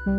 Hello,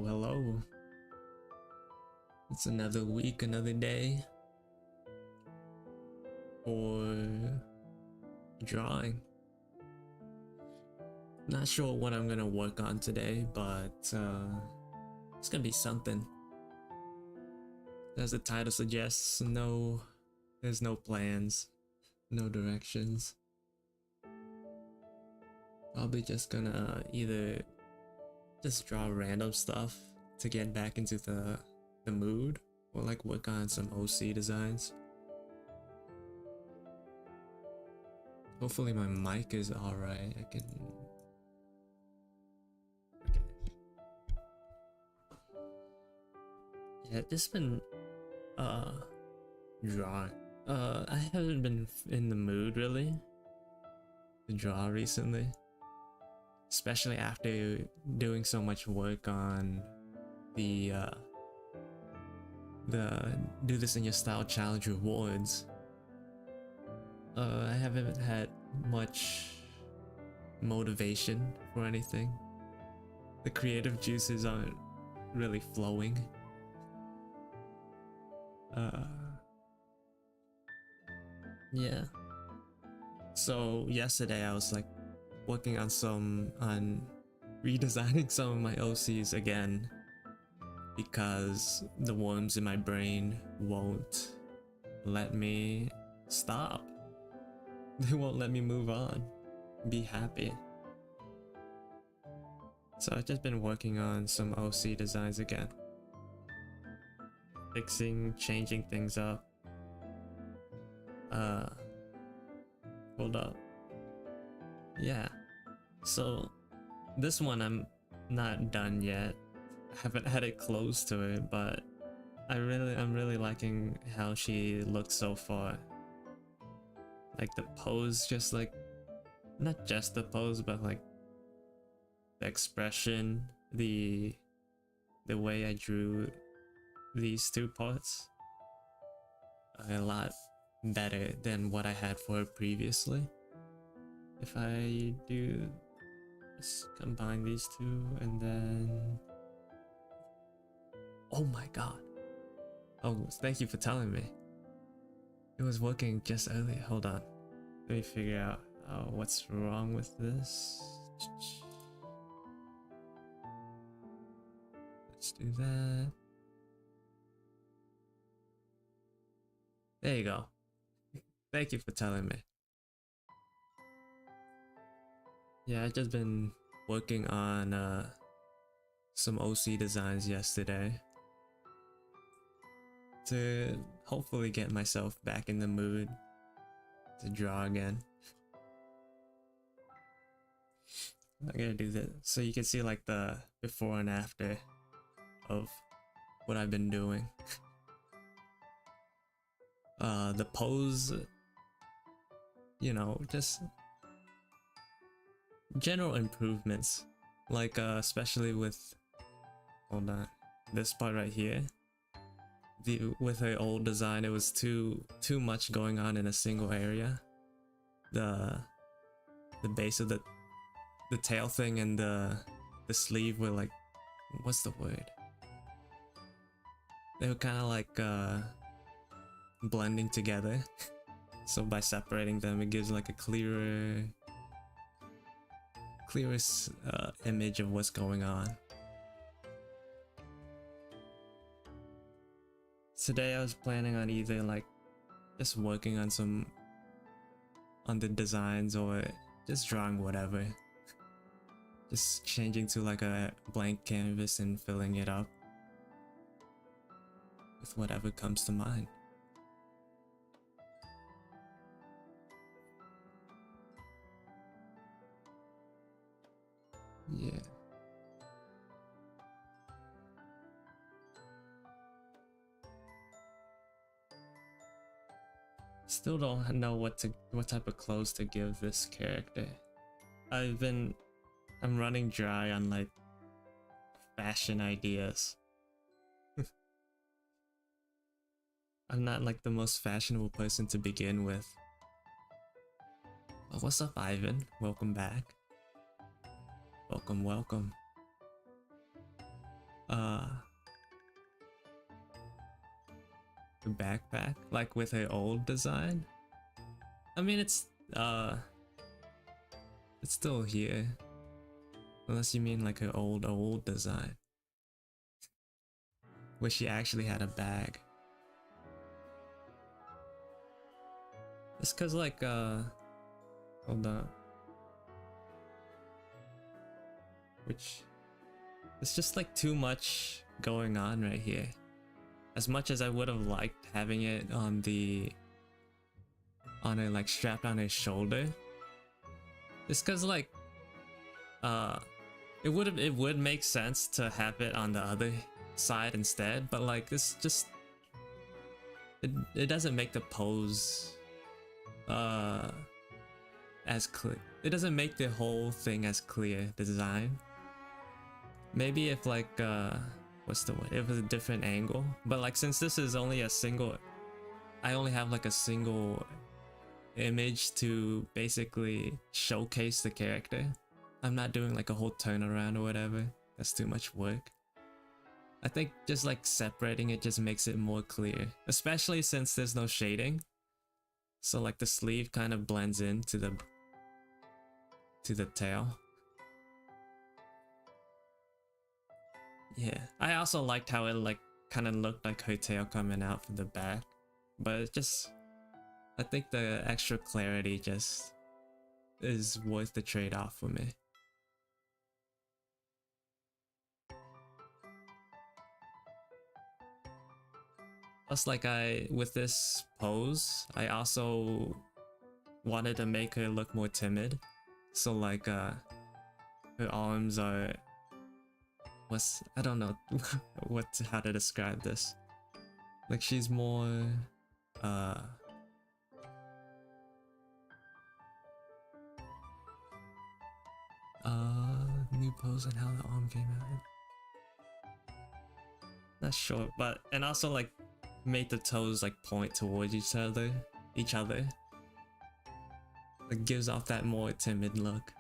hello. It's another week, another day for drawing. Not sure what I'm gonna work on today, but it's gonna be something. As the title suggests, there's no plans, no directions. Probably just gonna either just draw random stuff to get back into the mood, or like work on some OC designs. Hopefully my mic is alright. I can. Okay. Yeah, just been drawing. I haven't been in the mood really to draw recently, especially after doing so much work on the Do This in Your Style challenge rewards. I haven't had much motivation for anything. The creative juices aren't really flowing. Yeah. So yesterday I was like working on redesigning some of my OCs again because the worms in my brain won't let me stop. They won't let me move on, be happy. So I've just been working on some OC designs again. Fixing, changing things up. Hold up. Yeah. So this one I'm not done yet. I haven't had it close to it, but I'm really liking how she looks so far. Like the pose, just like, not just the pose, but like the expression, the way I drew these two parts, a lot better than what I had for her previously. If I do just combine these two and then, oh my god. Oh, thank you for telling me. It was working just earlier. Hold on. Let me figure out what's wrong with this. Let's do that. There you go. Thank you for telling me. Yeah, I've just been working on some OC designs yesterday to hopefully get myself back in the mood to draw again. I'm gonna do this so you can see like the before and after of what I've been doing. The pose, you know, just general improvements, like especially with, hold on, this part right here. With her old design, it was too much going on in a single area. The base of the tail thing and the sleeve were like, what's the word? They were kind of like blending together. So by separating them, it gives like a clearer image of what's going on. Today I was planning on either like just working on the designs or just drawing whatever. Just changing to like a blank canvas and filling it up with whatever comes to mind. Yeah. Still don't know what type of clothes to give this character. I'm running dry on like fashion ideas. I'm not like the most fashionable person to begin with. Oh, what's up, Ivan? Welcome back. Welcome. The backpack, like with her old design. I mean, it's still here, unless you mean like her old design, where she actually had a bag. It's cause like hold on. Which, it's just like too much going on right here. As much as I would have liked having it on a like strapped on his shoulder. It's cause like it would make sense to have it on the other side instead, but like this just it doesn't make the pose as clear. It doesn't make the whole thing as clear, the design. Maybe if like what's the word? If it was a different angle. But like since this is only a single, I only have like a single image to basically showcase the character. I'm not doing like a whole turnaround or whatever. That's too much work. I think just like separating it just makes it more clear, especially since there's no shading. So like the sleeve kind of blends into the tail. Yeah, I also liked how it like kind of looked like her tail coming out from the back, but it just, I think the extra clarity just is worth the trade-off for me. Plus, like with this pose, I also wanted to make her look more timid. So like her arms are, I don't know how to describe this. Like she's more new pose and how the arm came out. Not sure, but and also like made the toes like point towards each other. It gives off that more timid look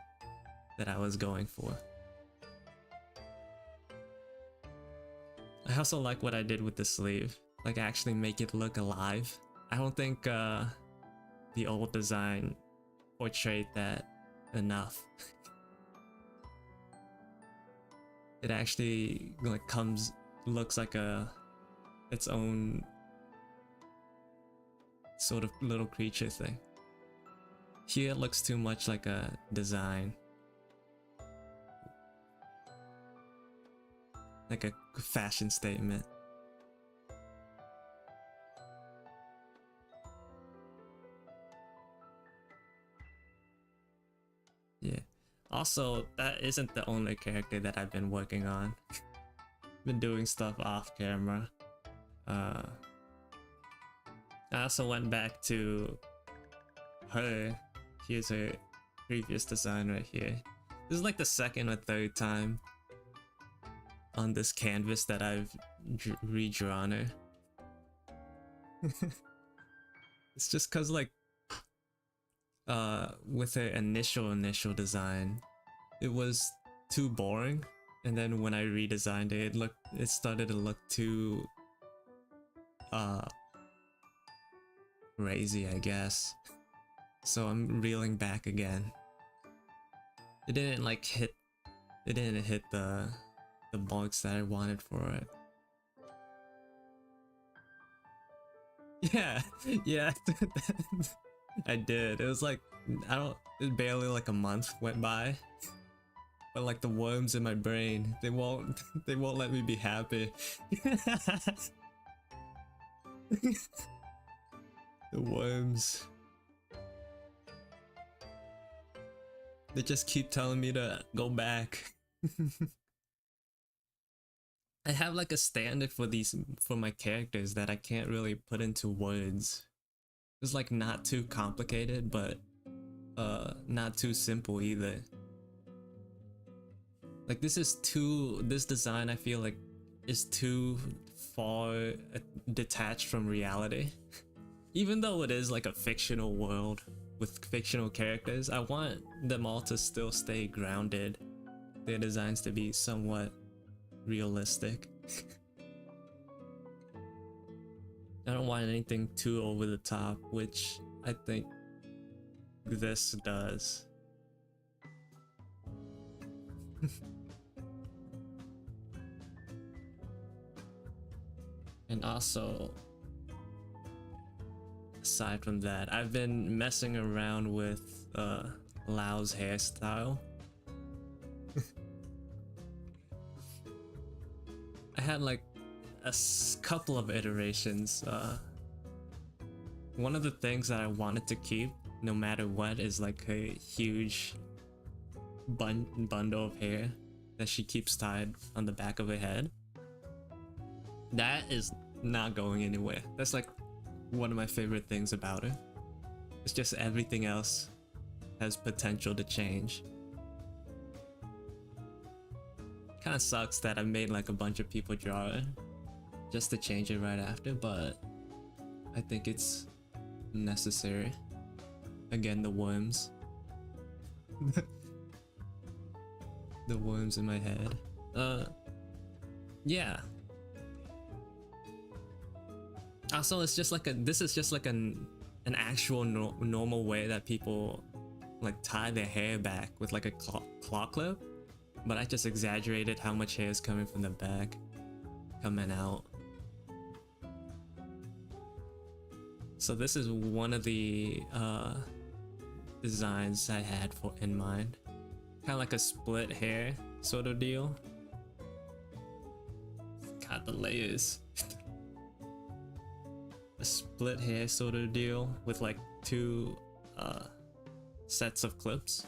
that I was going for. I also like what I did with the sleeve, like actually make it look alive. I don't think the old design portrayed that enough. It actually like looks like its own sort of little creature thing. Here it looks too much like a design, like a fashion statement. Yeah. Also, that isn't the only character that I've been working on. Been doing stuff off camera. I also went back to her. Here's her previous design right here. This is like the second or third time on this canvas that I've redrawn her. It's just cause like with her initial design, it was too boring, and then when I redesigned it, it started to look too crazy, I guess. So I'm reeling back again. It didn't hit the marks that I wanted for it. Yeah, I did. It was like, barely like a month went by. But like the worms in my brain, they won't let me be happy. The worms. They just keep telling me to go back. I have like a standard for my characters that I can't really put into words. It's like not too complicated, but not too simple either. Like this design I feel like is too far detached from reality. Even though it is like a fictional world with fictional characters, I want them all to still stay grounded. Their designs to be somewhat realistic. I don't want anything too over the top, which I think this does. And also, aside from that, I've been messing around with Lao's hairstyle. I had like a couple of iterations. One of the things that I wanted to keep no matter what is like a huge bundle of hair that she keeps tied on the back of her head. That is not going anywhere. That's like one of my favorite things about her. It's just everything else has potential to change. Kind of sucks that I made like a bunch of people draw it just to change it right after, but I think it's necessary. Again, the worms. The worms in my head. Yeah. Also, it's just like this is just like an actual normal way that people like tie their hair back with like a claw clip, but I just exaggerated how much hair is coming from the back, coming out. So this is one of the designs I had in mind, kind of like a split hair sort of deal. God, the layers. A split hair sort of deal with like two sets of clips.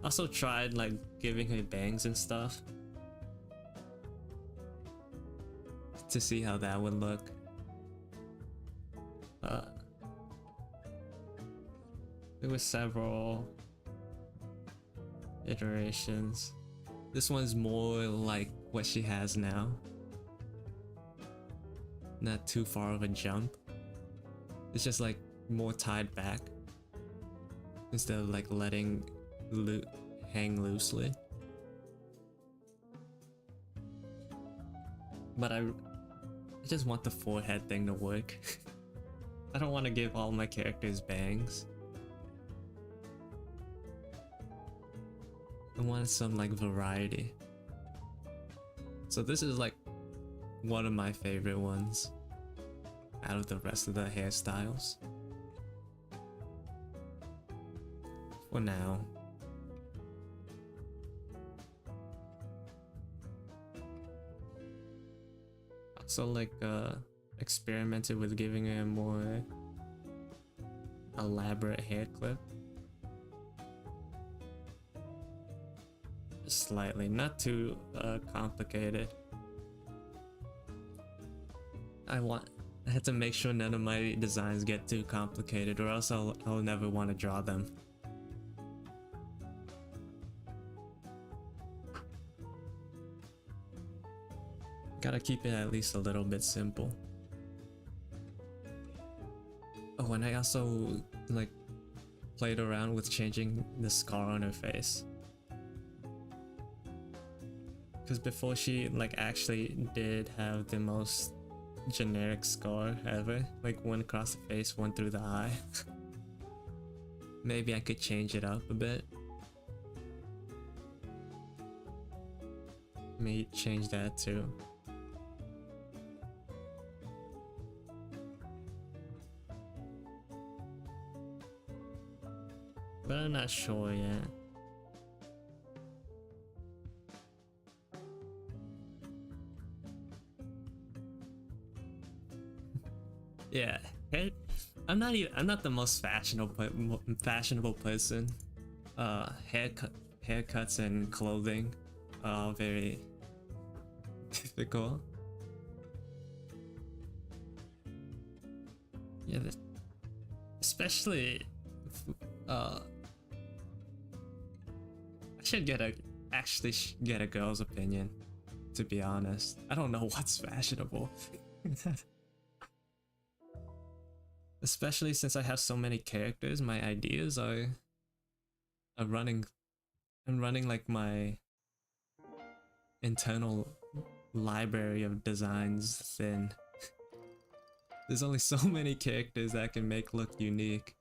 Also tried like giving her bangs and stuff to see how that would look. There were several iterations. This one's more like what she has now. Not too far of a jump. It's just like more tied back instead of like letting hang loosely. But I just want the forehead thing to work. I don't want to give all my characters bangs. I want some like variety. So this is like one of my favorite ones out of the rest of the hairstyles. For now. Also like experimented with giving her a more elaborate hair clip. Slightly, not too complicated. I had to make sure none of my designs get too complicated, or else I'll never want to draw them. Gotta keep it at least a little bit simple. Oh, and I also like played around with changing the scar on her face. Because before she like actually did have the most generic scar ever, like one across the face, one through the eye. Maybe I could change it up a bit. May change that too. But I'm not sure yet. Yeah, I'm not the most fashionable person. Haircuts and clothing are very difficult. Yeah, especially I should actually get a girl's opinion, to be honest. I don't know what's fashionable. Especially since I have so many characters, my ideas are running. I'm running like my internal library of designs thin. There's only so many characters that can make look unique.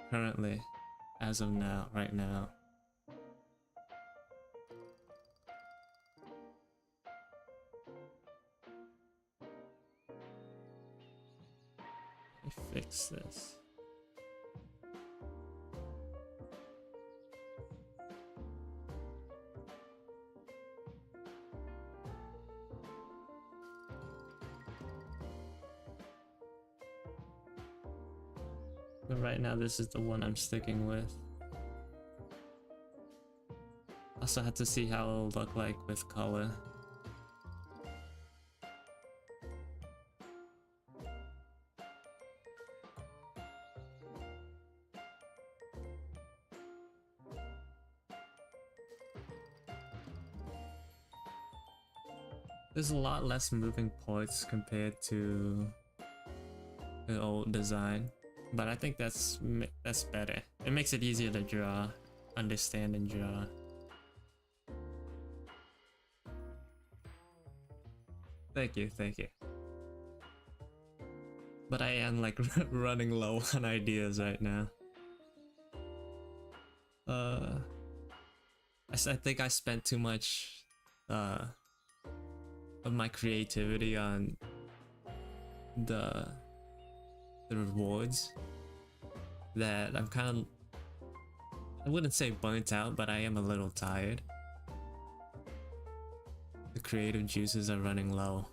Currently, as of now, right now. Let me fix this. But right now, this is the one I'm sticking with. Also had to see how it'll look like with color. There's a lot less moving parts compared to the old design, but I think that's better. It makes it easier to draw, understand and draw. Thank you, thank you. But I am like running low on ideas right now. I think I spent too much of my creativity on the rewards that I'm kind of, I wouldn't say burnt out, but I am a little tired. The creative juices are running low.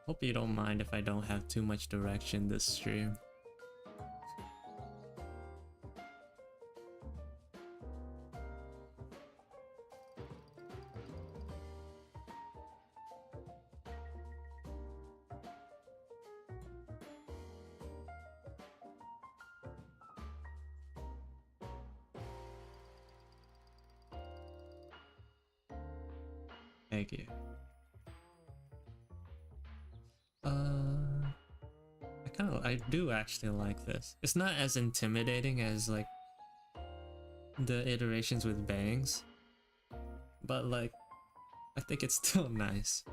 Hope you don't mind if I don't have too much direction this stream. Thank you. I do actually like this. It's not as intimidating as like the iterations with bangs, but like I think it's still nice.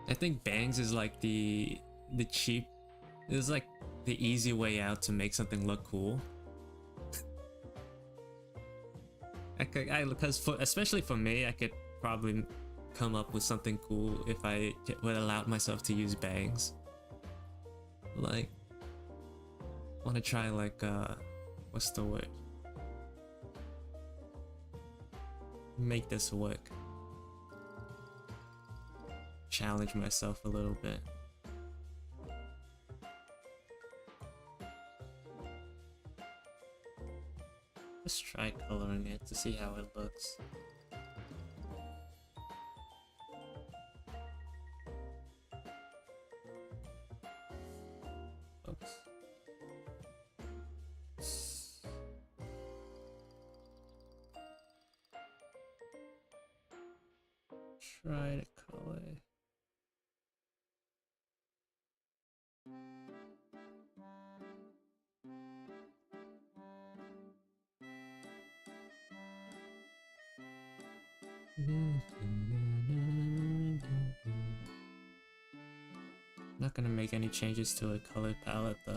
I think bangs is like the cheap, it's like the easy way out to make something look cool. Because especially for me, I could probably come up with something cool if I would allow myself to use bangs. Like, want to try like what's the word? Make this work. Challenge myself a little bit. Let's try coloring it to see how it looks. Oops. Try to color. Not gonna make any changes to a color palette though.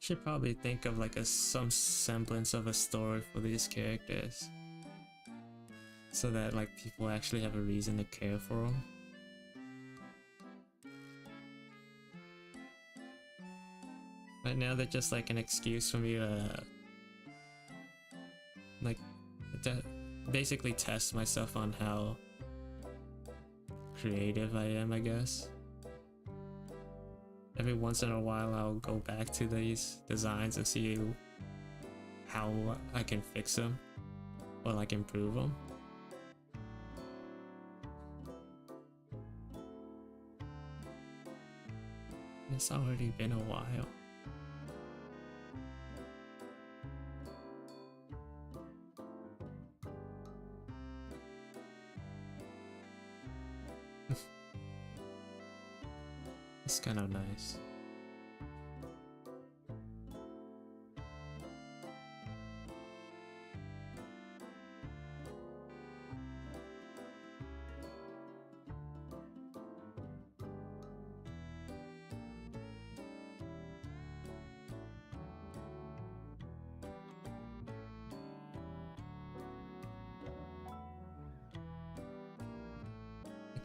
Should probably think of like some semblance of a story for these characters, so that like people actually have a reason to care for them. Right now they're just like an excuse for me to like basically test myself on how creative I am, I guess. Every once in a while I'll go back to these designs and see how I can fix them or like improve them. It's already been a while. It's kind of nice.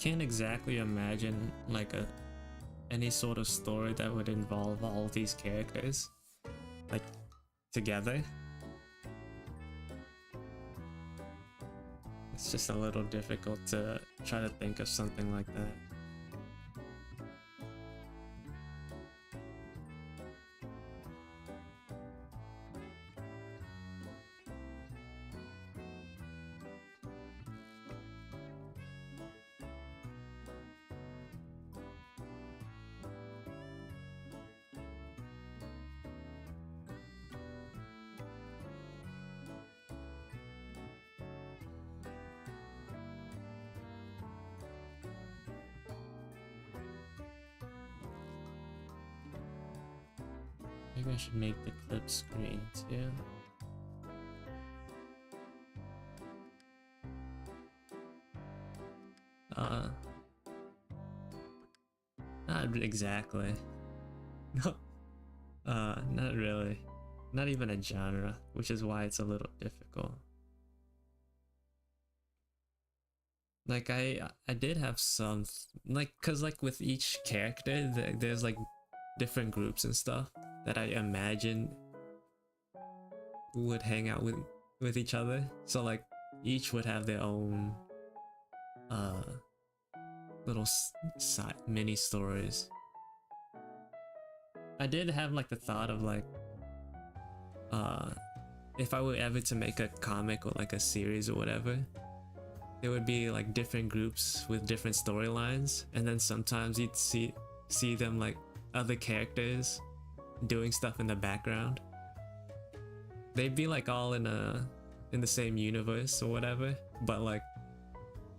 can't exactly imagine like any sort of story that would involve all these characters like together. It's just a little difficult to try to think of something like that. Maybe I should make the clip screen too. Not exactly. No. Not really. Not even a genre, which is why it's a little difficult. Like I did have some like, cause like with each character there's like different groups and stuff that I imagine would hang out with each other. So like each would have their own little side mini stories. I did have like the thought of like if I were ever to make a comic or like a series or whatever, there would be like different groups with different storylines, and then sometimes you'd see them like other characters doing stuff in the background. They'd be like all in the same universe or whatever, but like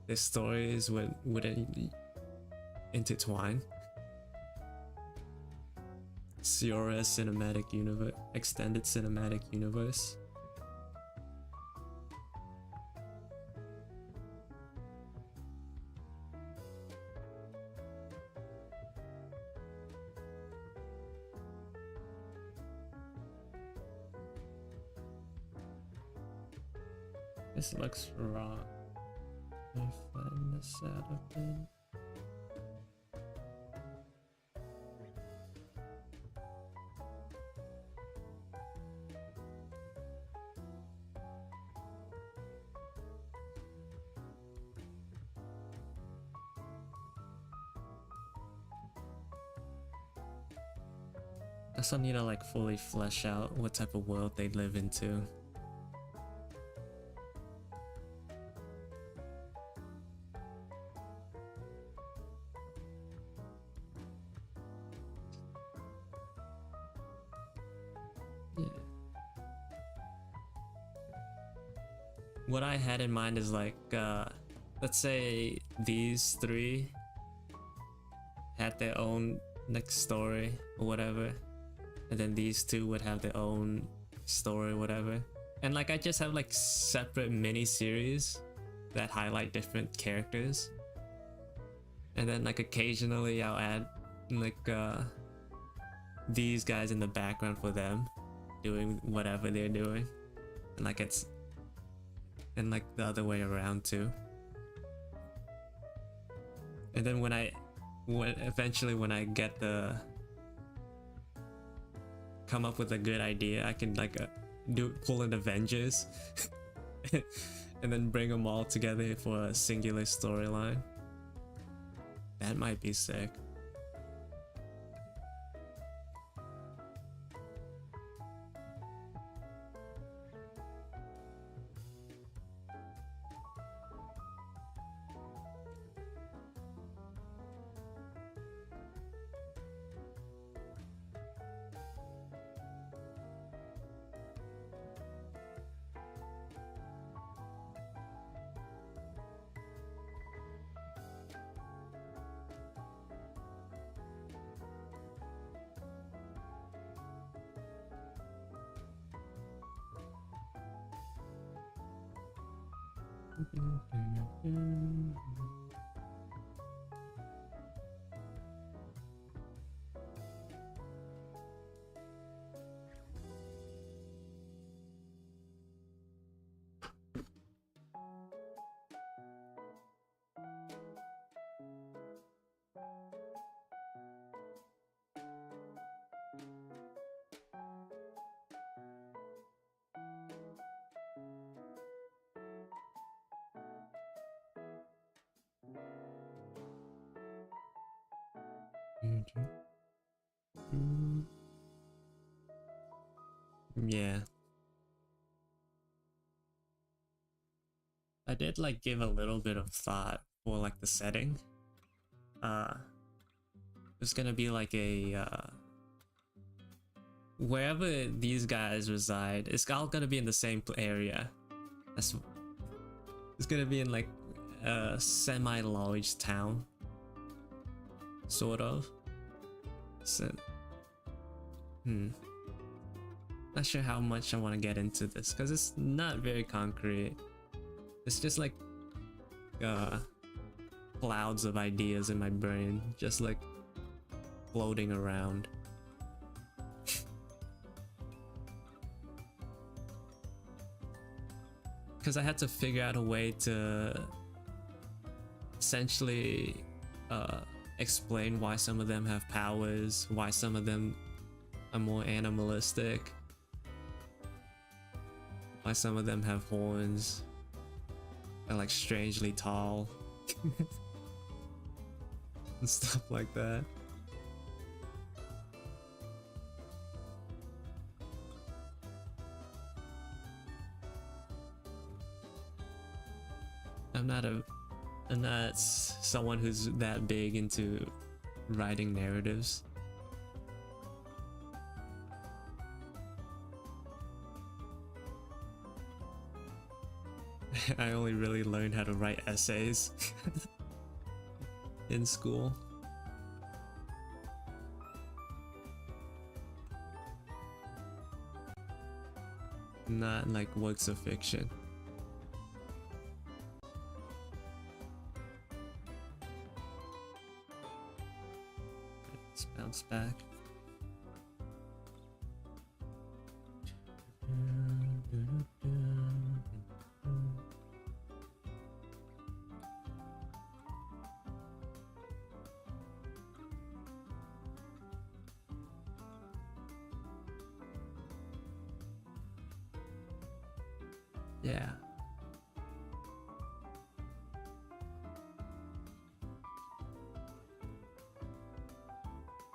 their stories wouldn't intertwine. Siora Cinematic Universe, Extended Cinematic Universe. This looks wrong. Let me flatten this out a bit. I still need to like fully flesh out what type of world they live into. Yeah. What I had in mind is like, let's say these three had their own next story or whatever, and then these two would have their own story or whatever, and like I just have like separate mini series that highlight different characters, and then like occasionally I'll add like these guys in the background for them doing whatever they're doing, and like it's and like the other way around too. And then when eventually when I get come up with a good idea, I can like pull in Avengers and then bring them all together for a singular storyline. That might be sick. Yeah. I did like give a little bit of thought for like the setting. It's gonna be like a wherever these guys reside, it's all gonna be in the same area. It's gonna be in like a semi-large town, sort of. So, not sure how much I want to get into this because it's not very concrete. It's just like clouds of ideas in my brain, just like floating around. Because I had to figure out a way to essentially explain why some of them have powers, why some of them are more animalistic, why some of them have horns, are like strangely tall, and stuff like that. I'm not someone who's that big into writing narratives. I only really learned how to write essays in school. Not like works of fiction. Let's bounce back. Yeah.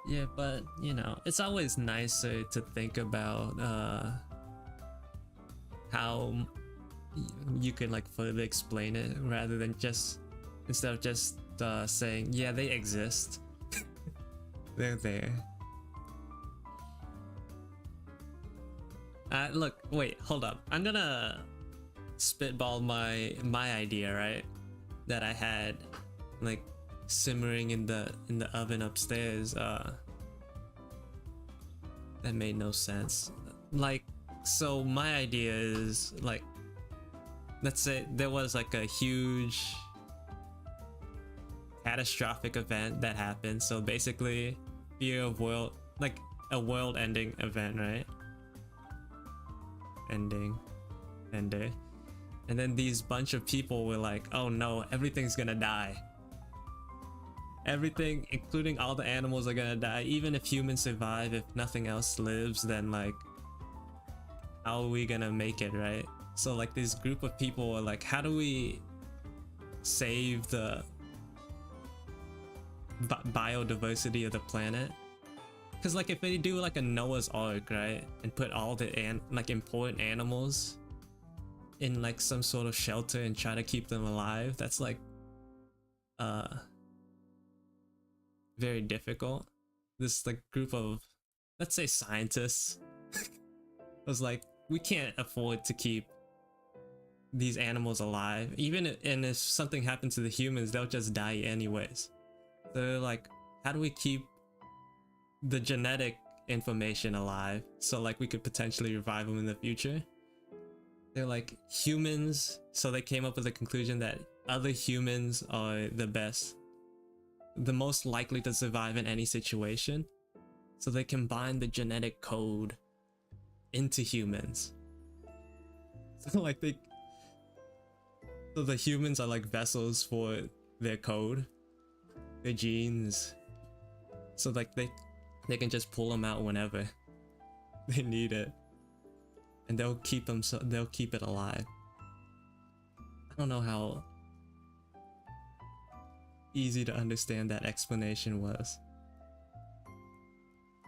Yeah, but you know, it's always nicer to think about how you can like further explain it rather than just instead of just saying, yeah, they exist. They're there. Look, wait, hold up. I'm gonna spitball my idea, right? That I had like simmering in the oven upstairs. That made no sense. Like, so my idea is like, let's say there was like a huge catastrophic event that happened. So basically, fear of world, like a world-ending event, right? Ending. And then these bunch of people were like, oh no, everything's gonna die. Everything, including all the animals, are gonna die. Even if humans survive, if nothing else lives, then like, how are we gonna make it, right? So like this group of people are like, how do we save the biodiversity of the planet? Because like if they do like a Noah's Ark, right, and put all the like important animals in like some sort of shelter and try to keep them alive, that's like very difficult. This like group of, let's say, scientists was like, we can't afford to keep these animals alive, and if something happened to the humans, they'll just die anyways. So they're like, how do we keep the genetic information alive so like we could potentially revive them in the future? They're like, humans, so they came up with the conclusion that other humans are the best, the most likely to survive in any situation. So they combine the genetic code into humans. So like so the humans are like vessels for their code, their genes. So like they can just pull them out whenever they need it, and they'll keep them, so they'll keep it alive. I don't know how easy to understand that explanation was.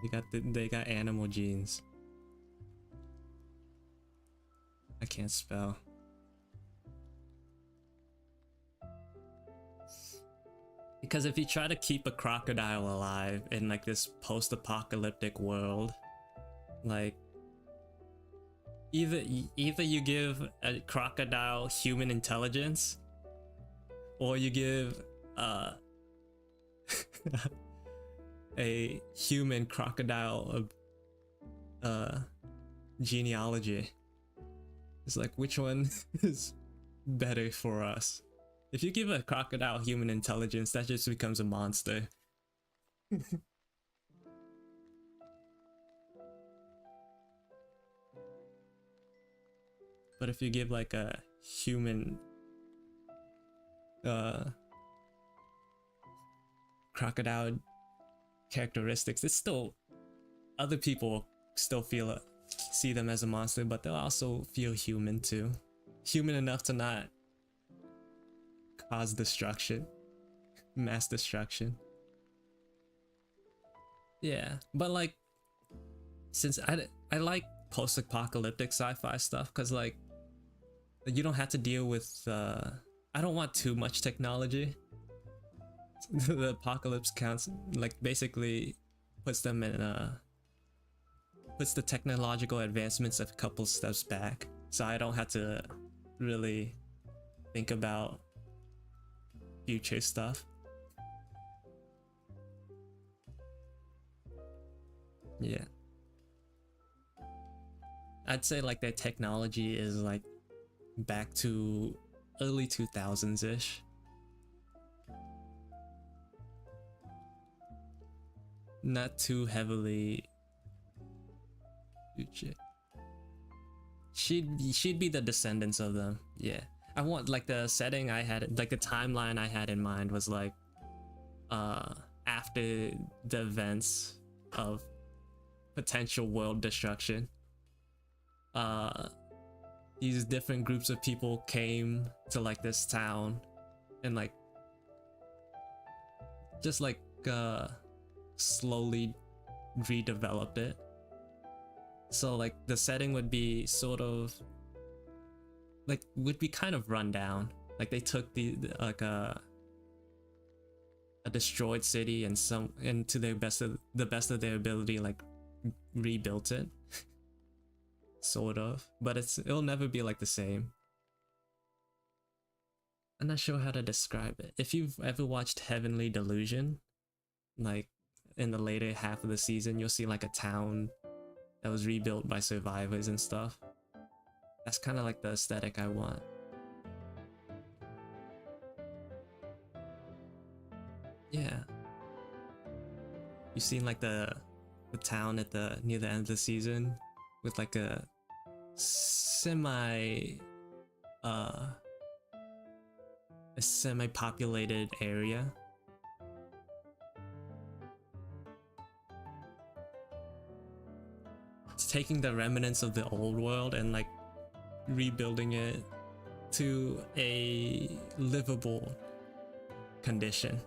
They got animal genes. I can't spell. Because if you try to keep a crocodile alive in like this post-apocalyptic world, like either you give a crocodile human intelligence, or you give a human crocodile genealogy. It's like, which one is better for us? If you give a crocodile human intelligence, that just becomes a monster. But if you give like a human crocodile characteristics, it's still, other people still see them as a monster, but they'll also feel human too. Human enough to not cause destruction, mass destruction. Yeah, but like, since I like post-apocalyptic sci-fi stuff, because like you don't have to deal with I don't want too much technology. The apocalypse counts, like, basically puts them in puts the technological advancements a couple steps back, so I don't have to really think about future stuff. Yeah, I'd say like their technology is like back to early 2000s ish. Not too heavily future. She'd be the descendants of them. Yeah, I want, like, the setting I had, like the timeline I had in mind was like after the events of potential world destruction, these different groups of people came to like this town and like just like slowly redeveloped it. So like the setting would be sort of like, would be kind of run down. Like they took the like a destroyed city and to the best of their ability, like rebuilt it. Sort of, but it'll never be like the same. I'm not sure how to describe it. If you've ever watched Heavenly Delusion, like in the later half of the season, you'll see like a town that was rebuilt by survivors and stuff. That's kind of like the aesthetic I want. Yeah. You've seen like the town at near the end of the season with like a semi-populated area. It's taking the remnants of the old world and like rebuilding it to a livable condition.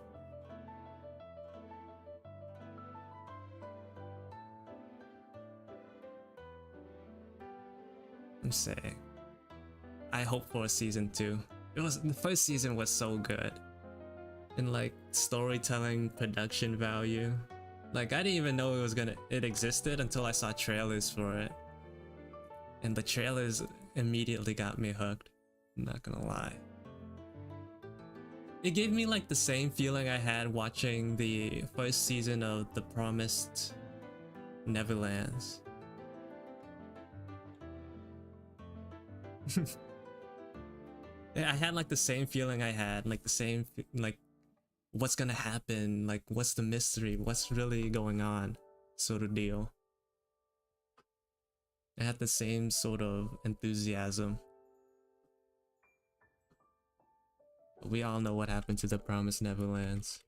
I'm saying, I hope for a season 2. The first season was so good, and like storytelling, production value. Like I didn't even know it existed until I saw trailers for it, and the trailers immediately got me hooked. I'm not gonna lie. It gave me like the same feeling I had watching the first season of The Promised Neverlands. Yeah, I had like the same feeling I had, like the same, like, what's gonna happen, like what's the mystery, what's really going on, sort of deal. I had the same sort of enthusiasm. But we all know what happened to The Promised Neverlands.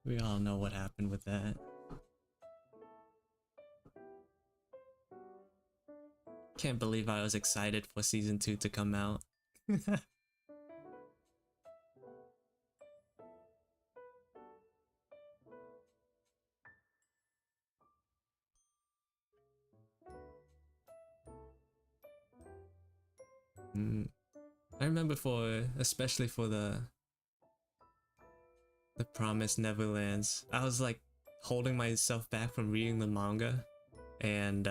We all know what happened with that. Can't believe I was excited for season 2 to come out. I remember especially for the Promised Neverlands, I was like holding myself back from reading the manga and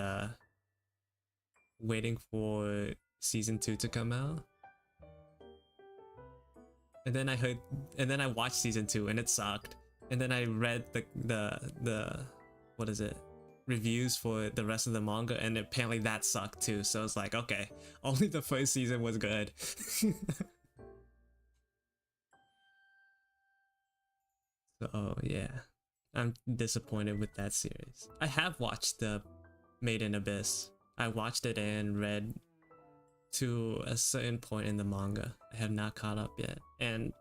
waiting for season 2 to come out. And then I watched season 2 and it sucked. And then I read the what is it? Reviews for the rest of the manga, and apparently that sucked too. So it's like, okay, only the first season was good. So yeah, I'm disappointed with that series. I have watched the Made in Abyss. I watched it and read to a certain point in the manga. I have not caught up yet, and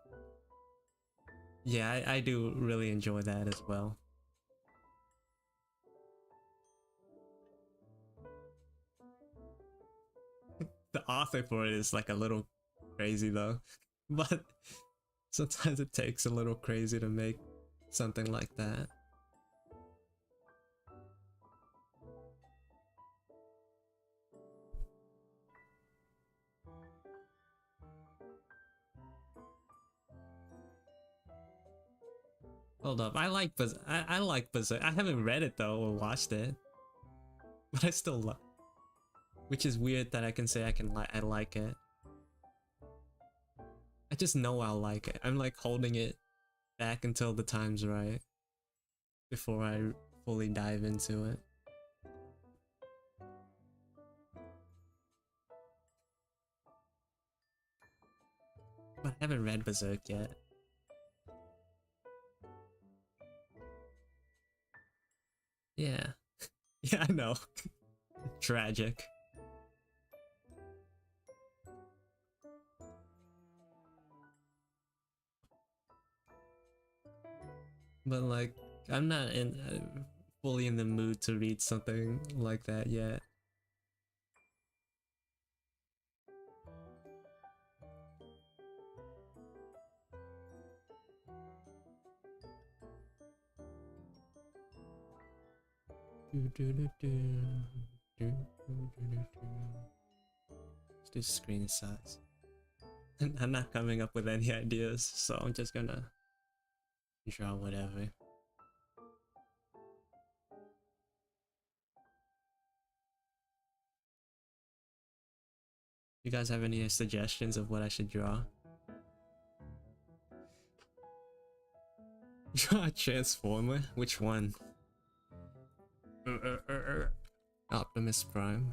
yeah, I do really enjoy that as well. The author for it is like a little crazy though, but sometimes it takes a little crazy to make something like that. Hold up, I like Berserk. I haven't read it though or watched it, but I still love. Which is weird that I can say I like it. I just know I'll like it. I'm like holding it back until the time's right before I fully dive into it. But I haven't read Berserk yet. Yeah. Yeah, I know. Tragic. But like, I'm not fully in the mood to read something like that yet. Let's do screen size. I'm not coming up with any ideas, so I'm just gonna draw whatever. You guys have any suggestions of what I should draw? Draw a Transformer? Which one? Optimus Prime.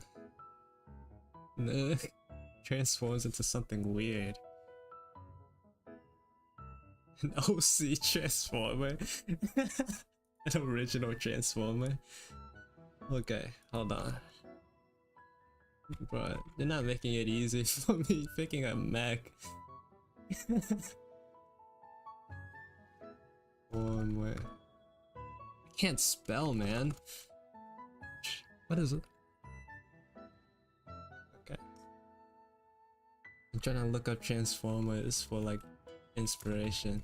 Transforms into something weird. An OC Transformer. An original Transformer. Okay, hold on. But they're not making it easy for me picking a mech. One way. I can't spell, man. What is it? Okay. I'm trying to look up Transformers for like inspiration.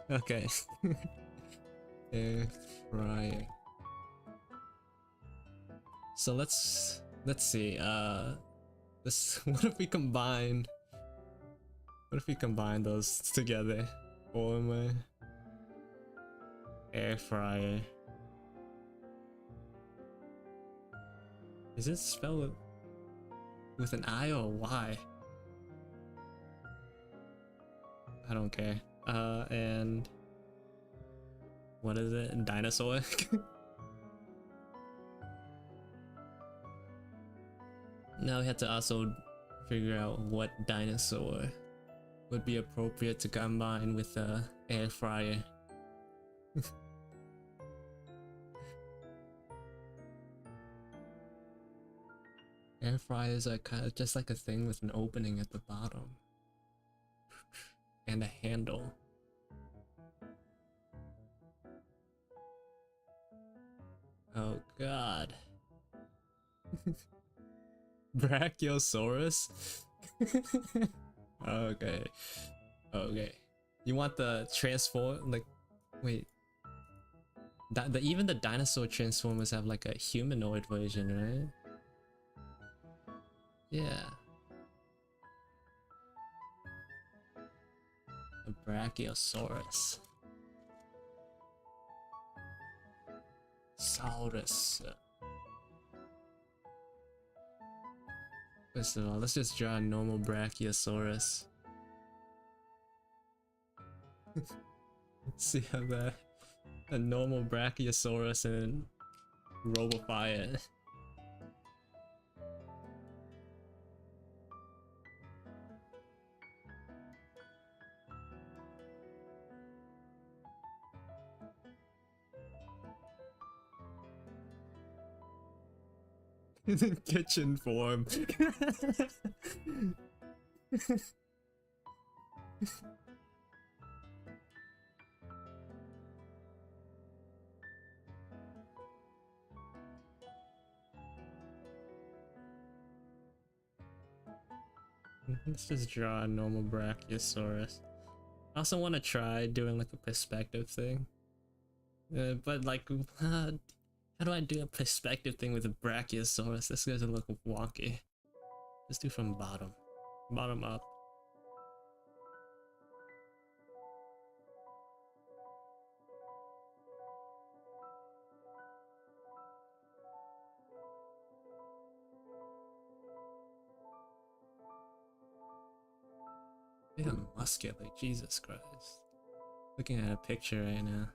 Okay. Air fryer. So let's see. What if we combine? What if we combine those together? Former air fryer. Is it spelled with an I or a Y? I don't care. And what is it? Dinosaur? Now we have to also figure out what dinosaur would be appropriate to combine with a air fryer. Air fryers are kind of just like a thing with an opening at the bottom and a handle. Oh god. Brachiosaurus? Okay. Okay. You want the transform, like Wait, even the dinosaur transformers have like a humanoid version, right? Yeah. A Brachiosaurus. Saurus. First of all, let's just draw a normal Brachiosaurus. Let's see how that a normal Brachiosaurus and Robofire. Kitchen form. Let's just draw a normal Brachiosaurus. I also want to try doing like a perspective thing. But like, how do I do a perspective thing with a Brachiosaurus? This doesn't look wonky. Let's do from bottom. Bottom up. Yeah, muscular, Jesus Christ. Looking at a picture right now.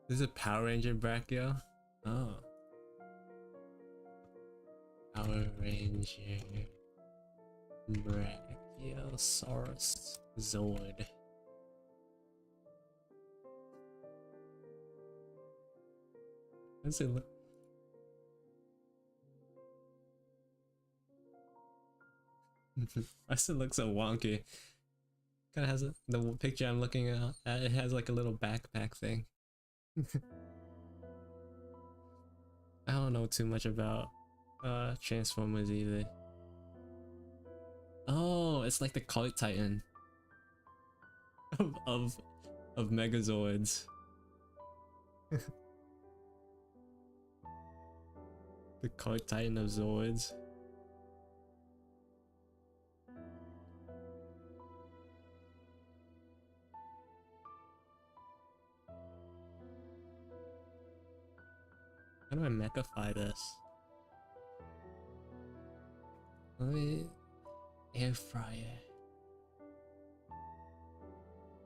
This is a Power Ranger Brachio? Oh. Power Ranger Brachiosaurus Zord. Does it look? Why does it look so wonky? Kind of has the picture I'm looking at. It has like a little backpack thing. I don't know too much about Transformers either. Oh, it's like the Cult Titan of Megazords. The Cult Titan of Zords. How do I mechify this? Let me air fryer.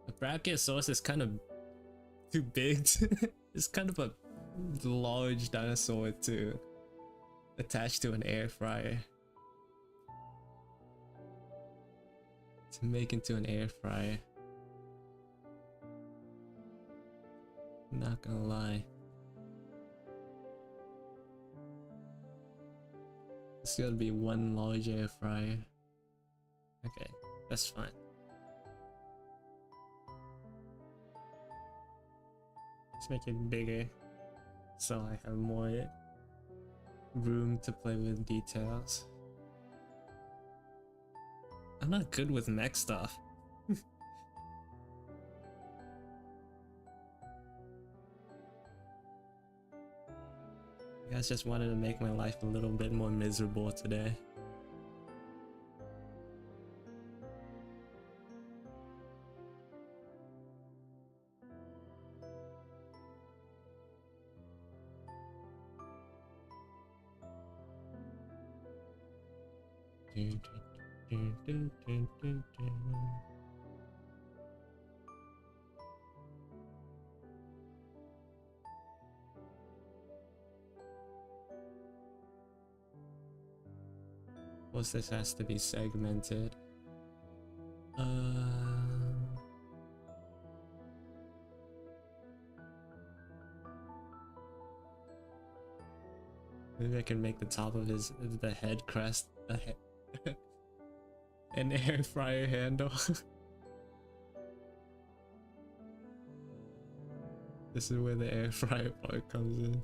The Brachiosaurus is kind of too big. It's kind of a large dinosaur to attach to an air fryer. To make into an air fryer. Not gonna lie. It's gotta be one large air fryer. Okay, that's fine. Let's make it bigger so I have more room to play with details. I'm not good with mech stuff. You guys just wanted to make my life a little bit more miserable today. Plus this has to be segmented. Maybe I can make the top of the head crest an air fryer handle. This is where the air fryer part comes in.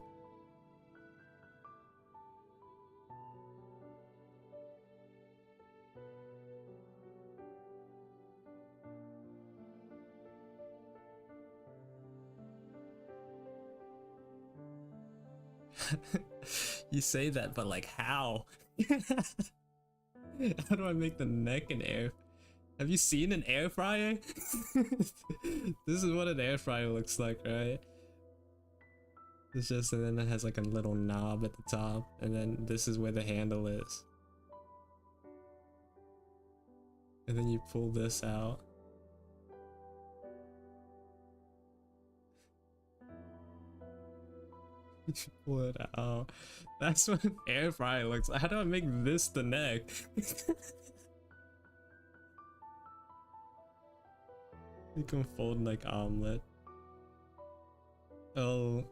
You say that, but like how? How do I make the neck an air? Have you seen an air fryer? This is what an air fryer looks like, right? It's just, and then it has like a little knob at the top, and then this is where the handle is. And then you pull this out. You pull it out. That's what an air fryer looks like. How do I make this the neck? You can fold like omelet. Oh.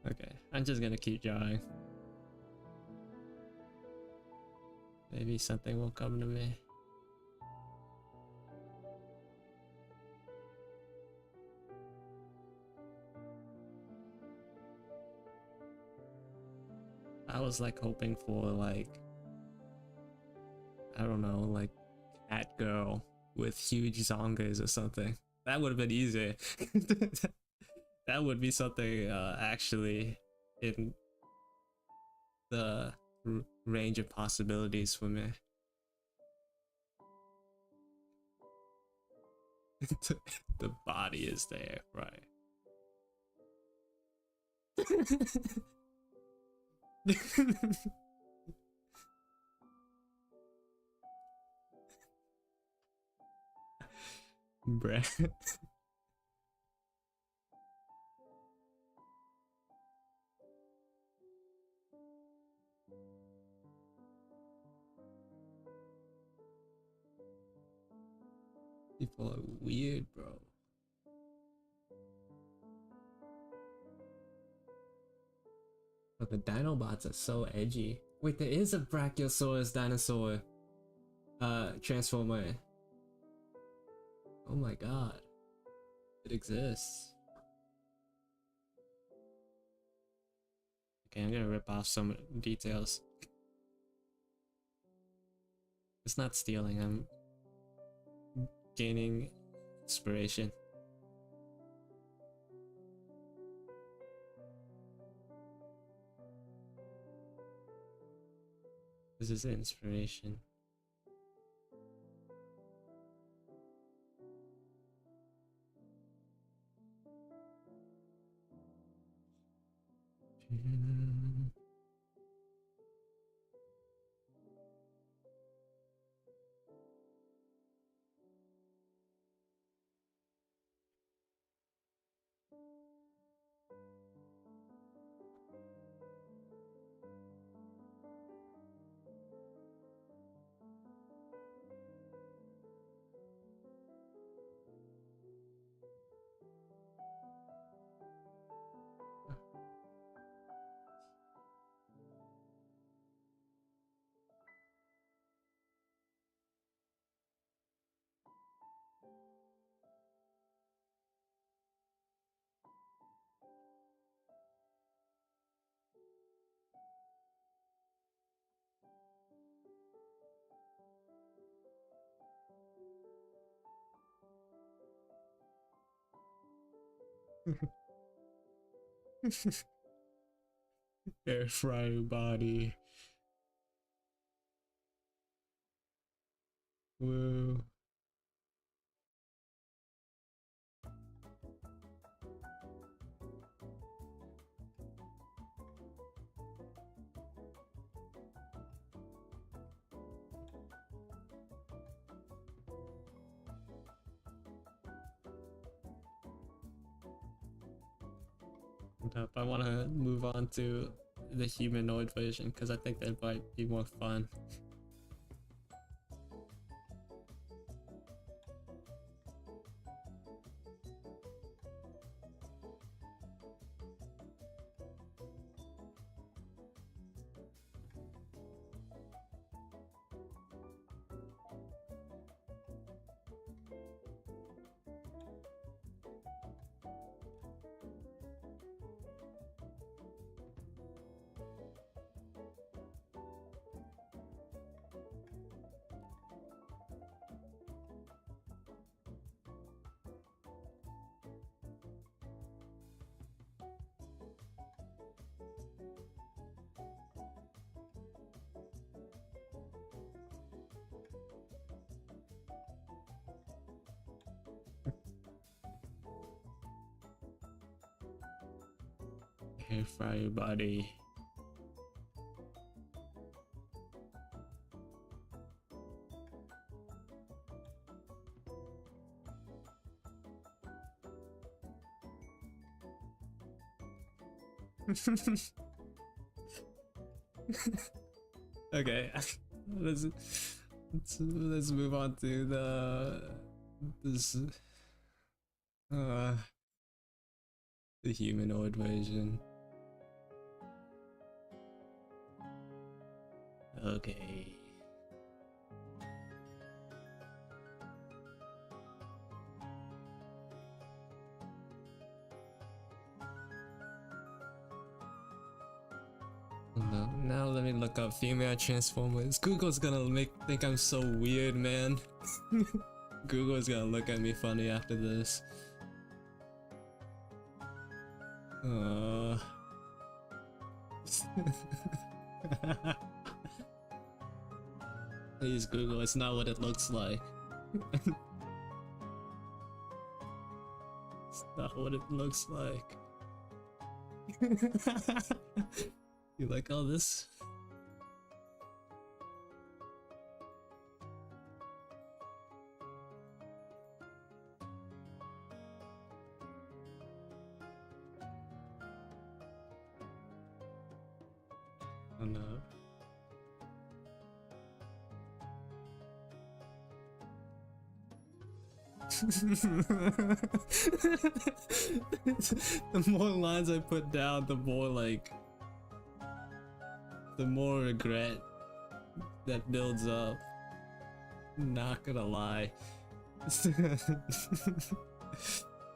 Okay, I'm just gonna keep drawing. Maybe something will come to me. I was like hoping for like, I don't know, like cat girl with huge zongas or something. That would have been easier. That would be something actually in the range of possibilities for me. The body is there, right? Bruh. People are weird, bro. But the Dinobots are so edgy. Wait, there is a Brachiosaurus dinosaur transformer. Oh my god. It exists. Okay, I'm gonna rip off some details. It's not stealing, I'm gaining inspiration. This is inspiration. Air fryer body. Whoa. I want to move on to the humanoid version because I think that might be more fun. Air fryer body. Okay, let's move on to this uh the humanoid version. Okay. No, now let me look up female transformers. Google's gonna think I'm so weird, man. Google's gonna look at me funny after this. Please Google, it's not what it looks like. It's not what it looks like. You like all this? Oh no. The more lines I put down, the more the more regret that builds up. Not gonna lie.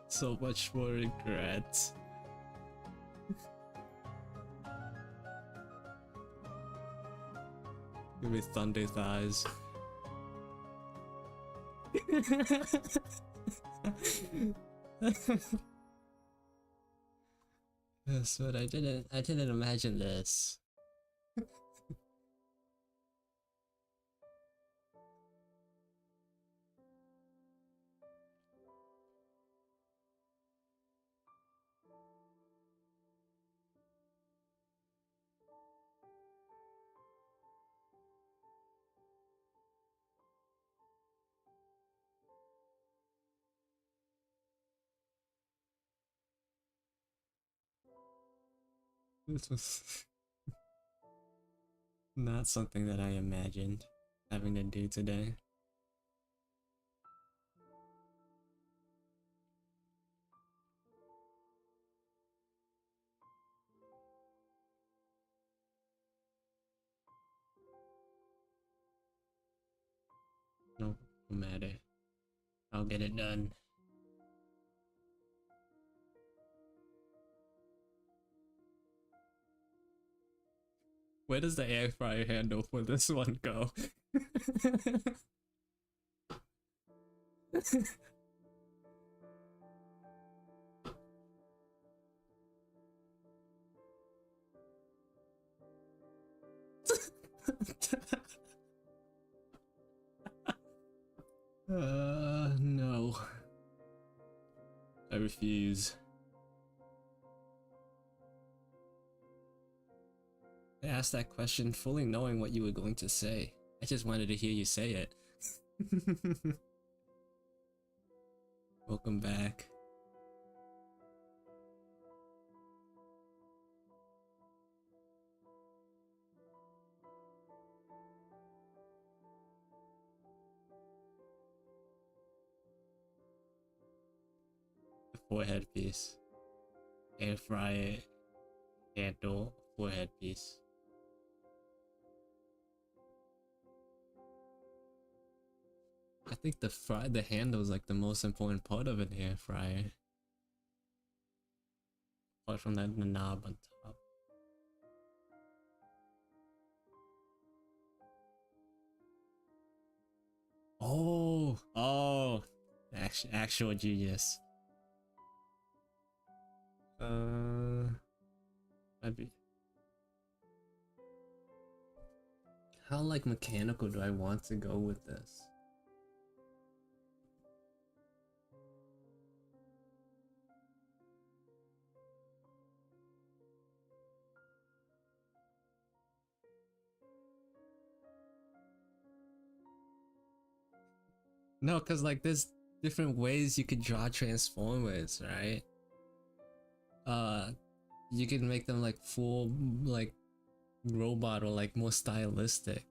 So much more regret. Give me thunder thighs. Yes, but I didn't imagine this. This was not something that I imagined having to do today. No matter. I'll get it done. Where does the air fryer handle for this one go? No. I refuse. I asked that question fully knowing what you were going to say. I just wanted to hear you say it. Welcome back. The forehead piece. Air fryer handle forehead piece. I think the handle is like the most important part of an air fryer. Apart from that, the knob on top. Oh, actual genius. I'd be. How like mechanical do I want to go with this? No, because like there's different ways you could draw Transformers, right? You can make them like full like robot or like more stylistic.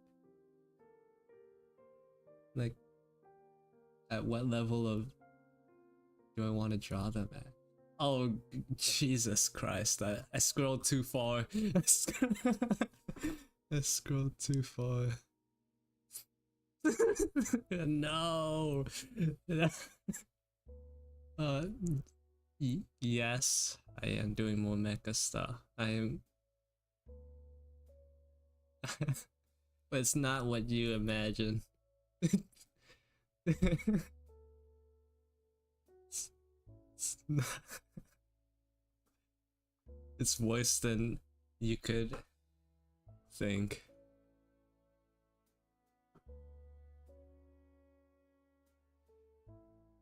Like, at what level of do I want to draw them at? Oh, Jesus Christ! I scrolled too far. I scrolled too far. No. uh, yes, I am doing more mecha stuff. I am, but it's not what you imagine. It's not. It's worse than you could think.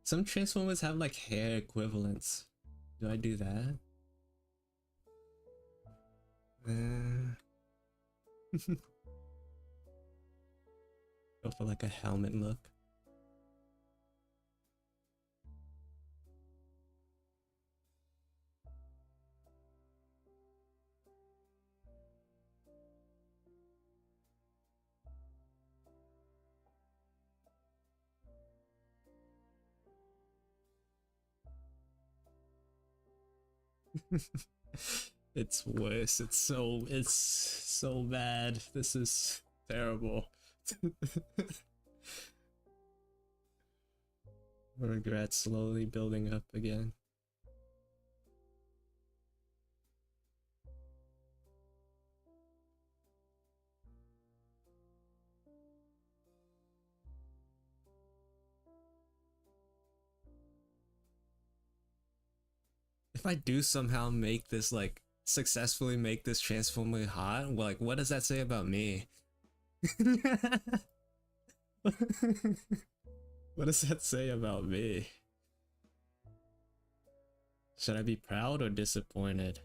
Some Transformers have like hair equivalents. Do I do that? Go for like a helmet look. It's worse. It's so bad. This is terrible. Regret slowly building up again. If I do somehow make this like successfully make this Transformer hot, well, like what does that say about me? What does that say about me? Should I be proud or disappointed?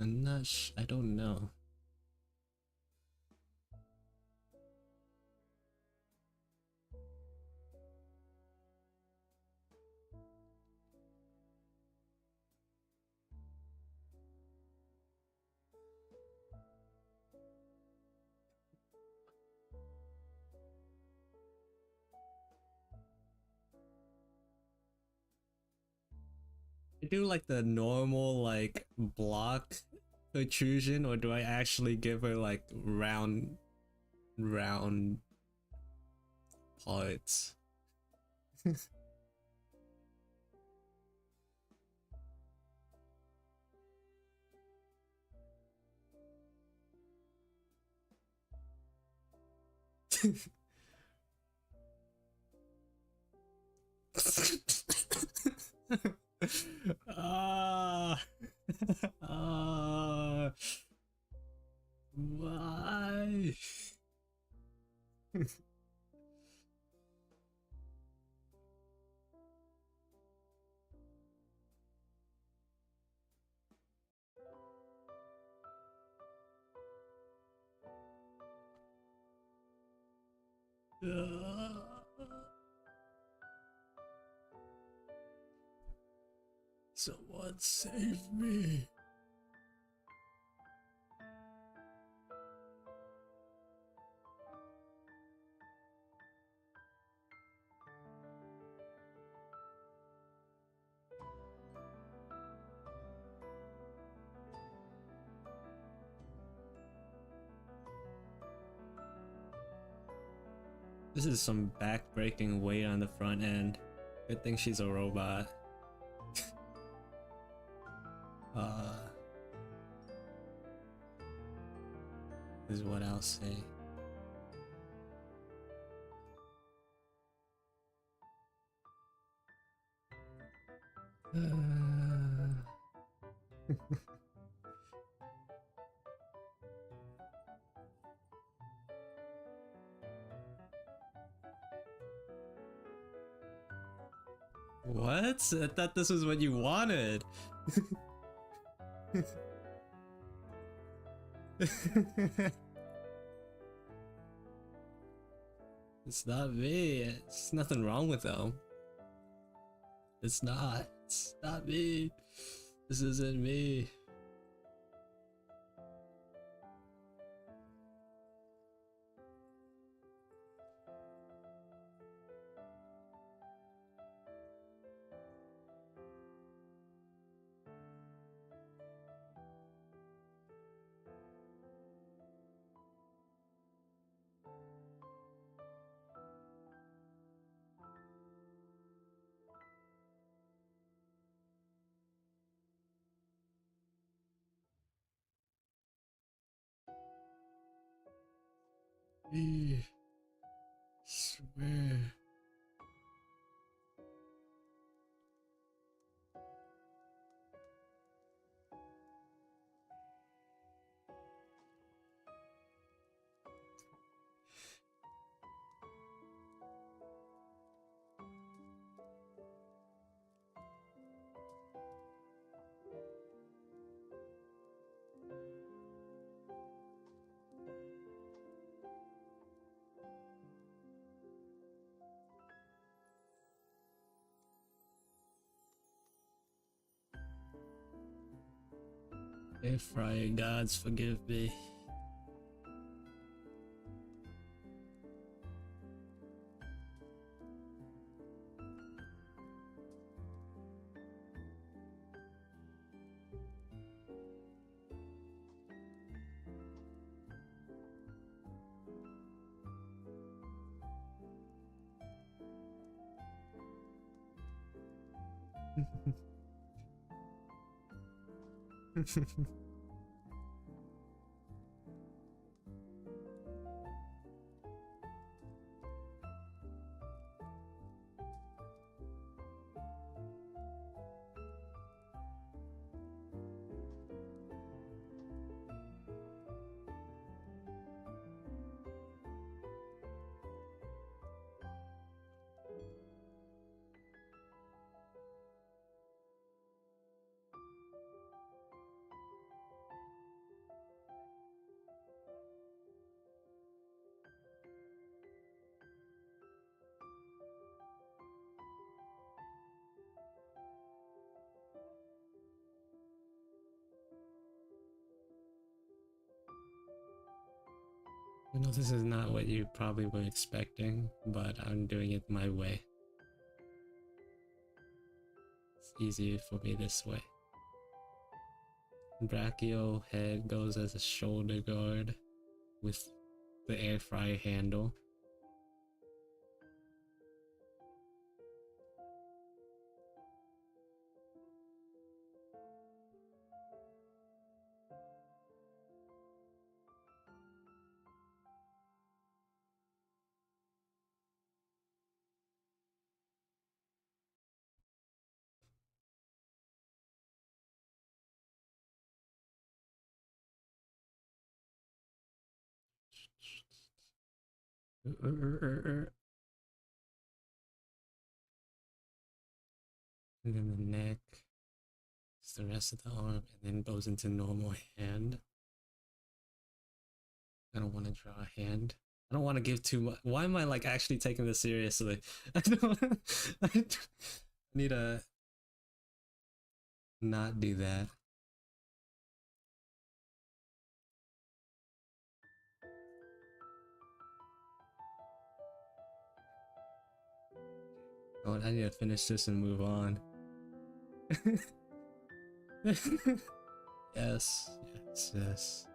I don't know. I do like the normal like block protrusion, or do I actually give her like round parts? Ah, why? Someone save me. This is some back-breaking weight on the front end. Good thing she's a robot. Is what I'll say. What? I thought this was what you wanted. It's not me. It's nothing wrong with them. It's not. It's not me. This isn't me. I swear. Air fryer gods, forgive me. I know this is not what you probably were expecting, but I'm doing it my way. It's easier for me this way. Brachio head goes as a shoulder guard with the air fryer handle. And then the neck, it's the rest of the arm, and then goes into normal hand. I don't want to draw a hand. I don't want to give too much. Why am I like actually taking this seriously? I don't. I need to not do that. Oh, I need to finish this and move on. Yes, yes, yes.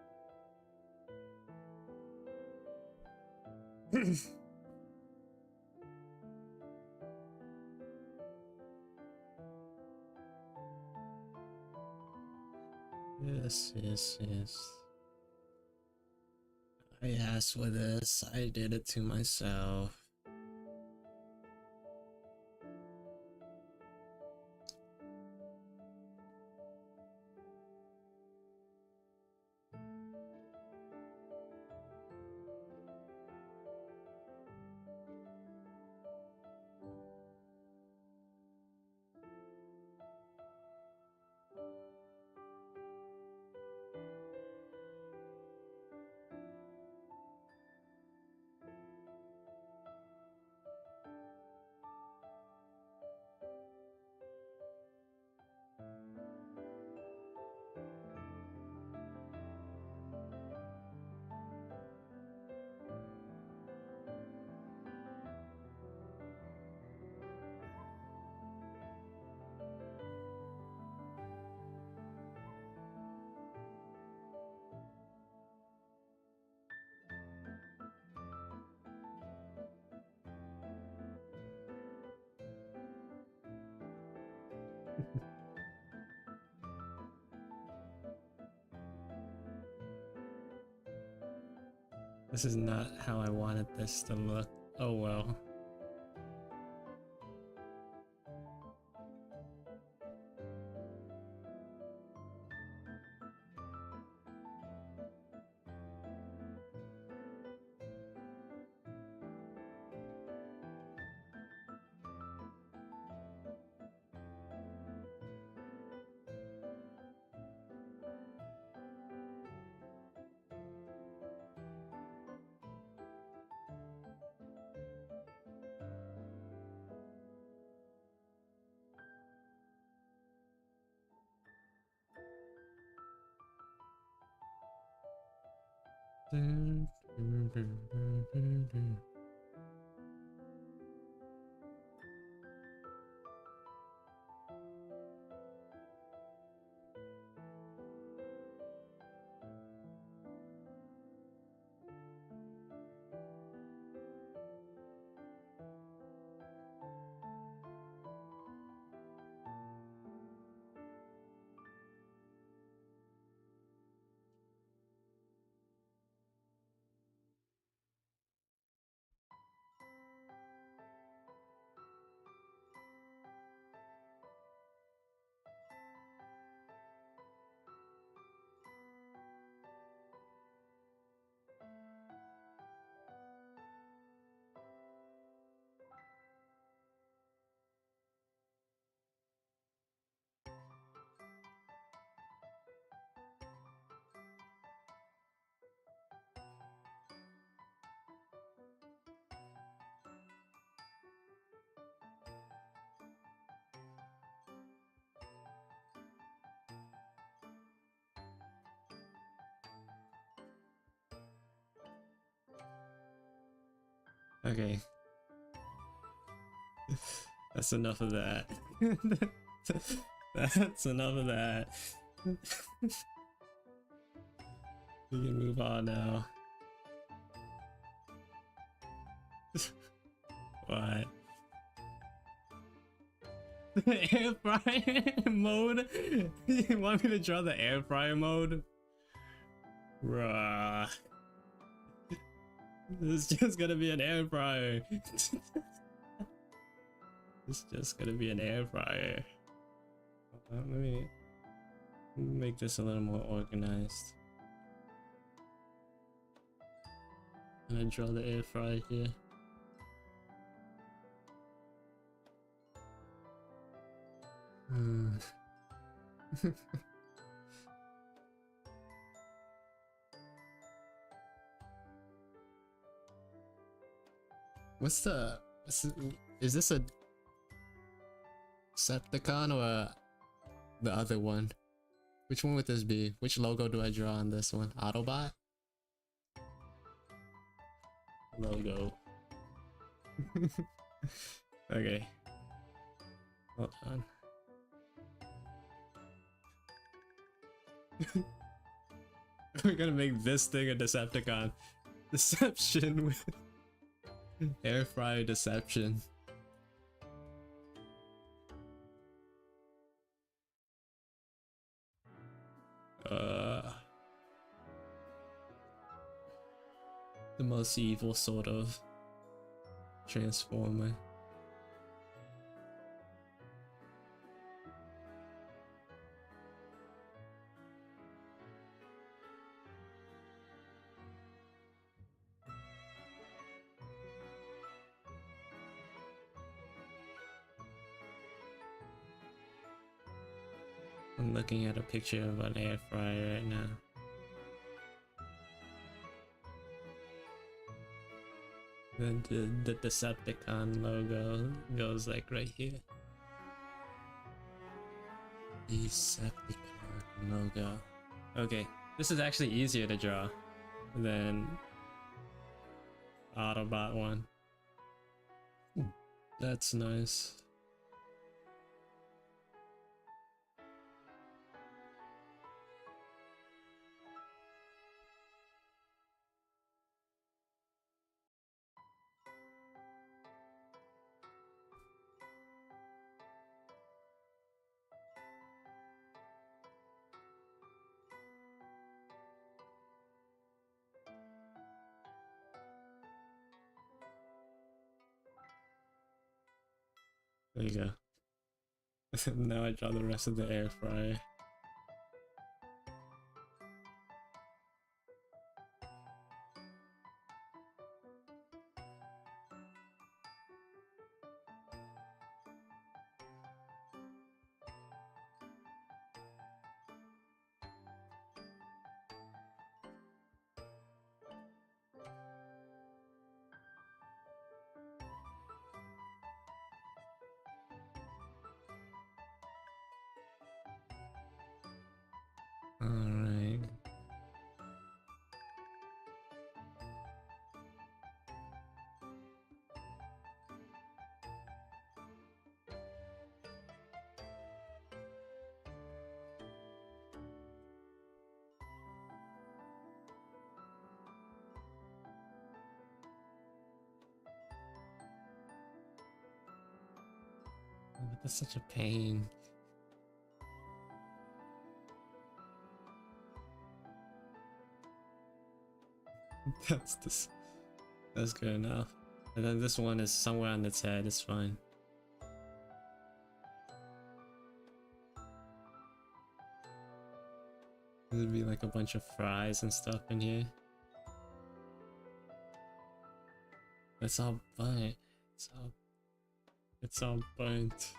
Yes, yes, yes. I asked for this. I did it to myself. This is not how I wanted this to look. Oh well. Okay. That's enough of that. That's enough of that. We can move on now. What? Air fryer mode? You want me to draw the air fryer mode? Bruh. This is just gonna be an air fryer. It's just gonna be an air fryer. Let me make this a little more organized. I'm gonna draw the air fryer here. Is this a Decepticon or the other one? Which one would this be? Which logo do I draw on this one? Autobot? Logo. Okay. Hold on. We're gonna make this thing a Decepticon. Deception with air fryer deception. The most evil sort of transformer. I'm looking at a picture of an air fryer right now. Then the Decepticon logo goes like right here. Decepticon logo. Okay, this is actually easier to draw than Autobot one. That's nice. There you go. Now I draw the rest of the air fryer. Alright. Oh, but that's such a pain. That's this. That's good enough. And then this one is somewhere on its head. It's fine. There'd be like a bunch of fries and stuff in here. It's all burnt. It's all burnt.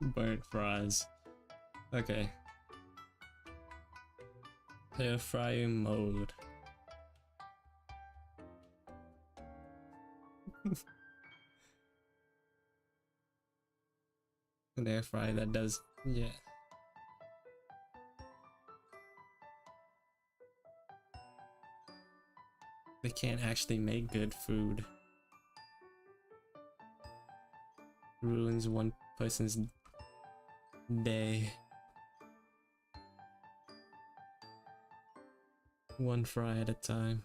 Burnt fries. Okay. Air frying mode. An air fryer that does, yeah. They can't actually make good food. Ruins one person's day. One fry at a time.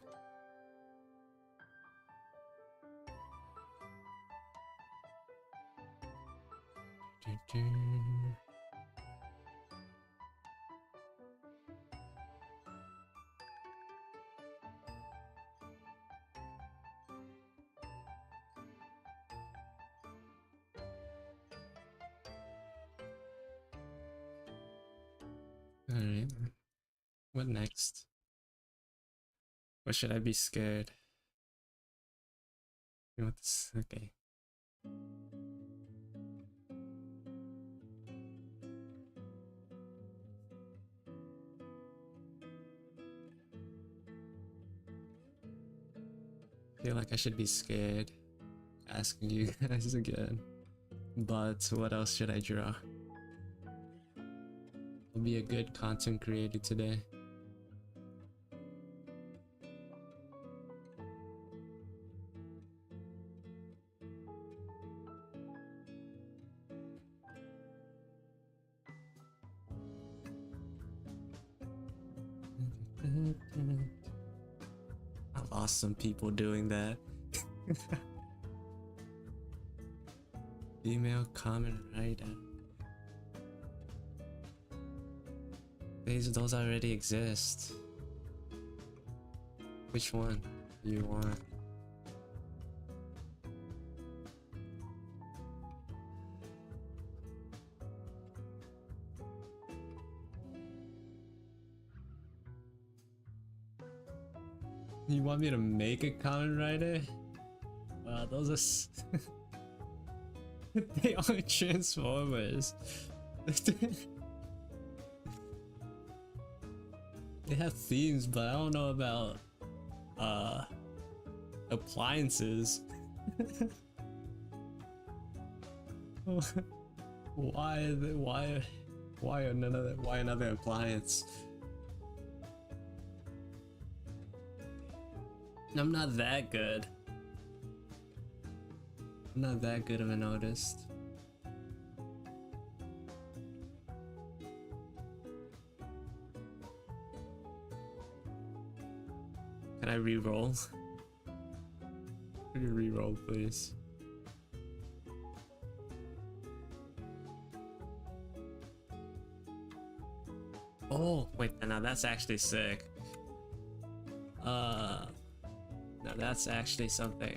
Alright. What next? Or should I be scared? You know what this? Okay. I feel like I should be scared asking you guys again. But what else should I draw? I'll be a good content creator today. I've lost some people doing that. Female comment writer. Those already exist. Which one do you want? You want me to make a Kamen Rider? Wow, those are they are Transformers. They have themes, but I don't know about appliances. Why another appliance? I'm not that good. I'm not that good of an artist. Can I re-roll? Can you re-roll, please? Oh, wait, now that's actually sick. Now that's actually something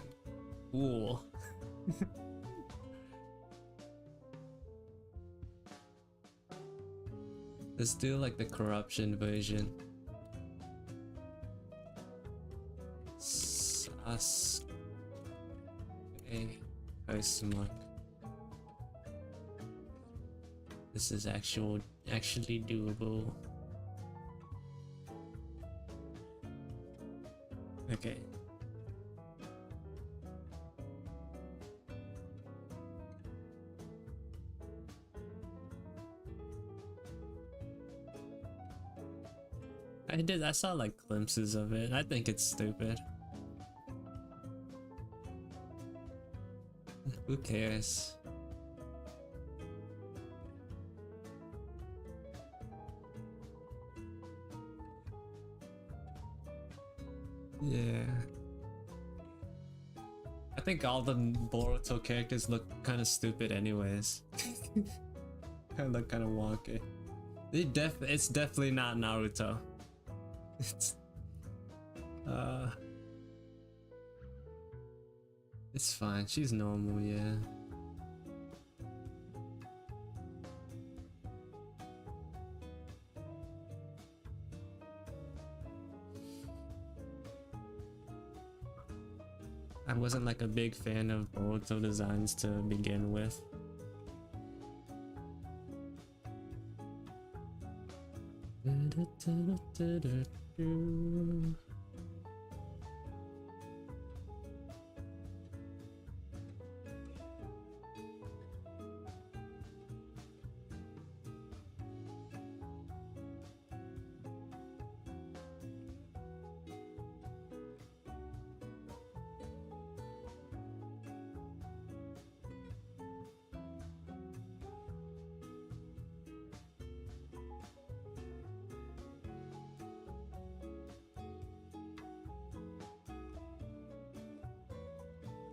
cool. Let's do like the corruption version. Sasuke Postmark. This is actually doable. Okay. I saw like glimpses of it. I think it's stupid. Who cares? Yeah. I think all the Boruto characters look kind of stupid anyways. Look kind of wonky. It's definitely not Naruto. It's fine. She's normal, yeah. I wasn't like a big fan of Boruto designs to begin with.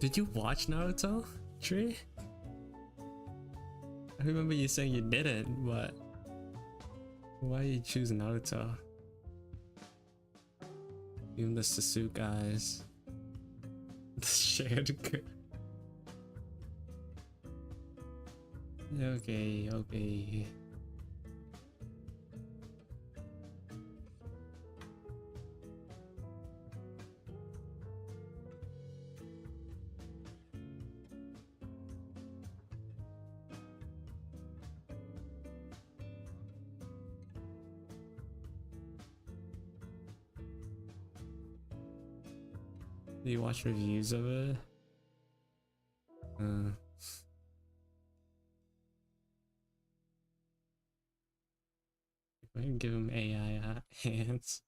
Did you watch Naruto, Tree? I remember you saying you didn't, but why you choose Naruto? Even the Sasuke eyes. The shared good. Okay. Do you watch reviews of it? I can give him AI hands.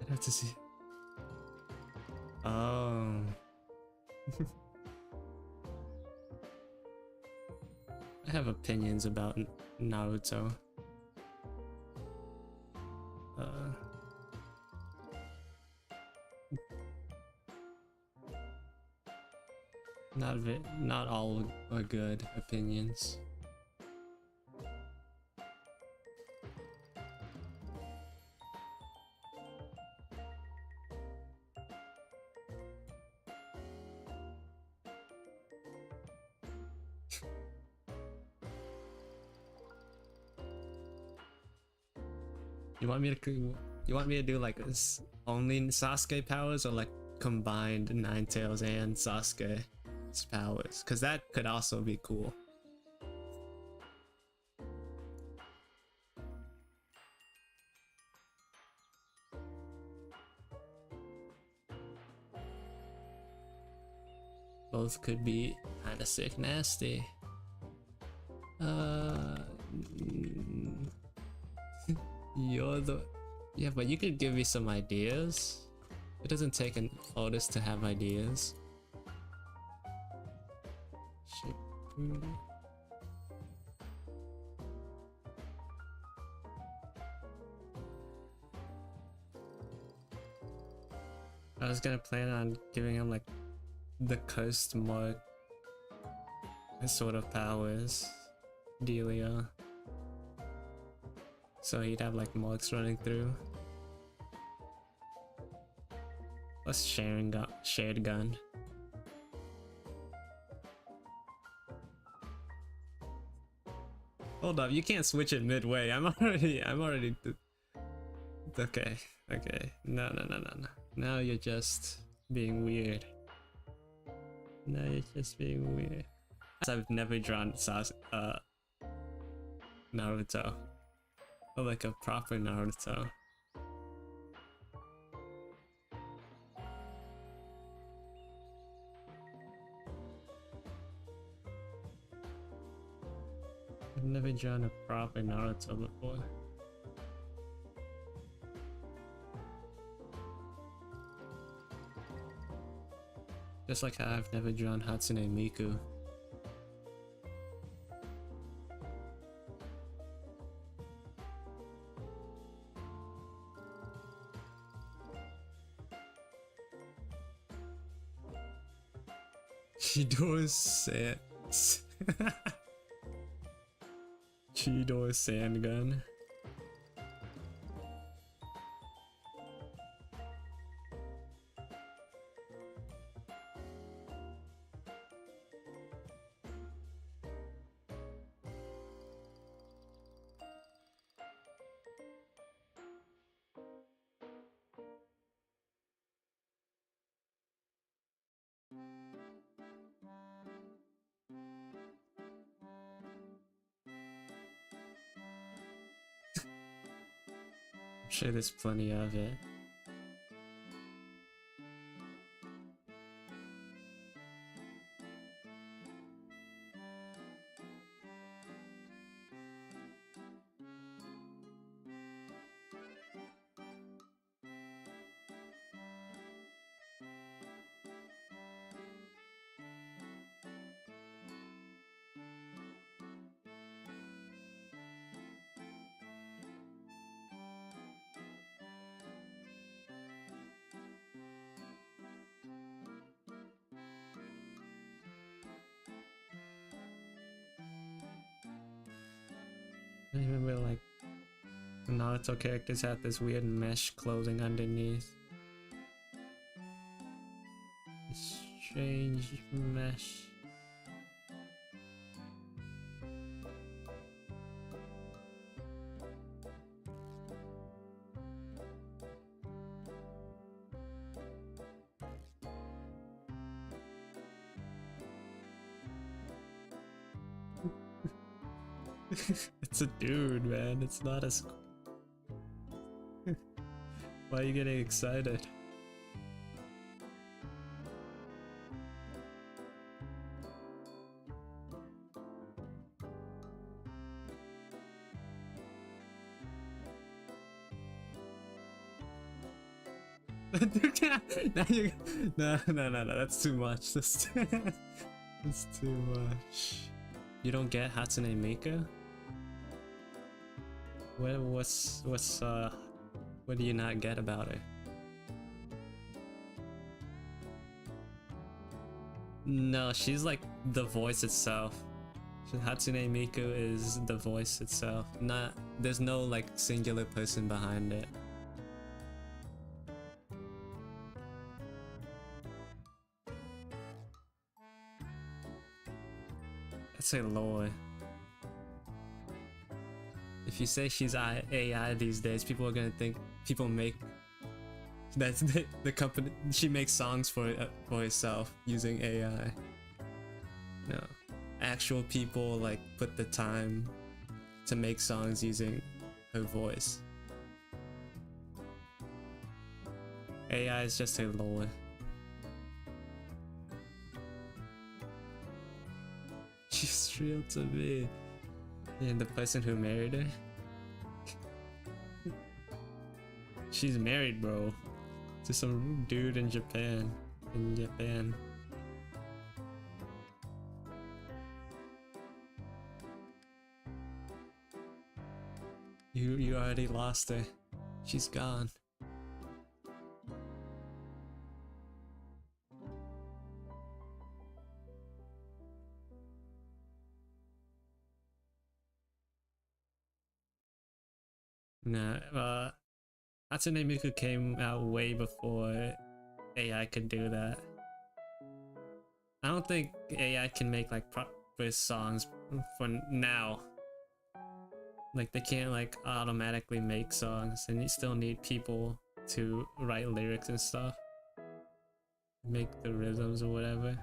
I have to see. Oh. I have opinions about Naruto. Not all are good opinions. You want me to do like only Sasuke powers or like combined Ninetales and Sasuke's powers? Cause that could also be cool. Both could be kinda sick nasty. mm, you're the... Yeah, but you could give me some ideas. It doesn't take an artist to have ideas. Shippuden. I was gonna plan on giving him like the Coast Mark sort of powers dealio. So he'd have like marks running through. Plus shared gun. Hold up, you can't switch it midway. I'm already okay. No. Now you're just being weird. Now you're just being weird. I've never drawn Naruto. Or like a proper Naruto. I've never drawn a proper Naruto before. Just like how I've never drawn Hatsune Miku. Chidor's sand gun. I'm sure there's plenty of it. I remember like the Naruto characters had this weird mesh clothing underneath. Strange mesh. It's a dude, man. It's not as... Why are you getting excited? No, that's too much. That's too much. You don't get Hatsune Miku? What do you not get about her? No, she's like the voice itself. Hatsune Miku is the voice itself. There's no like singular person behind it. I'd say lore. If you say she's AI these days, people are gonna think people make that's the company. She makes songs for herself using AI. No, actual people like put the time to make songs using her voice. AI is just a lore. She's real to me. And the person who married her. She's married, bro. To some dude in Japan. In Japan. You already lost her. She's gone. Nah, Hatsune Miku came out way before AI could do that. I don't think AI can make like proper songs for now. Like they can't like automatically make songs, and you still need people to write lyrics and stuff. Make the rhythms or whatever.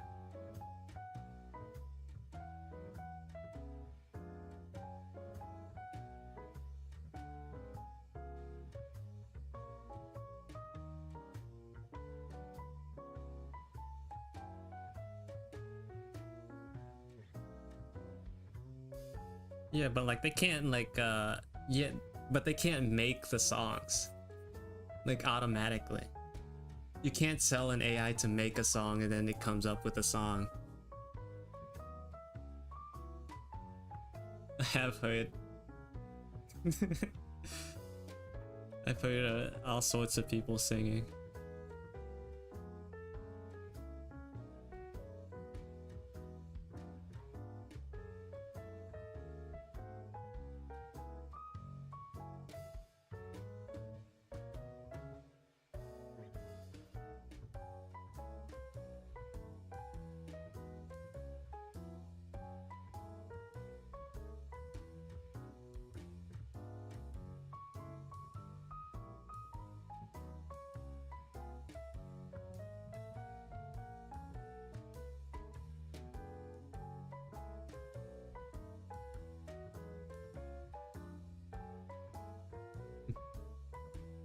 Yeah, but like they can't like yeah, but they can't make the songs like automatically. You can't tell an AI to make a song and then it comes up with a song. I have heard. I've heard all sorts of people singing.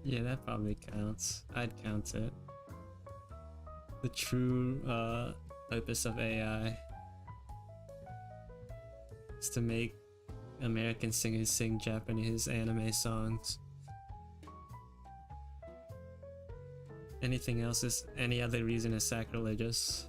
Yeah, that probably counts. I'd count it. The true purpose of AI is to make American singers sing Japanese anime songs. Anything else is any other reason is sacrilegious.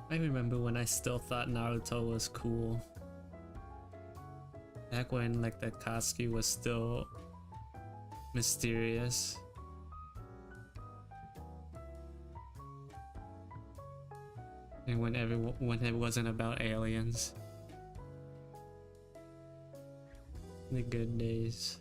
I remember when I still thought Naruto was cool. Back when like the Katsuki was still mysterious. And when it wasn't about aliens. The good days.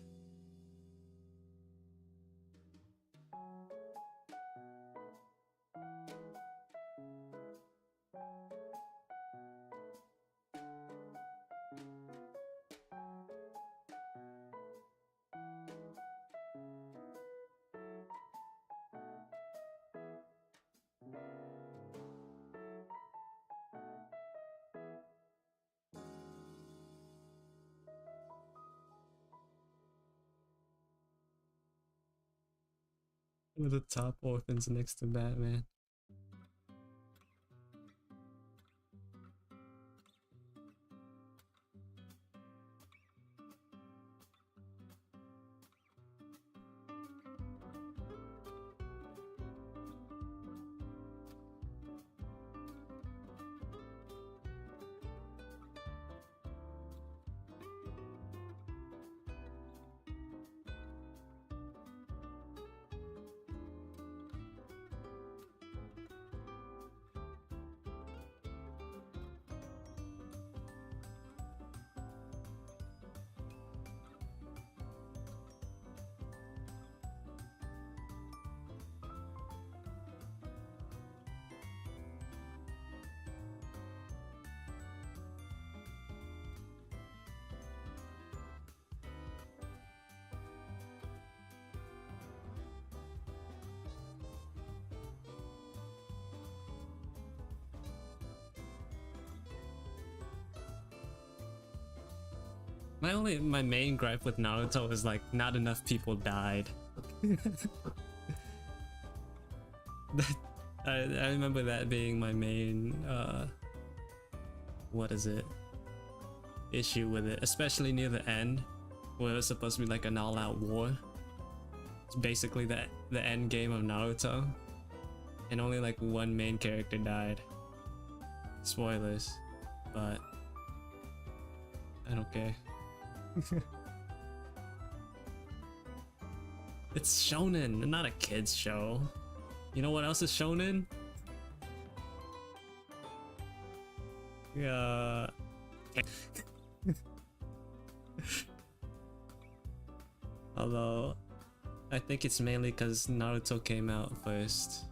One of the top orphans next to Batman. My main gripe with Naruto was like not enough people died. I remember that being my main what is it, issue with it, especially near the end where it was supposed to be like an all-out war. It's basically the end game of Naruto, and only like one main character died. Spoilers, but I don't care. It's shonen, not a kids show. You know what else is shonen? Yeah. Although I think it's mainly because Naruto came out first.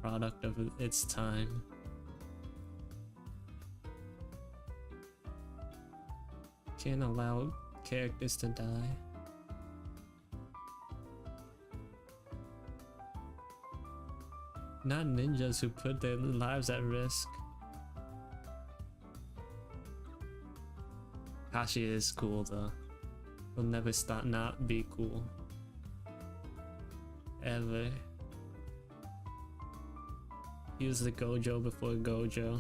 Product of its time. Can't allow characters to die. Not ninjas who put their lives at risk. Kashi is cool though. Will never stop not be cool. Ever. He was the Gojo before Gojo.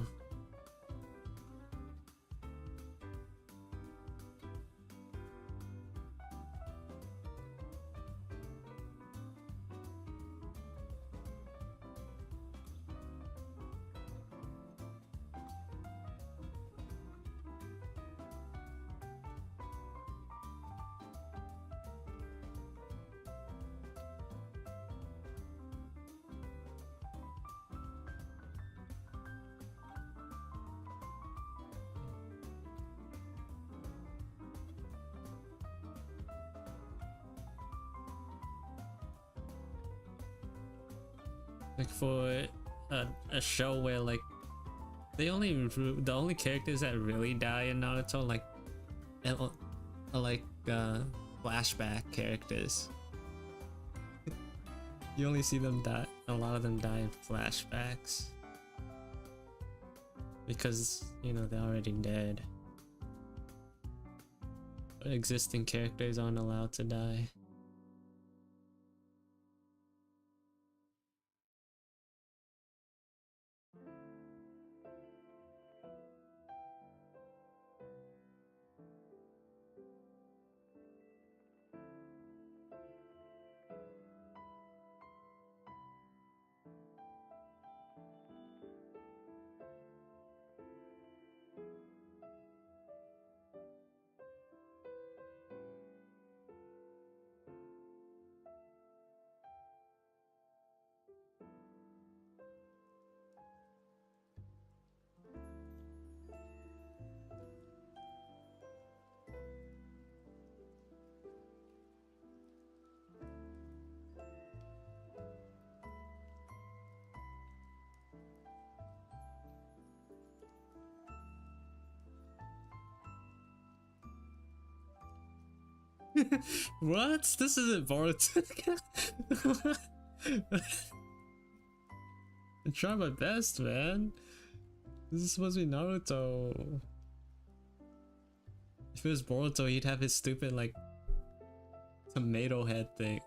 Like for a show where like the only characters that really die in Naruto like are like flashback characters. You only see them die. A lot of them die in flashbacks because you know they're already dead. But existing characters aren't allowed to die. What? This isn't Boruto. I try my best, man. This is supposed to be Naruto. If it was Boruto, he'd have his stupid, like, tomato head thing.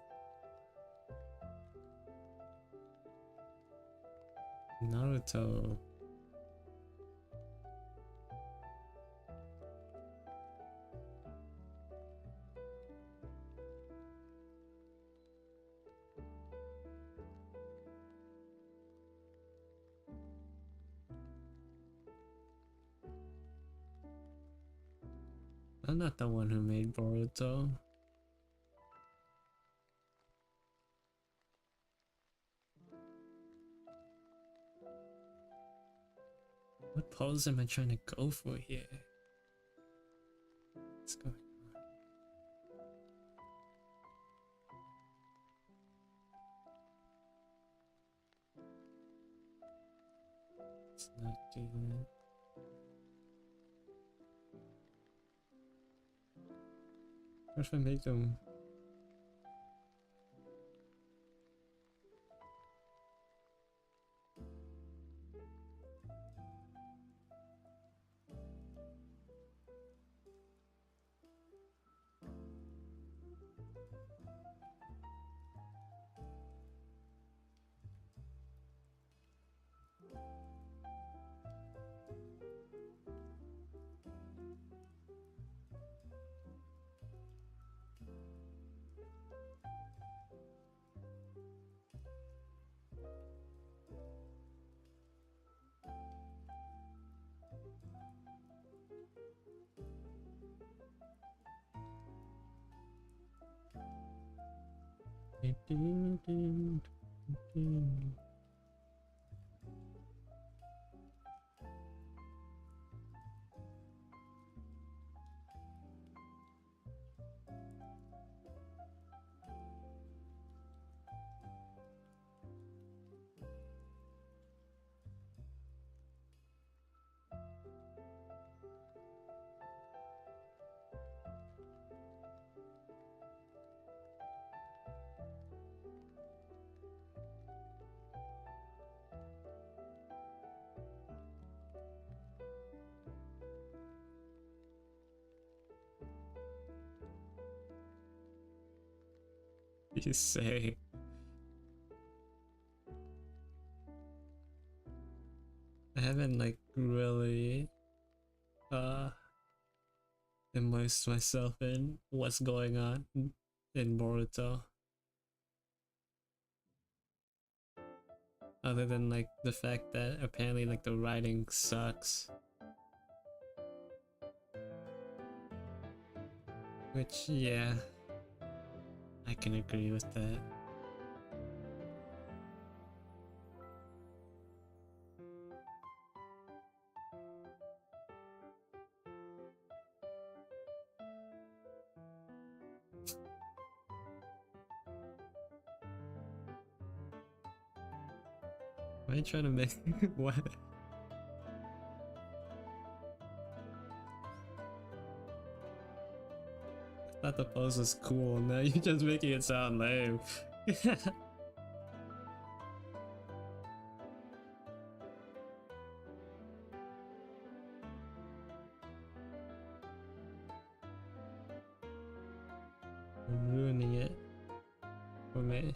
Naruto. I'm not the one who made Boruto. What pose am I trying to go for here? What's going on? It's not doing it. What if I make them? You say. I haven't like really immersed myself in what's going on in Boruto. Other than like the fact that apparently like the writing sucks. Which yeah, I can agree with that. Why are you trying to make what? I thought the pose was cool. Now you're just making it sound lame. You're ruining it for me.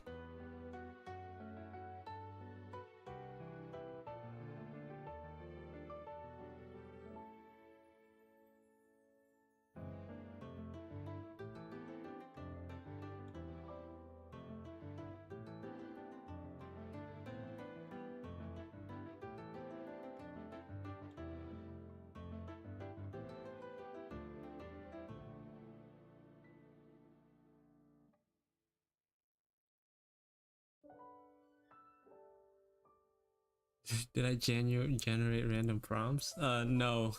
Did I generate random prompts? No.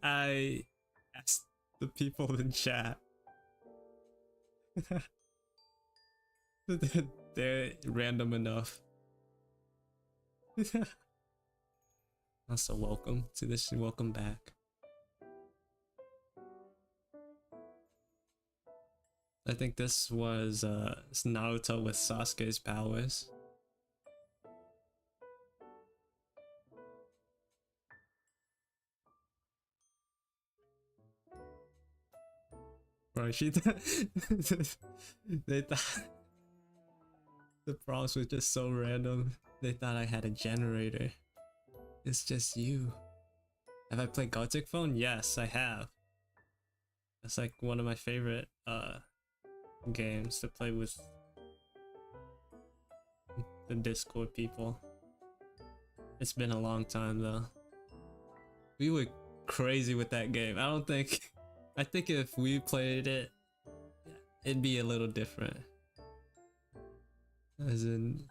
I asked the people in chat. They're random enough. Also, welcome to this. Welcome back. I think this was Naruto with Sasuke's powers. Bro, they thought the prompts were just so random. They thought I had a generator. It's just you. Have I played Gothic Phone? Yes, I have. That's like one of my favorite games to play with the Discord people. It's been a long time though. We were crazy with that game. I think if we played it, it'd be a little different. As in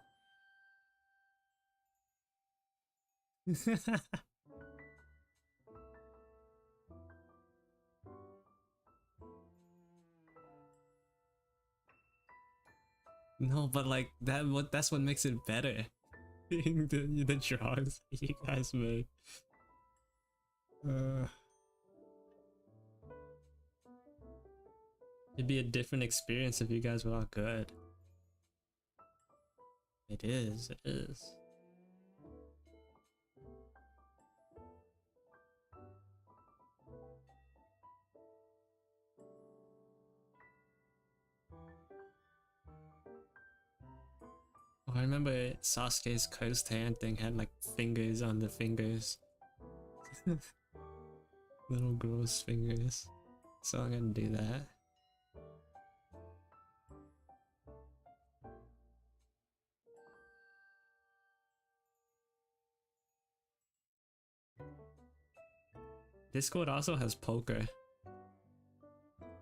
no, but like that's what makes it better. the drawings you guys made. It'd be a different experience if you guys were all good. It is. Oh, I remember Sasuke's cursed hand thing had like fingers on the fingers. Little gross fingers. So I'm gonna do that. Discord also has poker,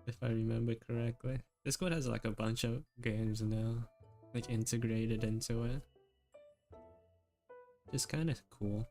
if I remember correctly. Discord has like a bunch of games now, like integrated into it. Just kind of cool.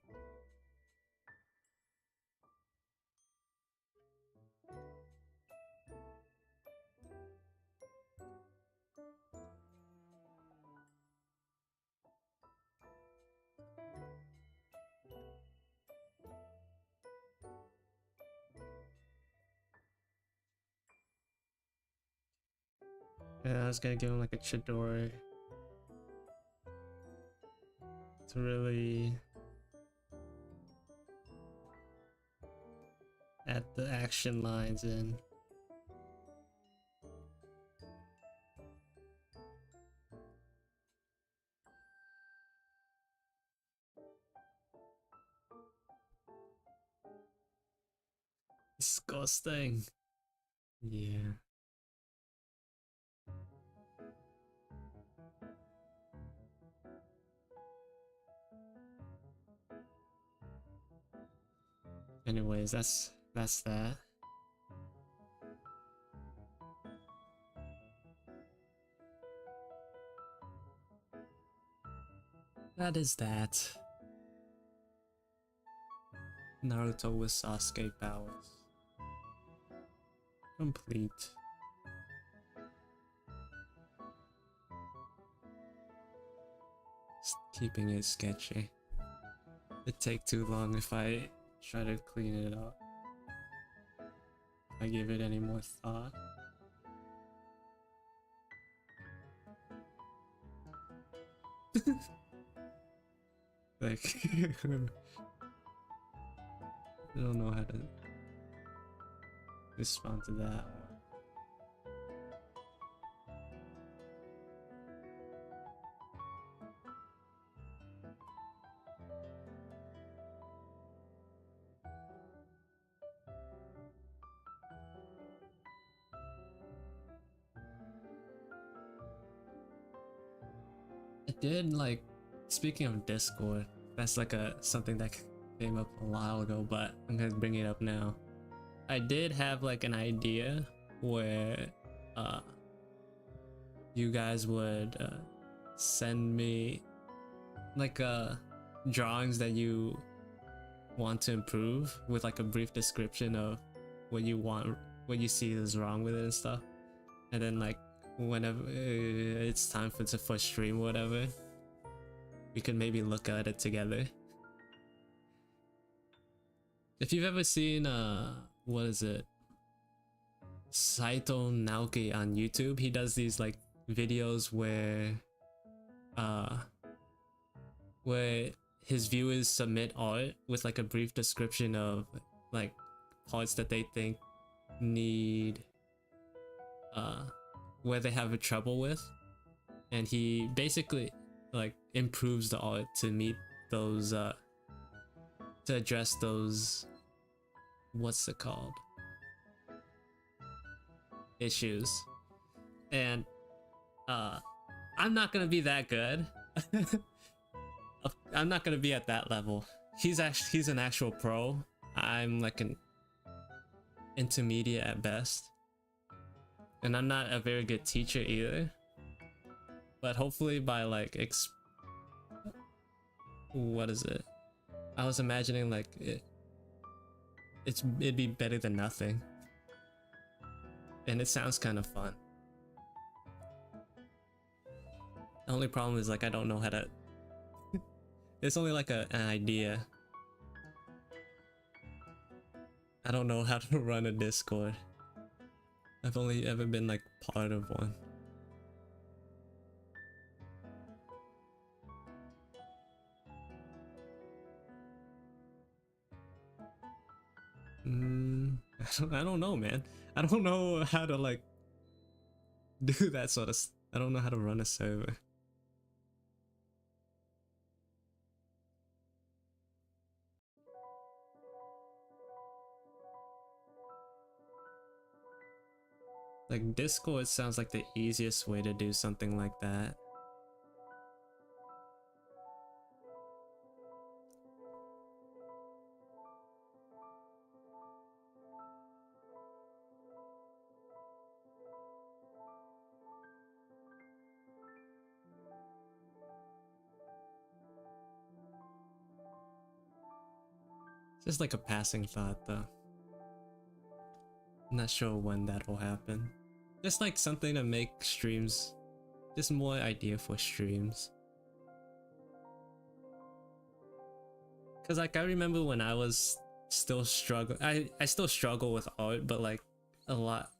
Yeah, I was gonna give him like a Chidori to really add the action lines in. Disgusting. Yeah. Anyways, that's that. That is that. Naruto with Sasuke powers. Complete. Just keeping it sketchy. It'd take too long if I try to clean it up. If I give it any more thought. Like, I don't know how to respond to that. I did like, speaking of Discord, that's like something that came up a while ago, but I'm gonna bring it up now. I did have like an idea where you guys would send me like drawings that you want to improve with like a brief description of what you see is wrong with it and stuff, and then like whenever it's time for stream or whatever, we could maybe look at it together. If you've ever seen what is it, Saito Naoki on YouTube, he does these like videos where his viewers submit art with like a brief description of like parts that they think need where they have a trouble with, and he basically like improves the art to meet those to address those, what's it called, issues. And I'm not gonna be that good. I'm not gonna be at that level. He's an actual pro. I'm like an intermediate at best, and I'm not a very good teacher either. But hopefully by like what is it? I was imagining like it'd be better than nothing, and it sounds kind of fun. The only problem is like I don't know how to. It's only like an idea. I don't know how to run a Discord. I've only ever been like part of one. I don't know, man. I don't know how to like do that sort of. I don't know how to run a server. Like Discord sounds like the easiest way to do something like that. Just like a passing thought though. Not sure when that will happen. Just like something to make streams, just more idea for streams. Cause like I remember when I was still struggling, I still struggle with art, but like a lot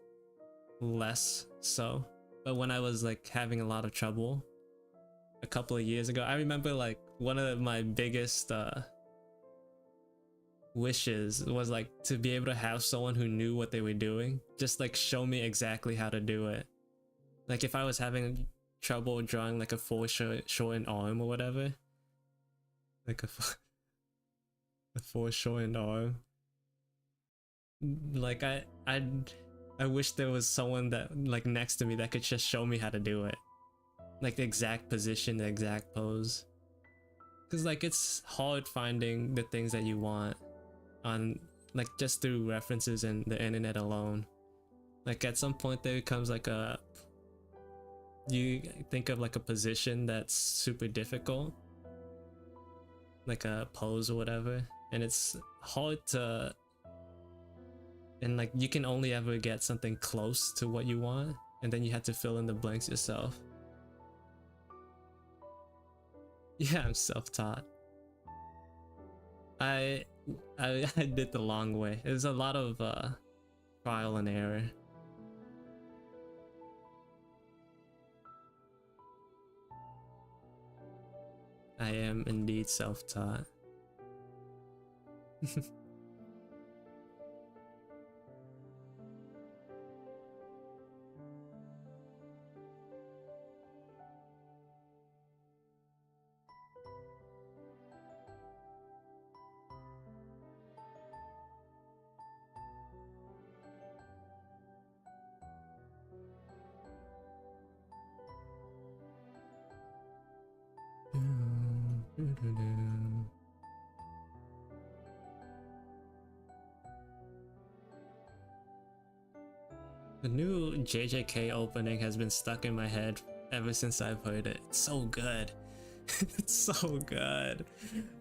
less so. But when I was like having a lot of trouble a couple of years ago, I remember like one of my biggest wishes was like to be able to have someone who knew what they were doing just like show me exactly how to do it. Like if I was having trouble drawing like a foreshortened arm or whatever, like a foreshortened arm, like I wish there was someone that like next to me that could just show me how to do it, like the exact position, the exact pose. Because like it's hard finding the things that you want on like just through references and the internet alone. Like at some point there comes like you think of like a position that's super difficult, like a pose or whatever, and it's hard to, and like you can only ever get something close to what you want, and then you have to fill in the blanks yourself. Yeah, I'm self-taught. I did the long way. There's a lot of trial and error. I am indeed self-taught. The new JJK opening has been stuck in my head ever since I've heard it. It's so good. It's so good.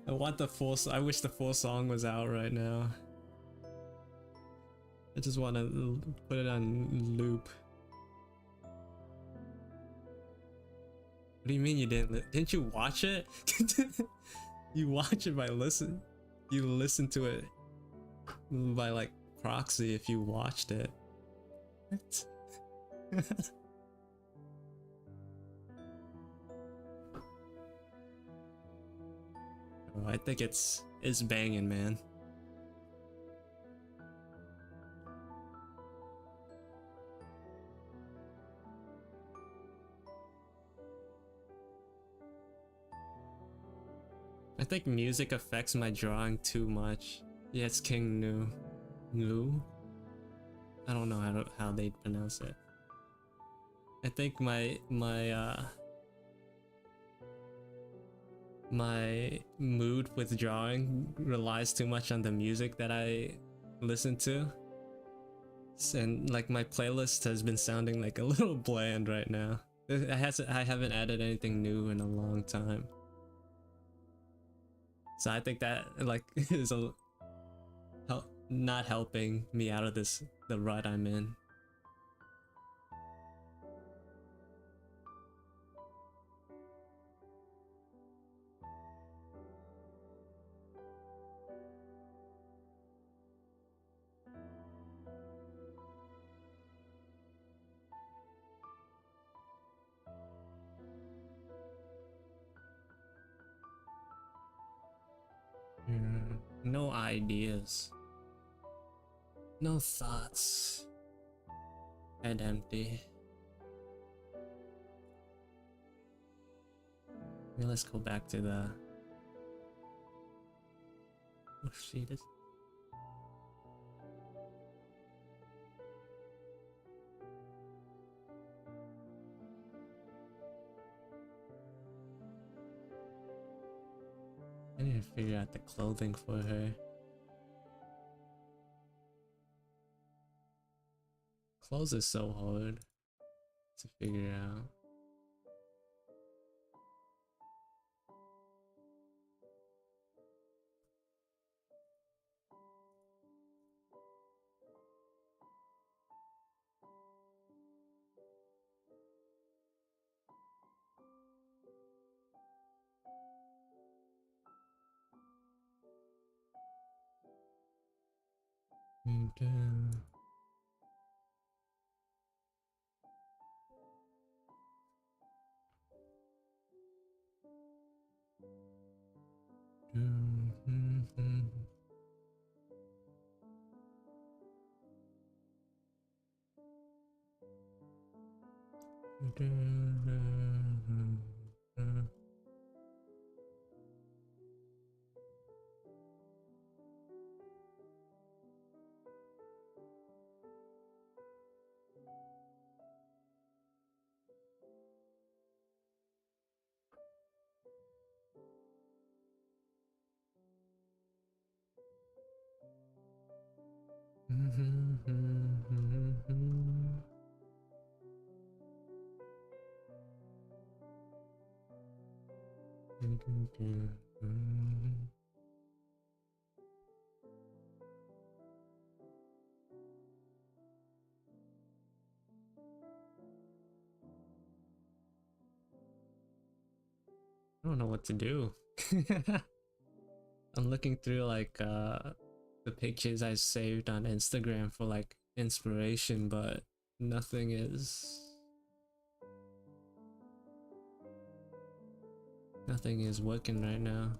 I want the full. I wish the full song was out right now. I just want to put it on loop. What do you mean you didn't? Didn't you watch it? You watch it by listen. You listen to it by like proxy if you watched it. What? Oh, I think it's banging, man. I think music affects my drawing too much. Yeah, it's King Nu. I don't know how they pronounce it. I think my mood with drawing relies too much on the music that I listen to. And like my playlist has been sounding like a little bland right now. I haven't added anything new in a long time. So I think that like is not helping me out of the rut I'm in. No ideas. No thoughts. Head empty. Maybe let's go back to the... Oh shit. I need to figure out the clothing for her. Clothes is so hard to figure out. I don't know what to do. I'm looking through like the pictures I saved on Instagram for like inspiration, but nothing is working right now.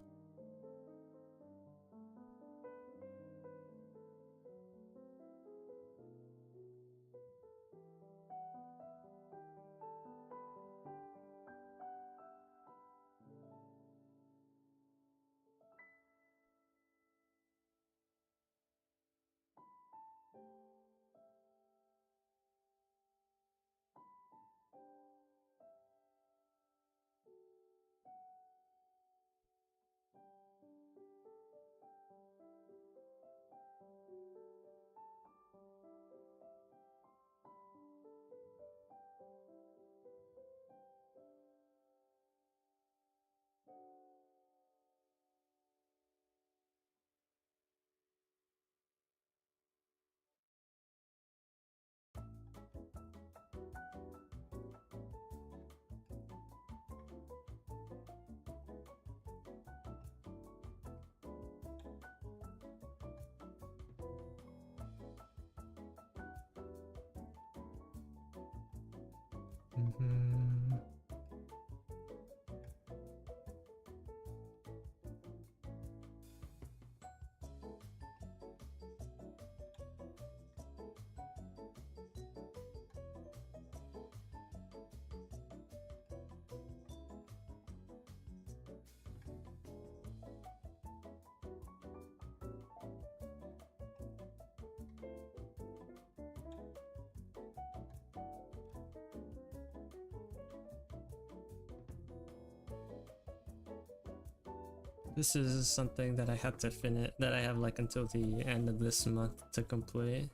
This is something that I have to finish, that I have like until the end of this month to complete.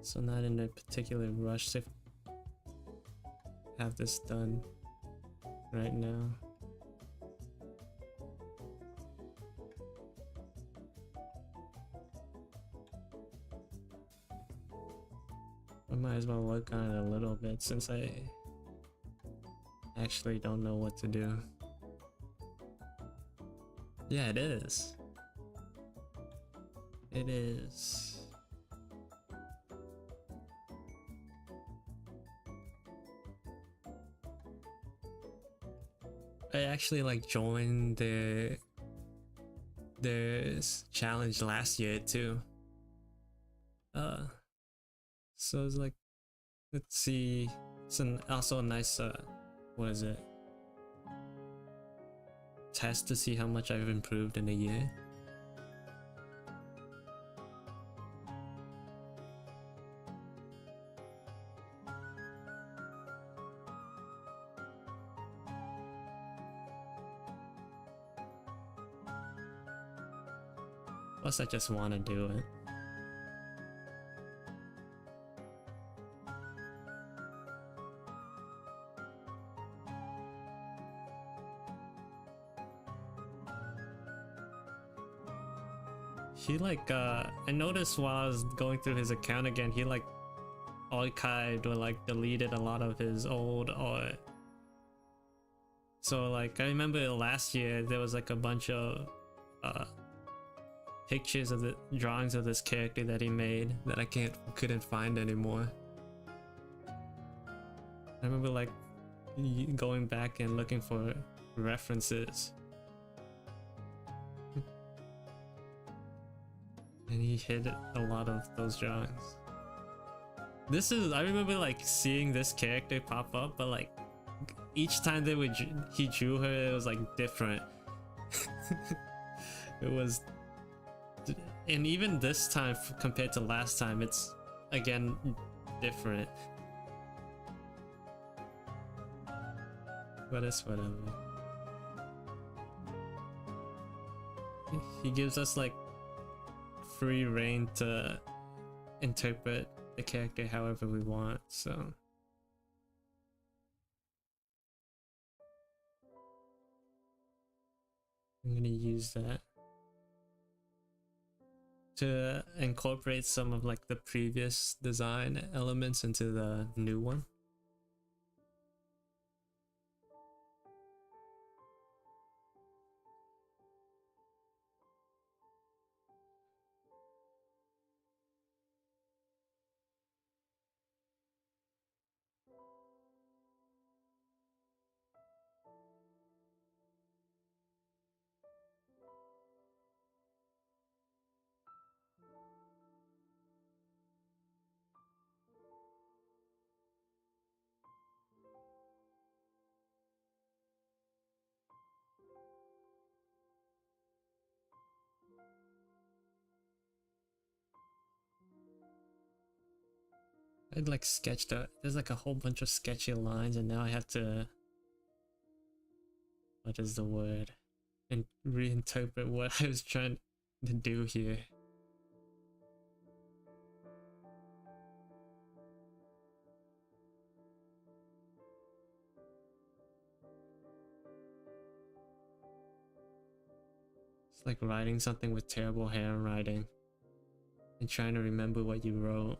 So not in a particular rush to have this done right now. I might as well work on it a little bit since I actually don't know what to do. Yeah, it is. It is. I actually like joined the challenge last year too. So it's like, let's see. It's also a nice what is it? Test to see how much I've improved in a year. Plus, I just want to do it. He like I noticed while I was going through his account again, he like archived or like deleted a lot of his old art. So like I remember last year there was like a bunch of pictures of the drawings of this character that he made that I couldn't find anymore. I remember like going back and looking for references. And he hid a lot of those drawings. I remember like seeing this character pop up, but like each time he drew her, it was like different. It was, and even this time compared to last time, it's again different. But it's whatever. He gives us like free reign to interpret the character however we want, so I'm gonna use that to incorporate some of like the previous design elements into the new one. I'd like sketched out, there's like a whole bunch of sketchy lines, and now I have to, what is the word, and reinterpret what I was trying to do here. It's like writing something with terrible handwriting and trying to remember what you wrote.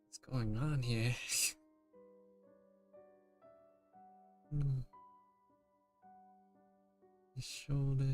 What's going on here? His shoulder.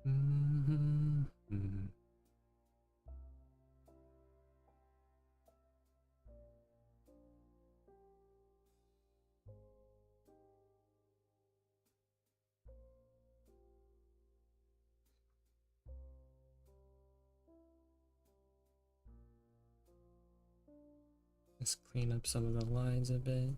Mhm. Let's clean up some of the lines a bit.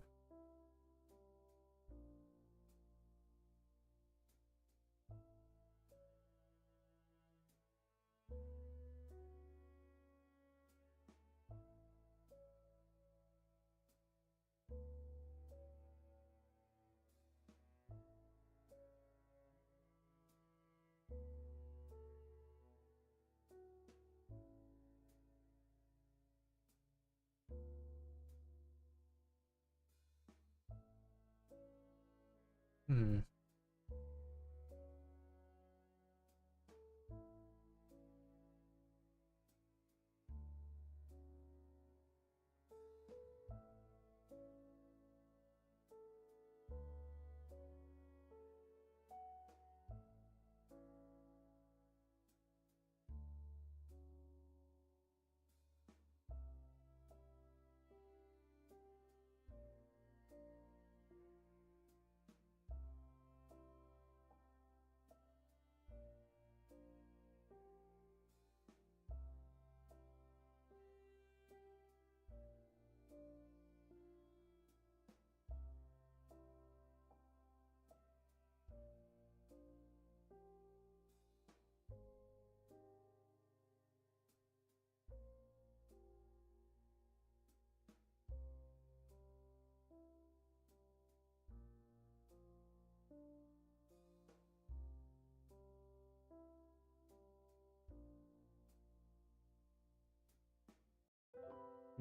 Hmm.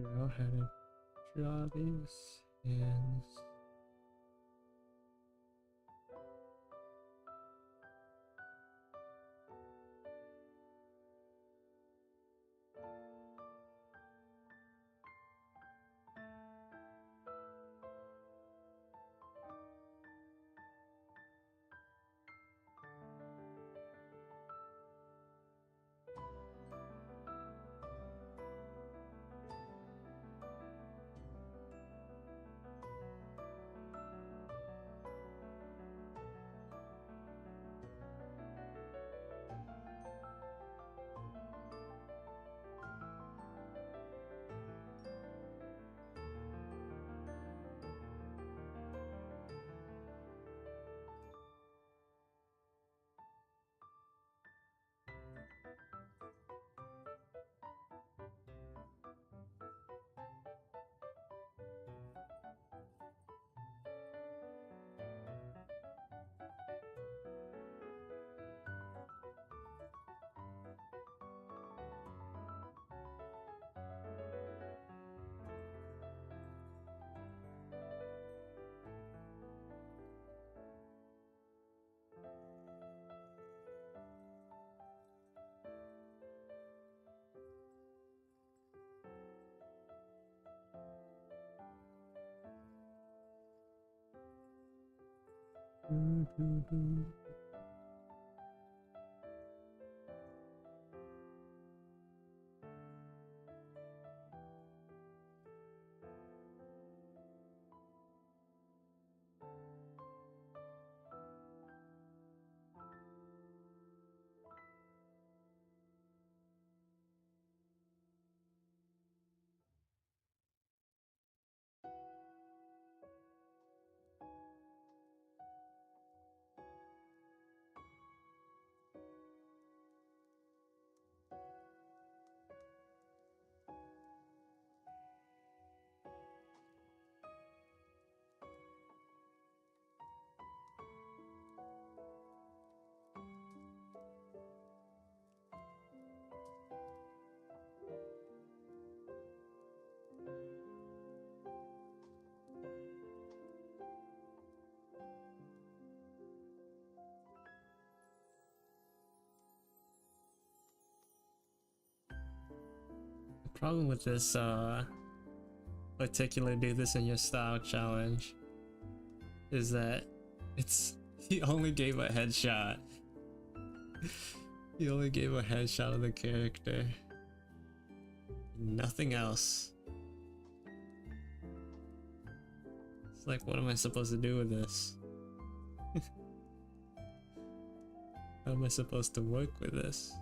Go ahead and draw these hands. The problem with this particular do this in your style challenge is that it's he only gave a headshot. He only gave a headshot of the character. Nothing else. It's like, what am I supposed to do with this? How am I supposed to work with this?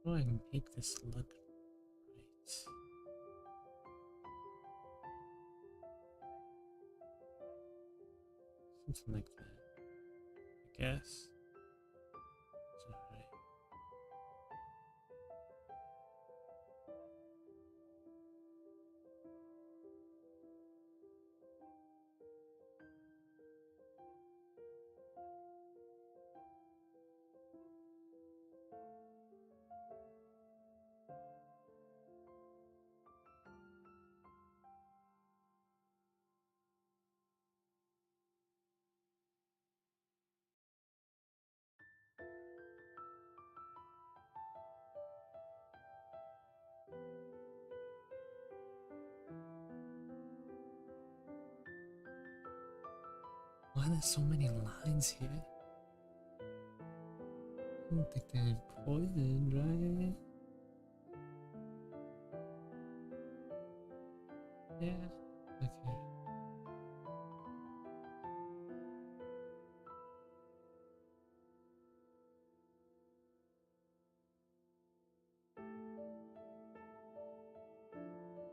How do I make this look right? Something like that, I guess. It's alright. Why are there so many lines here? I don't think they're important, right? Yeah, okay.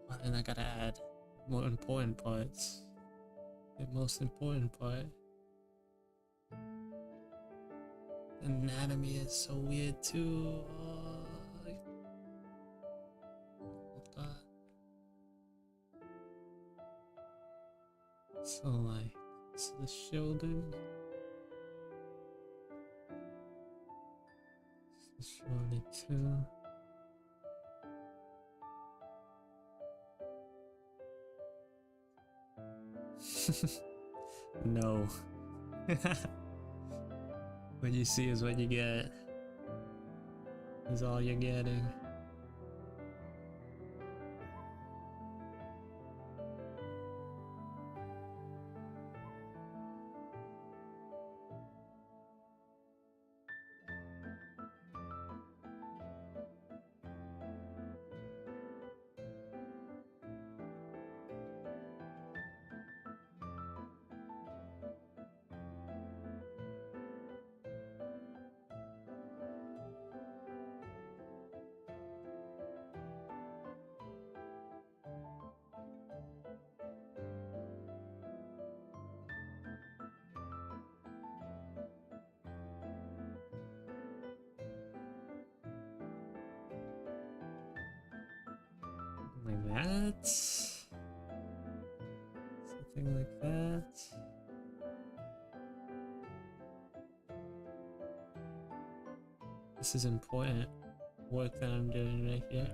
Well, then I gotta add more important parts. The most important part. Anatomy is so weird too. Hold on. So like, this is the shoulder. This is the shoulder too. No. What you see is what you get. Is all you're getting. Like that. Something like that. This is important work that I'm doing right here.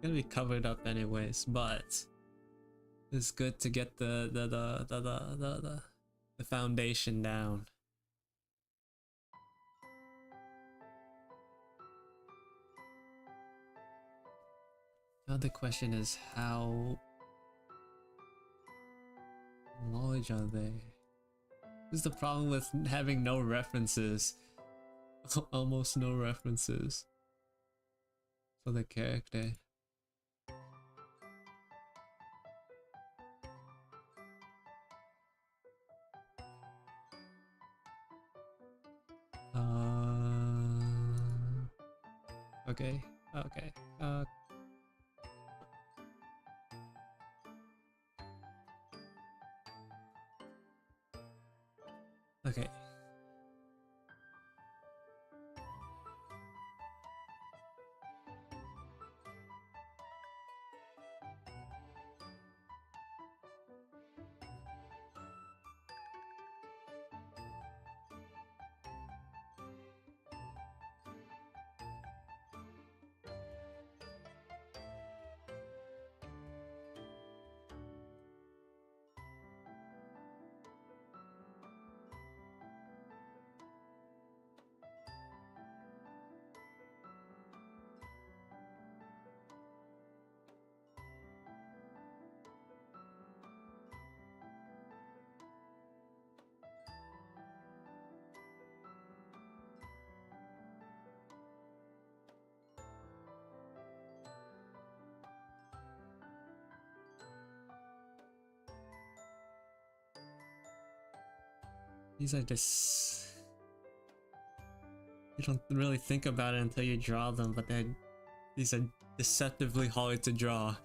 Gonna be covered up anyways, but it's good to get the foundation down. Now the question is how knowledge are there? This is the problem with having no references. Almost no references for the character. Okay, okay, okay. These are just... You don't really think about it until you draw them, but then these are deceptively hard to draw.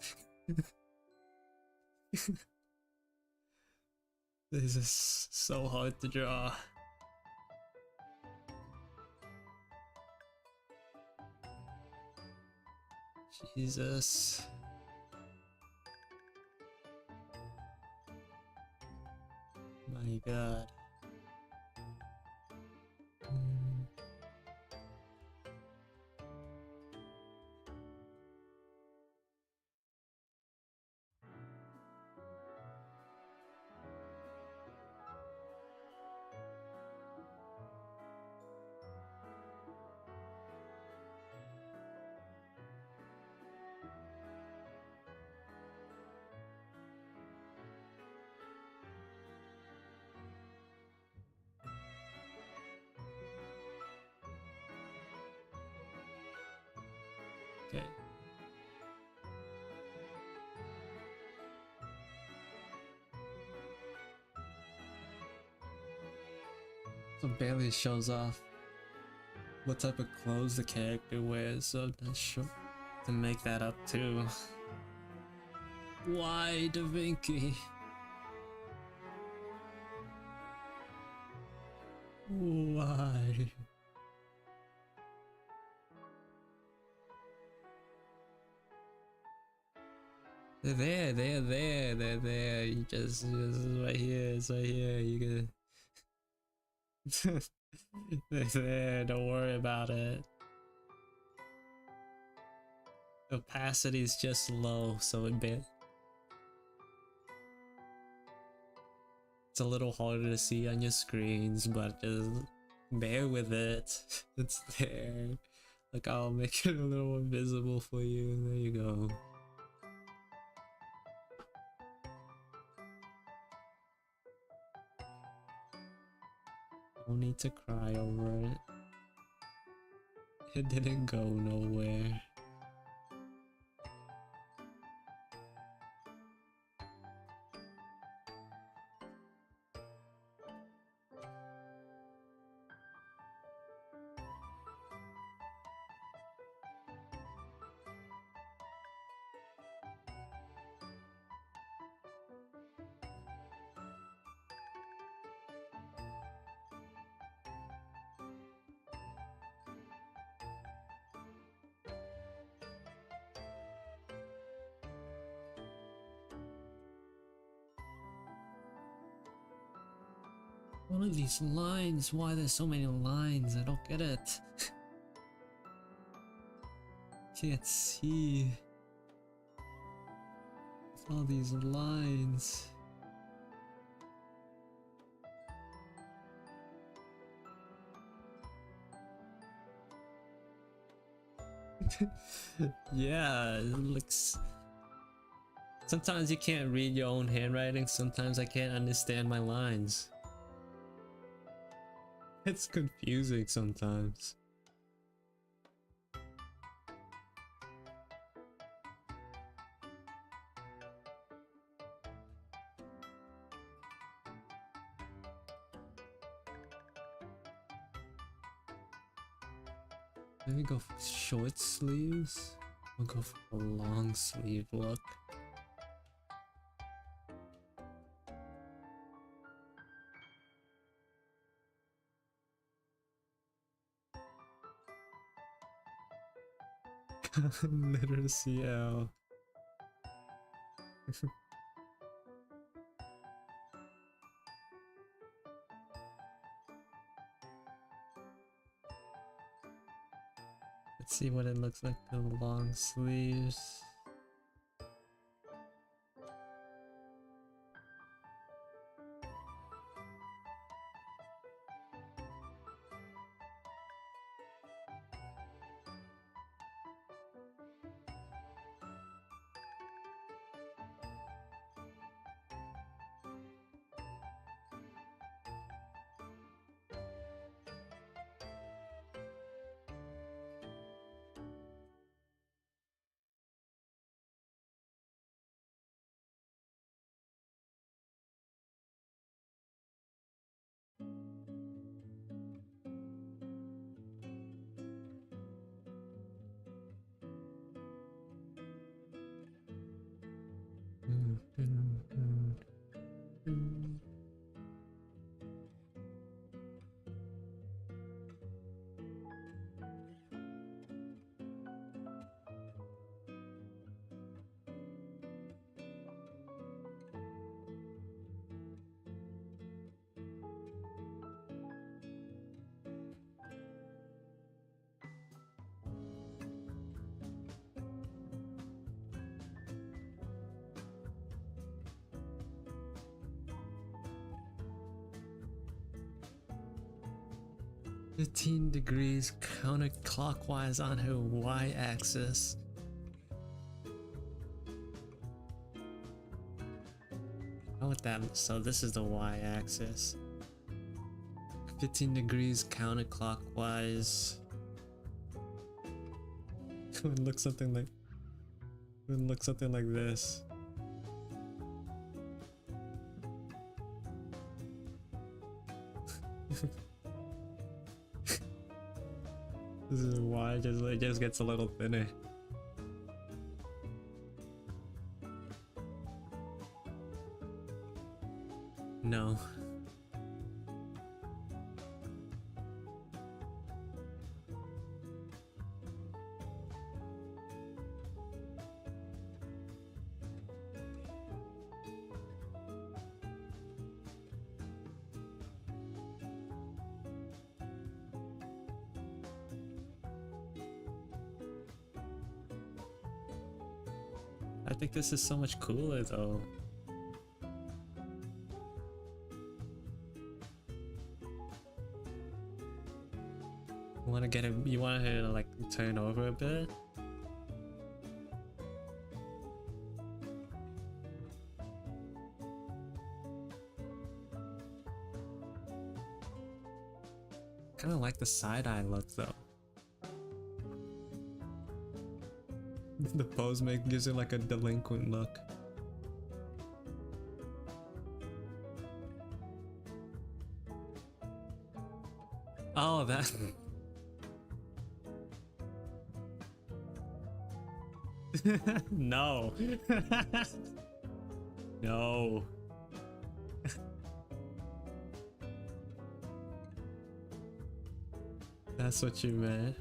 This is so hard to draw. Jesus. My God. Okay. So barely shows off what type of clothes the character wears, so I'm not sure to make that up too. Why Da Vinci? Why? They're there. You just right here, it's right here. You can. They're there. Don't worry about it. The opacity is just low, so it's a little harder to see on your screens, but just bear with it. It's there. Like, I'll make it a little more visible for you, and there you go. No need to cry over it. It didn't go nowhere. What are these lines? Why there's so many lines? I don't get it. Can't see. All these lines. Yeah, it looks Sometimes you can't read your own handwriting, sometimes I can't understand my lines. It's confusing sometimes. Let me go for short sleeves. We'll go for a long sleeve look. Literacy L. Let's see what it looks like with the long sleeves. "15 degrees counterclockwise on her y-axis." How would that? So this is the y-axis. 15 degrees counterclockwise. It would look something like. It would look something like this. This is why it just gets a little thinner. No. I think this is so much cooler though. You wanna get it? You want her to like turn over a bit? Kind of like the side-eye look though. The pose gives it like a delinquent look. Oh, that. No. No. That's what you meant.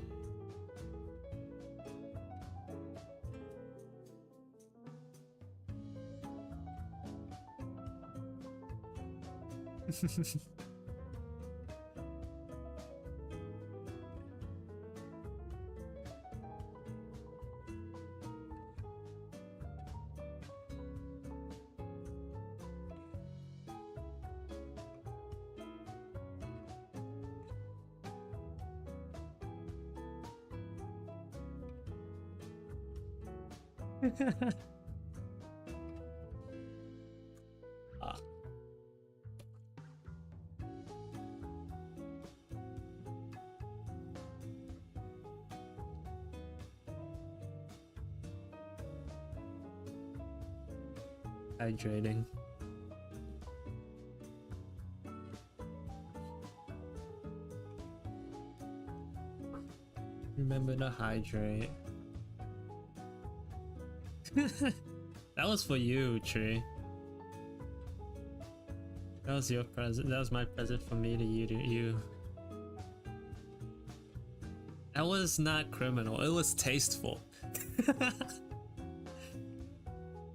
Hydrating. Remember to hydrate. That was for you, Tree. That was your present. That was my present for me to you. That was not criminal. It was tasteful.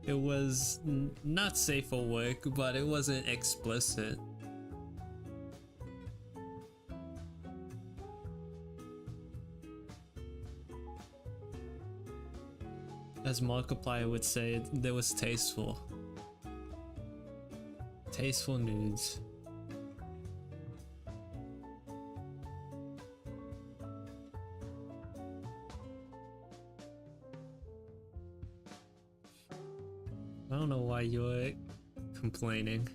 It was not safe for work, but it wasn't explicit. As Markiplier would say, it was tasteful. Tasteful nudes. I don't know why you're complaining.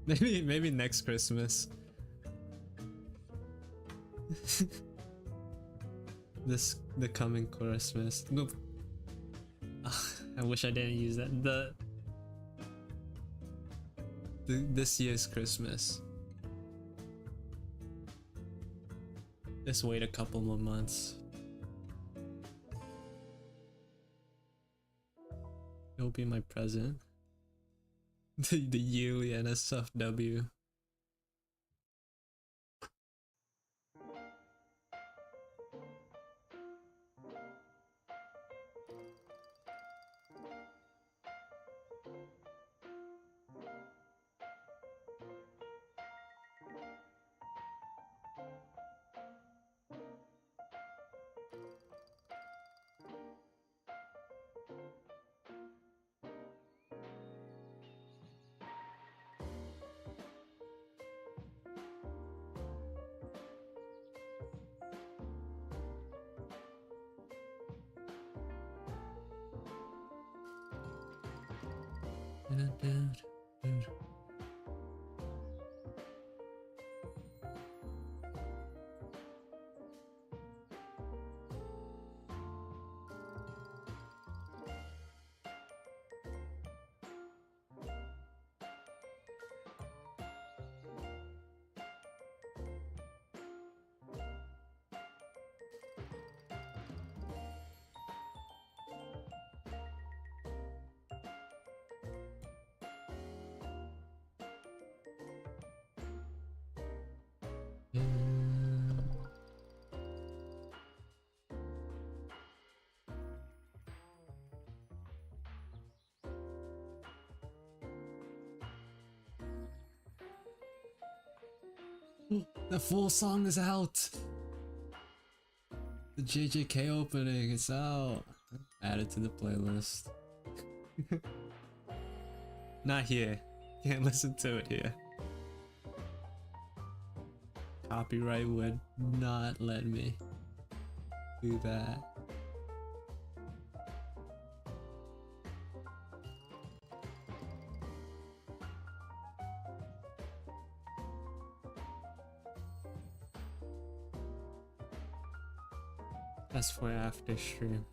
Maybe next Christmas. The coming Christmas. Nope. I wish I didn't use that. This year's Christmas. Just wait a couple more months. It'll be my present. The yearly NSFW. The full song is out. The JJK opening is out. Add it to the playlist. Not here. Can't listen to it here. Copyright would not let me do that. That's for after stream.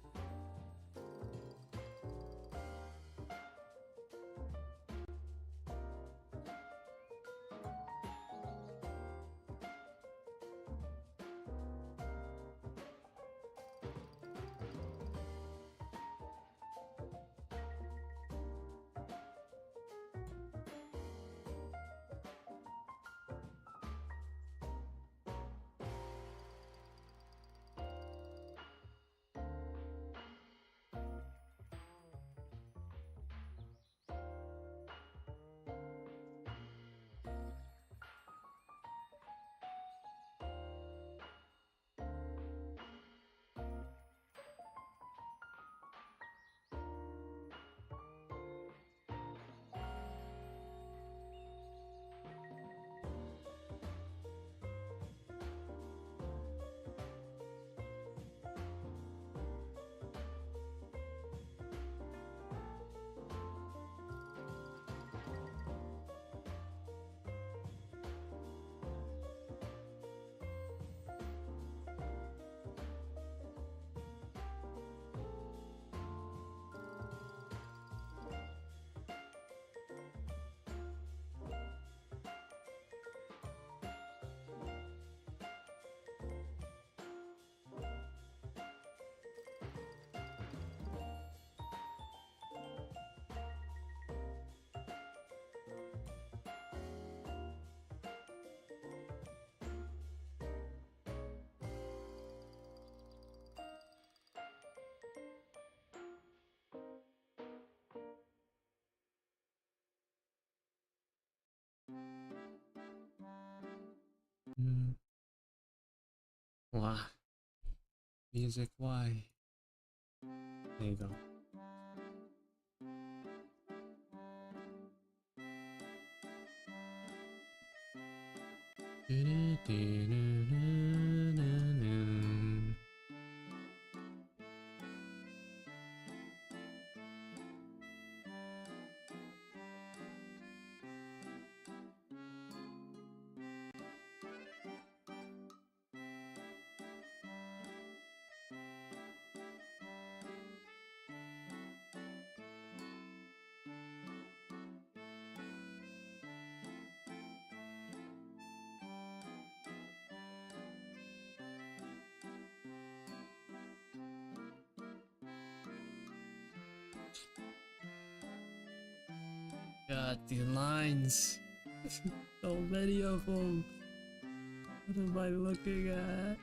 Why? Music, why? There you go. God, the lines. So many of them. What am I looking at?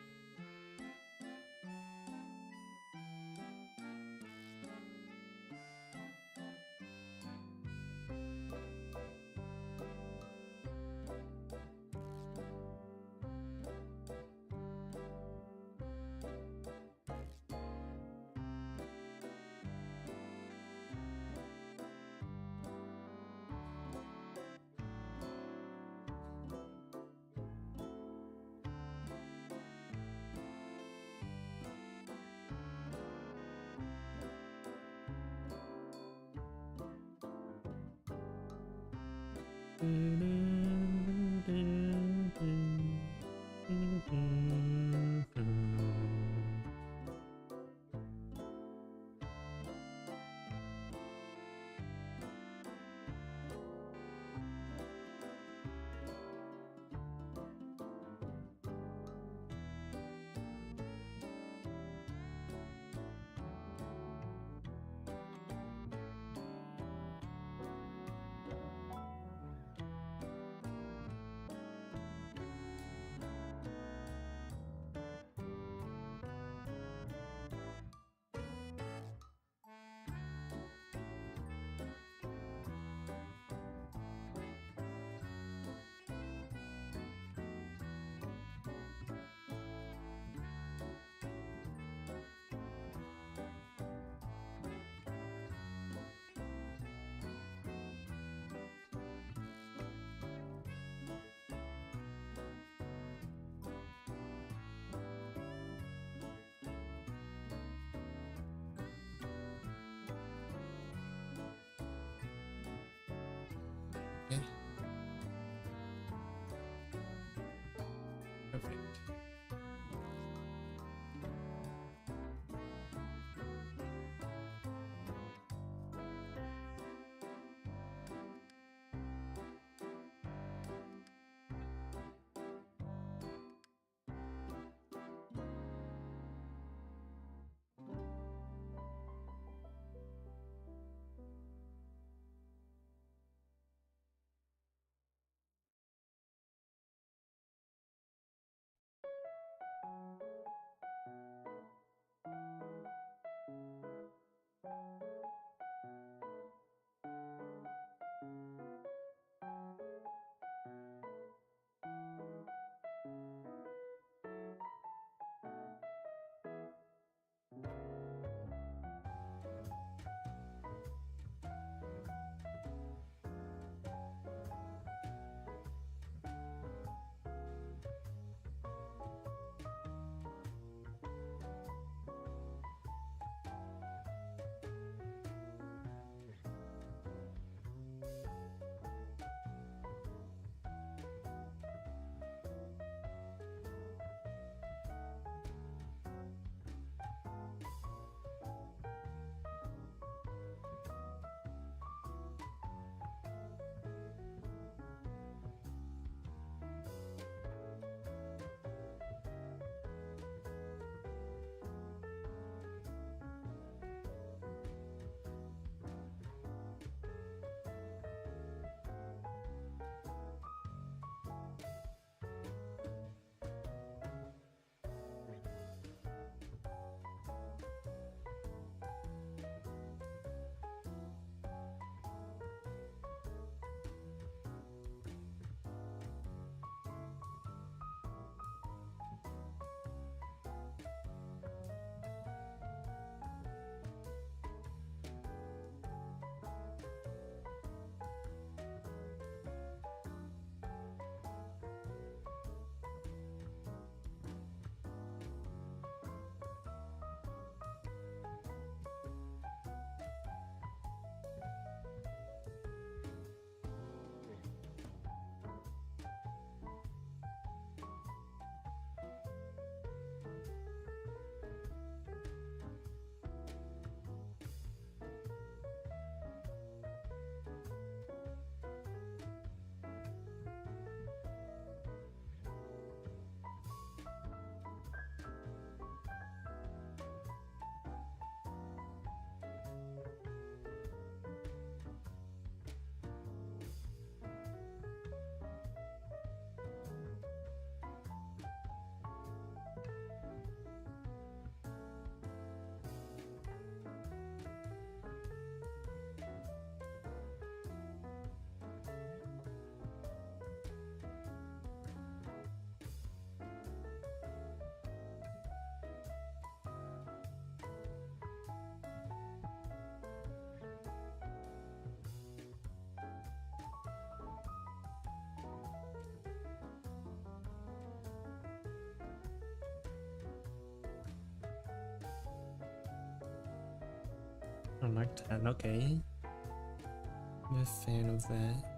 Mark 10, okay. I'm a fan of that.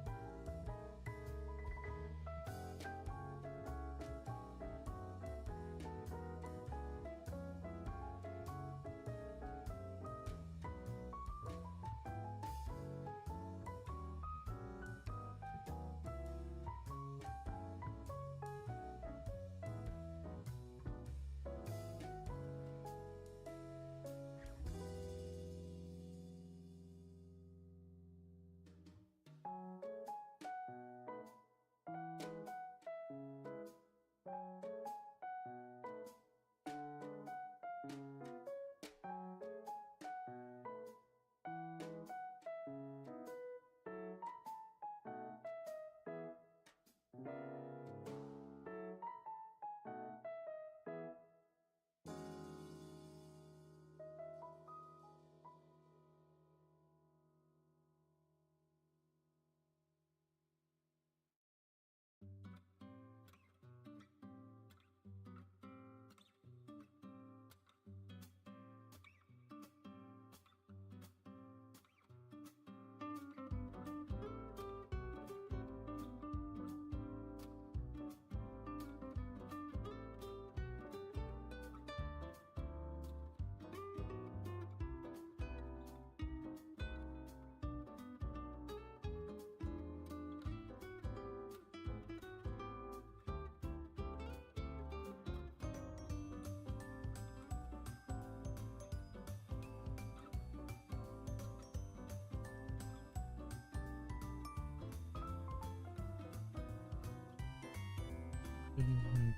Mhm.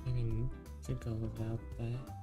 I mean, think all about that.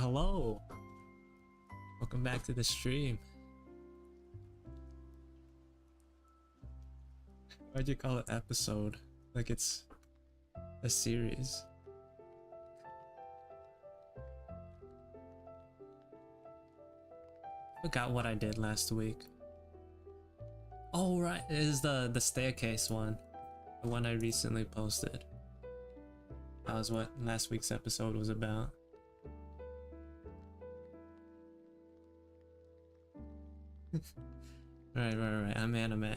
hello. Welcome back to the stream. Why'd you call it episode? Like it's a series. Forgot what I did last week. Oh right, it is the staircase one. The one I recently posted. That was what last week's episode was about. Right. I'm anime.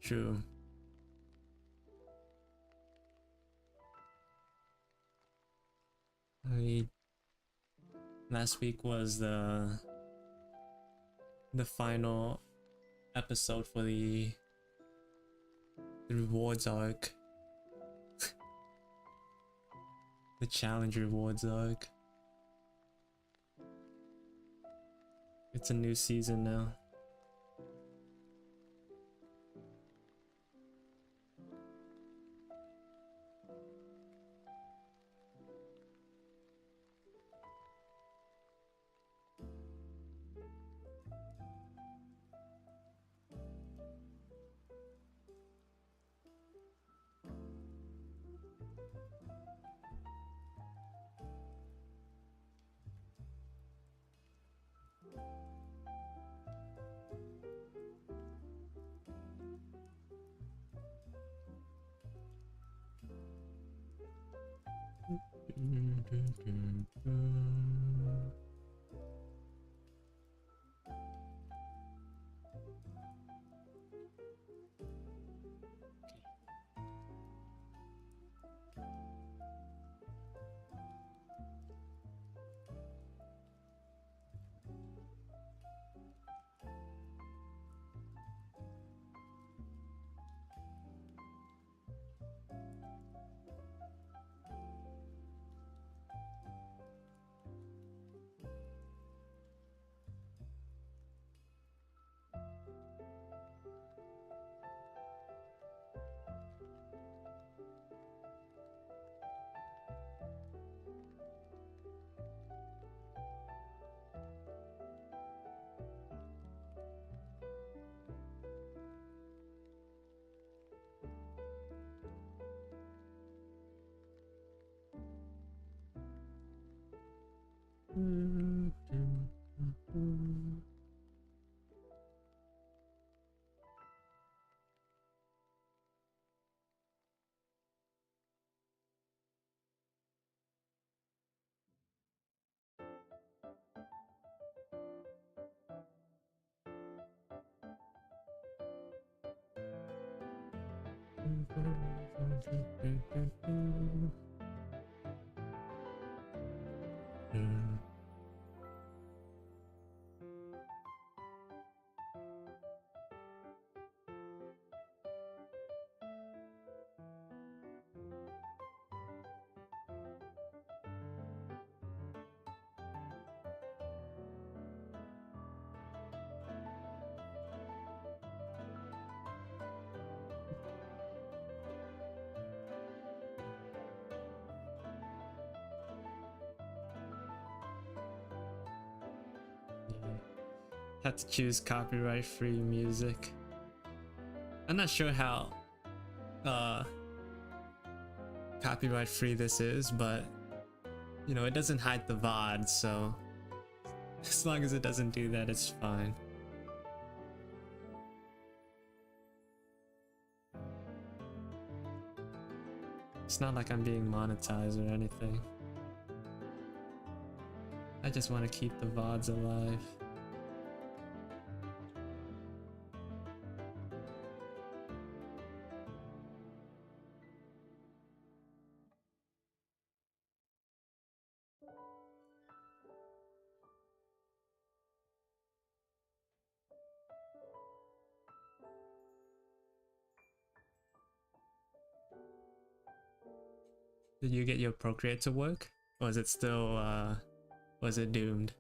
True. Last week was the final episode for the rewards arc. The challenge rewards arc. It's a new season now. Had to choose copyright free music. I'm not sure how copyright free this is, but you know, it doesn't hide the VOD, so as long as it doesn't do that, it's fine. It's not like I'm being monetized or anything. I just want to keep the VODs alive. Did you get your Procreate to work? Or is it still, was it doomed?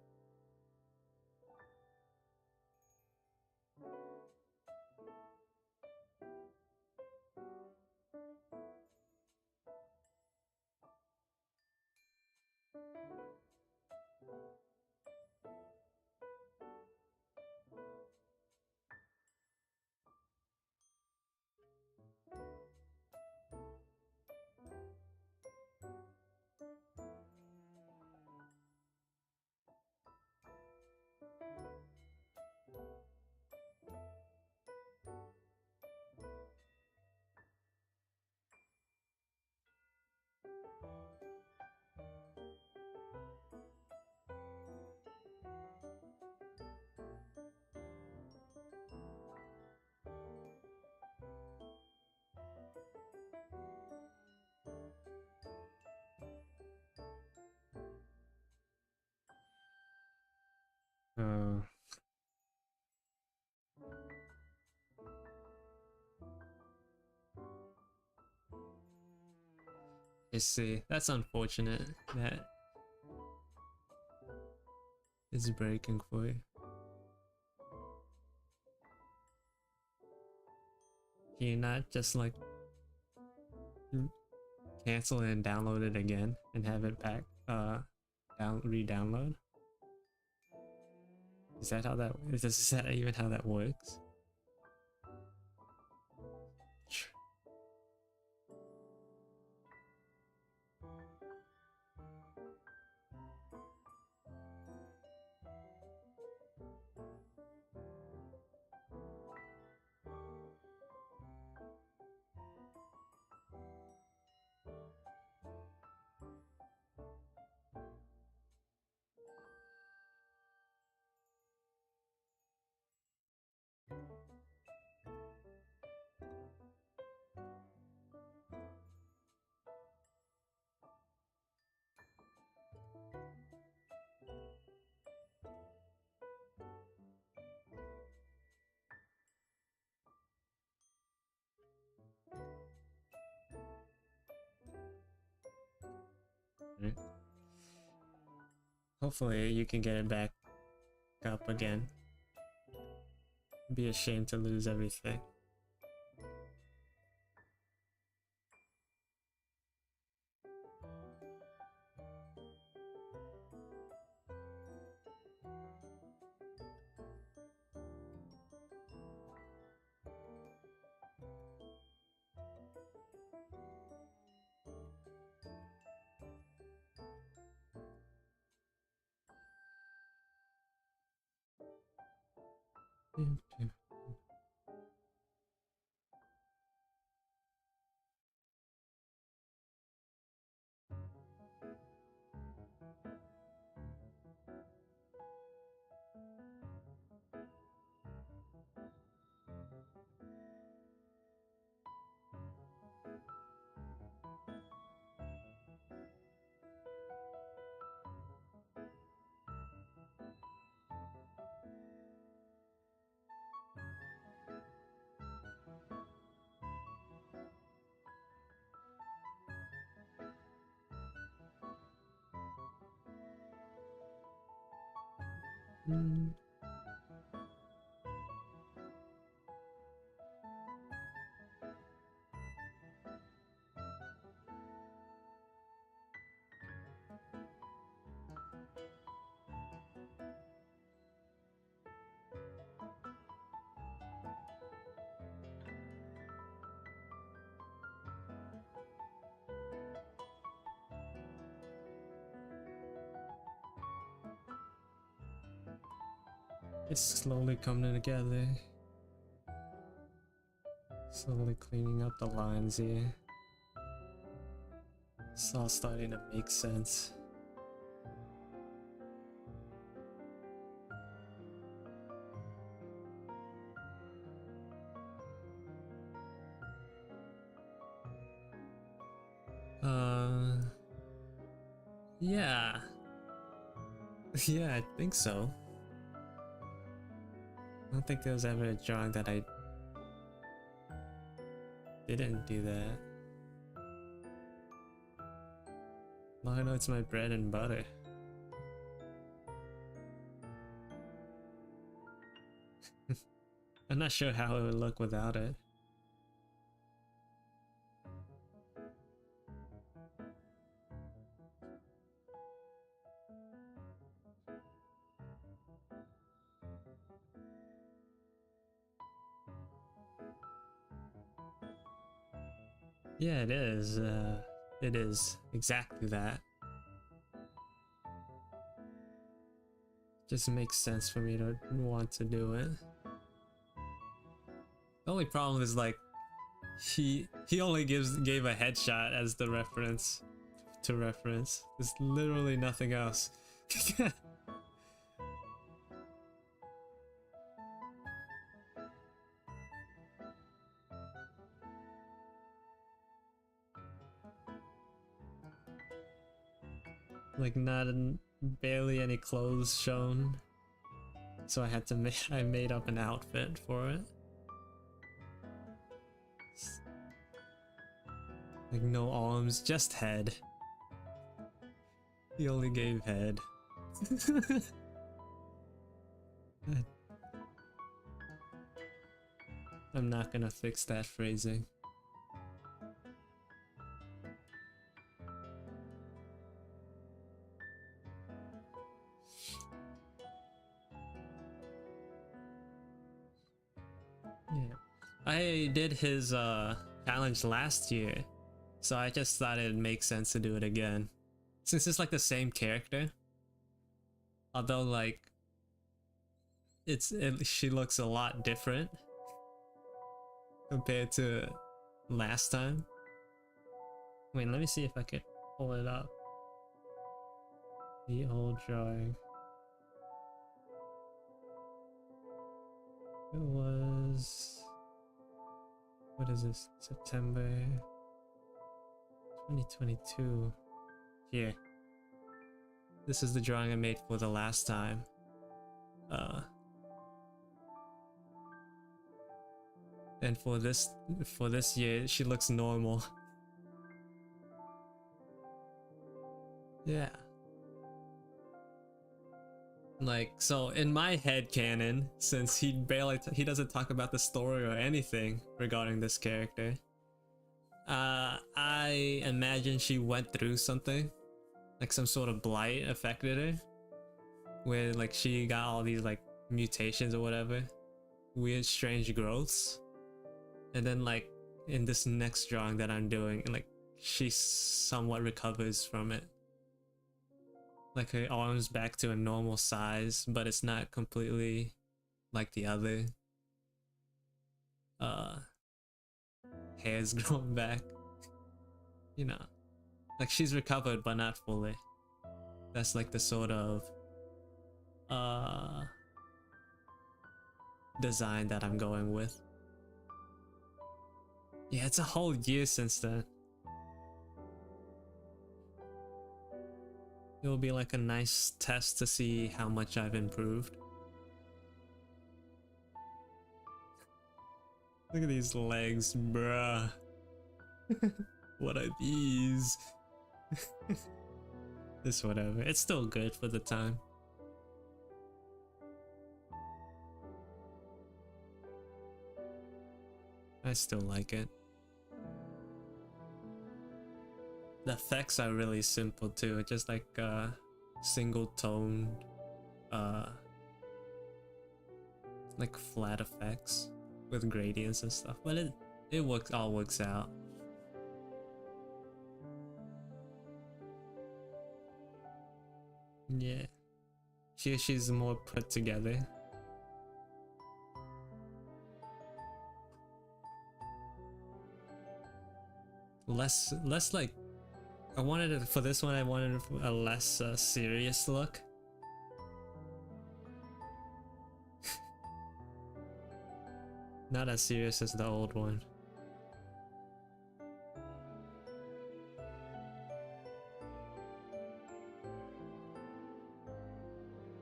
Uh, I see. That's unfortunate that it's breaking for you. Can you not just like cancel and download it again and have it back re-download? Is that how that is that even how that works? Right. Hopefully you can get it back up again. Be ashamed to lose everything. Mm. It's slowly coming together. Slowly cleaning up the lines here. It's all starting to make sense. Yeah. Yeah, I think so. I don't think there was ever a drawing that I didn't do that. Well, I know it's my bread and butter. I'm not sure how it would look without it. Yeah, it is. It is exactly that. Just makes sense for me to want to do it. The only problem is like he only gave a headshot as the reference to reference. There's literally nothing else. Like not barely any clothes shown. So I had to make I made up an outfit for it. Like no arms, just head. He only gave head. I'm not gonna fix that phrasing. Yeah. I did his challenge last year, so I just thought it'd make sense to do it again. Since it's like the same character. Although like she looks a lot different compared to last time. Wait, let me see if I could pull it up. The old drawing. It was, what is this? September 2022. Here. This is the drawing I made for the last time. And for this year, she looks normal. Yeah. Like, so in my head canon, since he doesn't talk about the story or anything regarding this character, I imagine she went through something, like some sort of blight affected her, where like she got all these like mutations or whatever, weird strange growths, and then like in this next drawing that I'm doing, like she somewhat recovers from it. Like her arms back to a normal size, but it's not completely like the other. Hair's growing back. You know, like she's recovered, but not fully. That's like the sort of design that I'm going with. Yeah, it's a whole year since then. It will be like a nice test to see how much I've improved. Look at these legs, bruh. What are these? It's whatever. It's still good for the time. I still like it. The effects are really simple too, just like single tone, like flat effects with gradients and stuff, but it all works out. Yeah, she's more put together. Less like, I wanted it for this one. I wanted a less serious look. Not as serious as the old one.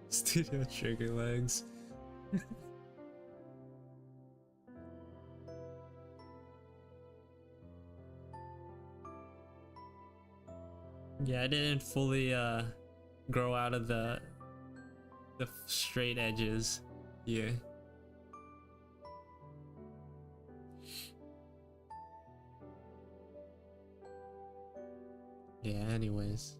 Studio trigger legs. Yeah, I didn't fully grow out of the straight edges here. Yeah, anyways.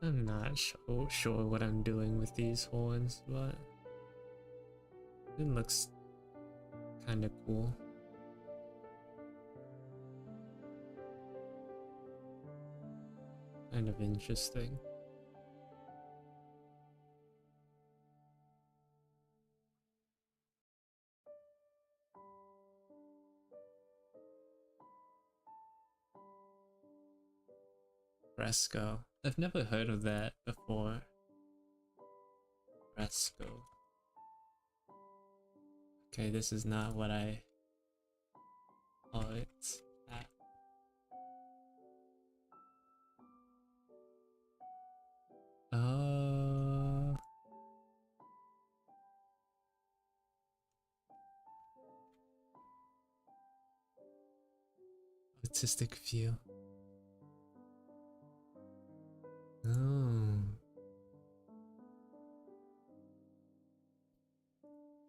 I'm not so sure what I'm doing with these horns, but it looks kind of cool. Kind of interesting. Fresco. I've never heard of that before. Fresco. Okay, this is not what I... Oh, it's that. Artistic view. Oh.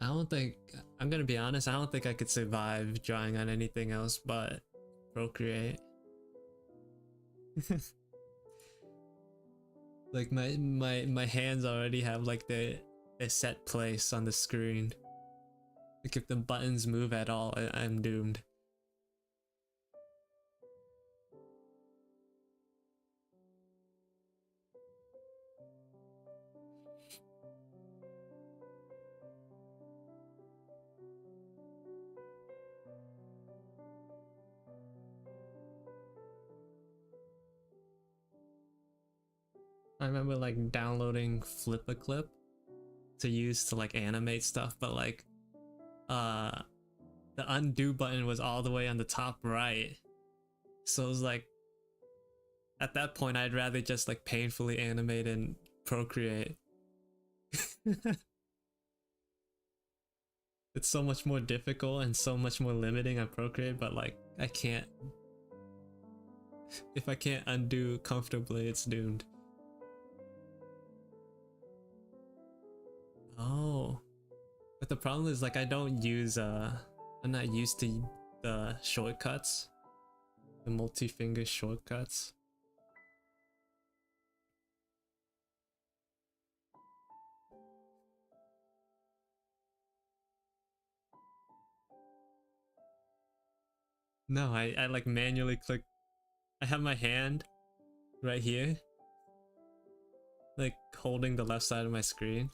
I don't think, I'm gonna be honest, I don't think I could survive drawing on anything else but Procreate. Like my hands already have like a set place on the screen. Like if the buttons move at all, I'm doomed. I remember like downloading Flip-a-Clip to use to like animate stuff, but like the undo button was all the way on the top right. So it was like at that point I'd rather just like painfully animate in Procreate. It's so much more difficult and so much more limiting on Procreate, but like I can't, if I can't undo comfortably, it's doomed. Oh, but the problem is like I don't use I'm not used to the shortcuts, the multi-finger shortcuts. No, I like manually click. I have my hand right here, like holding the left side of my screen.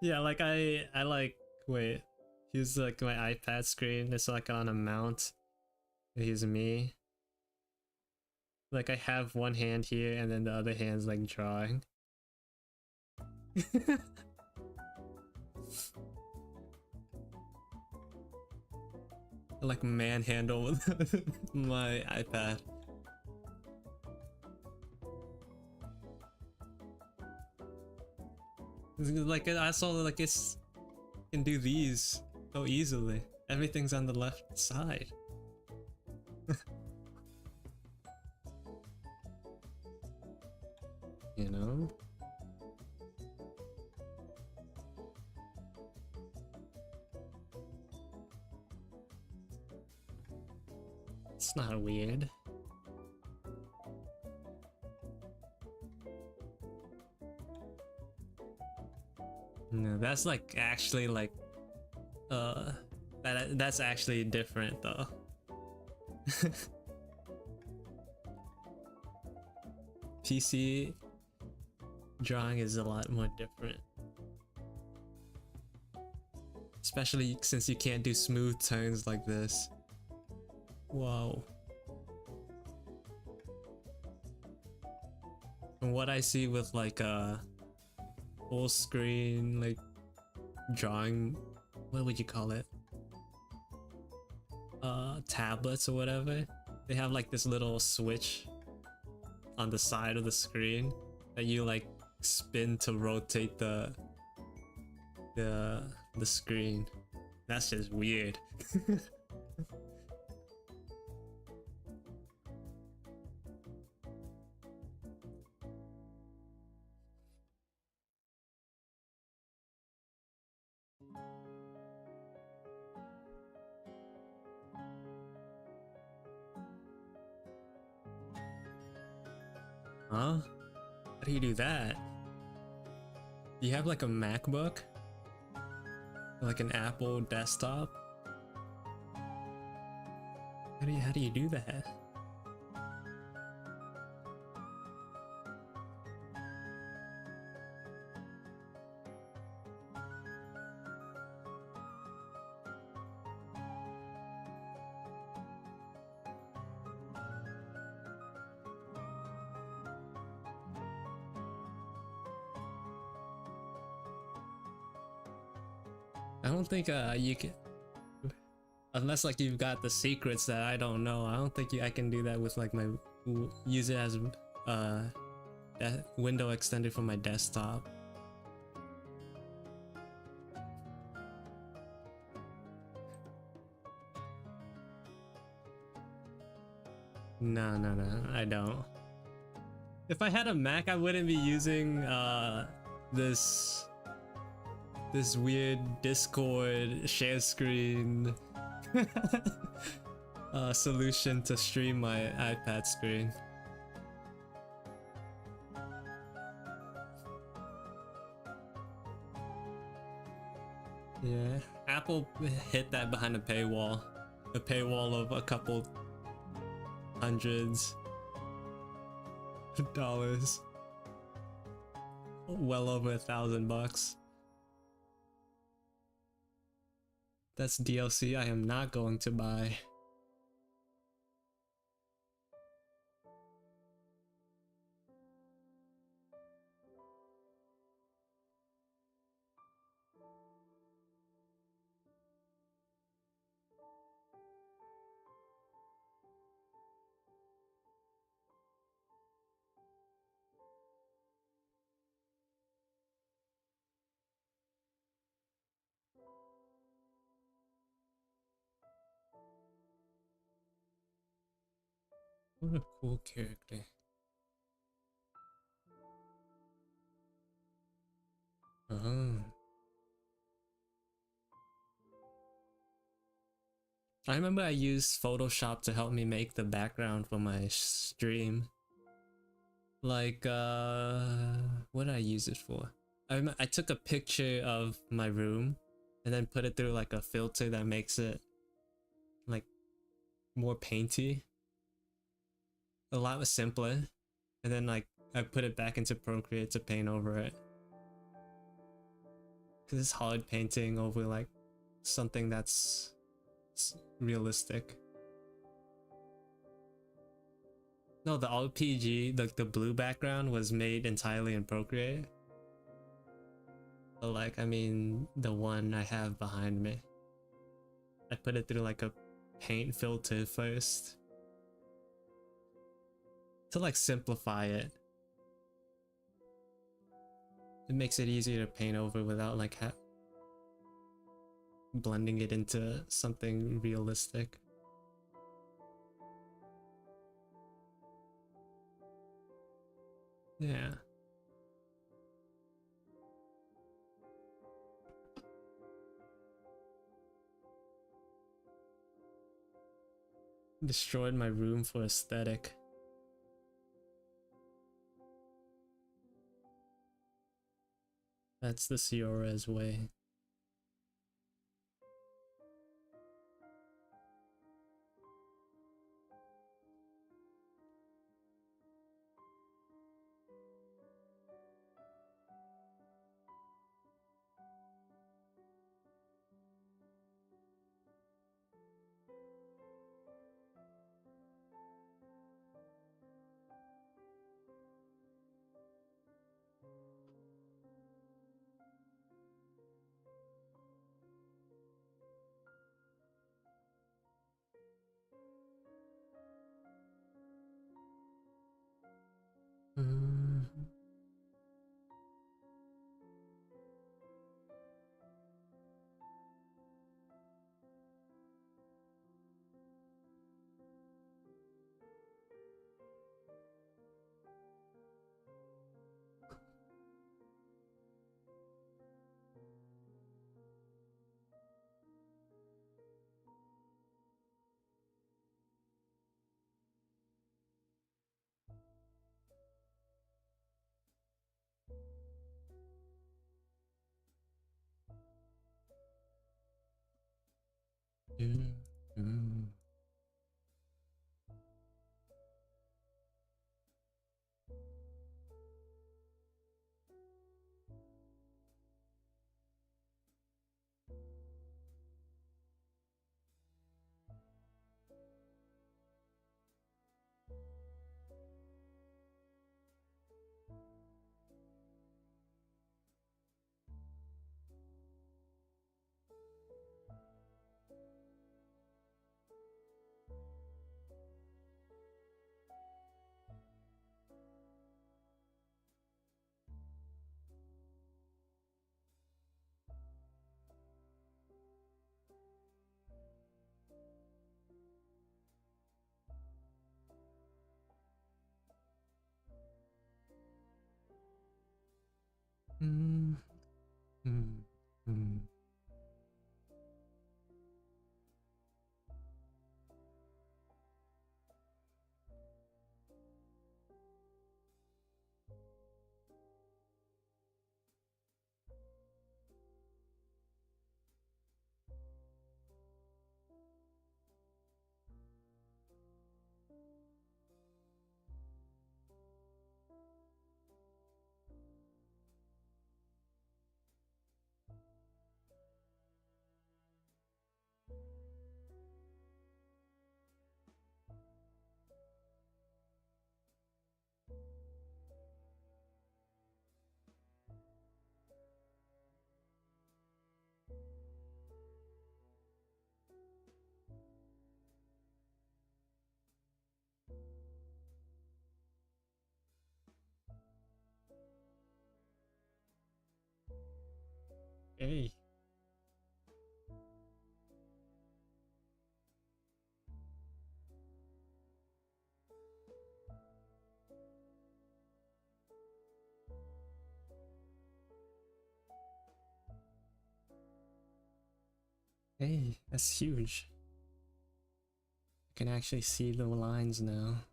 Yeah, like I like, wait, here's like my iPad screen. It's like on a mount. Here's me. Like I have one hand here and then the other hand's like drawing. I like manhandle with my iPad. Like I saw like it's can do these so easily. Everything's on the left side. You know? It's not weird. No, that's like actually like that's actually different though. PC drawing is a lot more different. Especially since you can't do smooth turns like this. Whoa. From what I see with like full screen like drawing, what would you call it? Tablets or whatever. They have like this little switch on the side of the screen that you like spin to rotate the screen. That's just weird. Huh? How do you do that? Do you have like a MacBook? Like an Apple desktop? How do you do that? I don't think you can, unless like you've got the secrets that I don't know. I don't think I can do that with like my use it as that window extender for my desktop. No, no, no, I don't. If I had a Mac, I wouldn't be using this weird Discord share screen solution to stream my iPad screen. Yeah, Apple hit that behind a paywall of a couple hundreds dollars, well over $1,000. That's DLC I am not going to buy. What a cool character. Oh. I remember I used Photoshop to help me make the background for my stream. Like, what did I use it for? I took a picture of my room and then put it through like a filter that makes it like more painty. A lot simpler. And then like I put it back into Procreate to paint over it. Cause it's hard painting over like something that's realistic. No, the RPG, the blue background was made entirely in Procreate. But like, I mean, the one I have behind me, I put it through like a paint filter first to like simplify it. It makes it easier to paint over without like blending it into something realistic. Yeah. Destroyed my room for aesthetic. That's the Ciorez way. Mm, mm, mm. Hey. Hey, that's huge. I can actually see the lines now.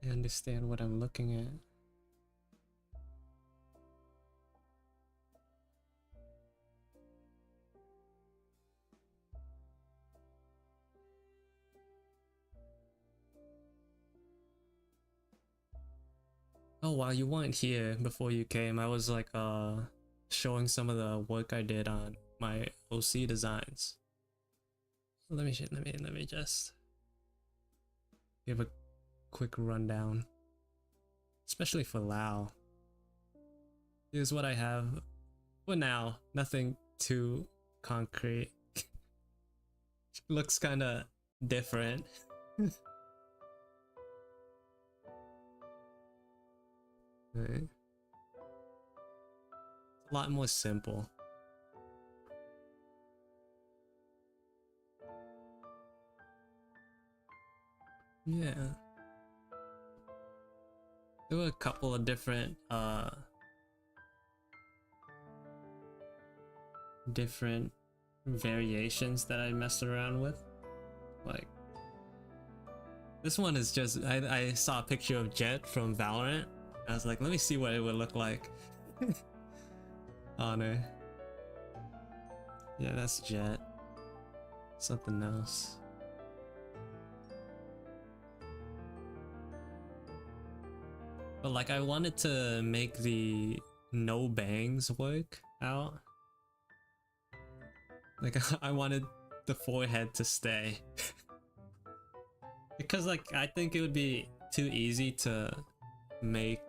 I understand what I'm looking at. Oh, while you weren't here before you came, I was like showing some of the work I did on my OC designs. Let me just give a quick rundown, especially for Lao. Here's what I have for now. Nothing too concrete. Looks kind of different. Right. A lot more simple. Yeah. There were a couple of different variations that I messed around with. Like this one is just I saw a picture of Jet from Valorant. I was like, let me see what it would look like. Honor. Yeah, that's Jet. Something else. But like I wanted to make the no bangs work out. Like I wanted the forehead to stay. Because like I think it would be too easy to make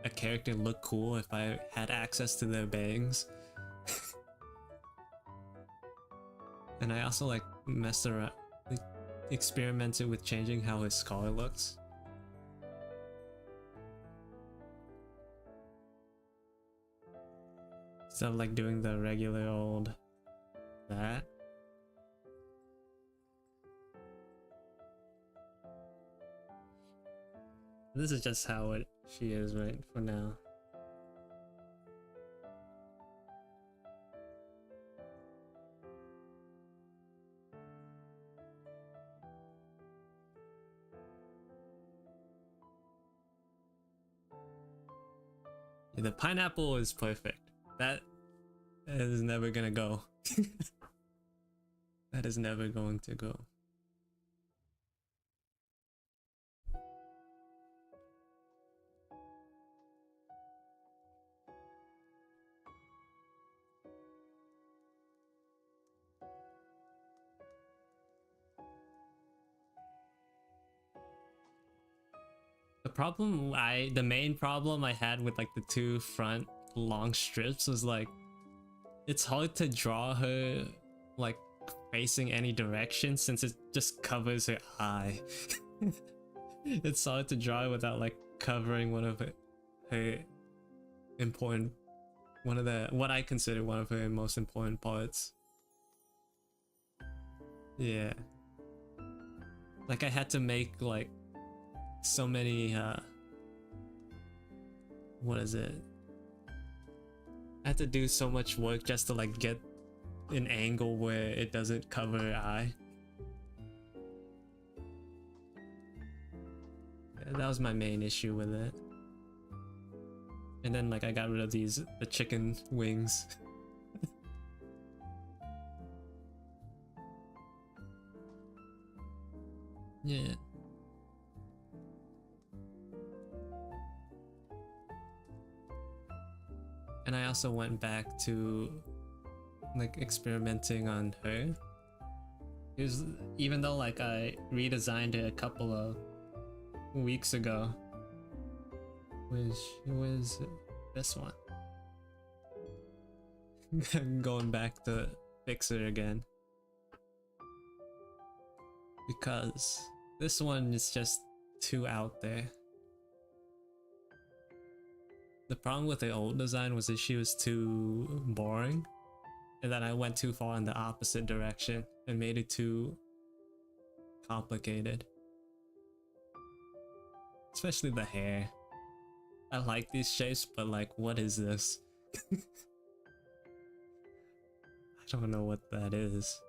a character look cool if I had access to their bangs. And I also like messed around, like, experimented with changing how his skull looks. Instead of like doing the regular old that. This is just how she is right for now. Yeah, the pineapple is perfect. That is never gonna go. That is never going to go. The main problem I had with like the two front long strips was like, it's hard to draw her like facing any direction since it just covers her eye. It's hard to draw without like covering one of her important, what I consider one of her most important parts. Yeah. Like I had to make like so many what is it? I had to do so much work just to like get an angle where it doesn't cover her eye. Yeah, that was my main issue with it. And then like I got rid of the chicken wings. Yeah. And I also went back to like experimenting on her. Even though like I redesigned it a couple of weeks ago, which was this one. Going back to fix her again. Because this one is just too out there. The problem with the old design was that she was too boring, and then I went too far in the opposite direction and made it too complicated. Especially the hair. I like these shapes, but like, what is this? I don't know what that is.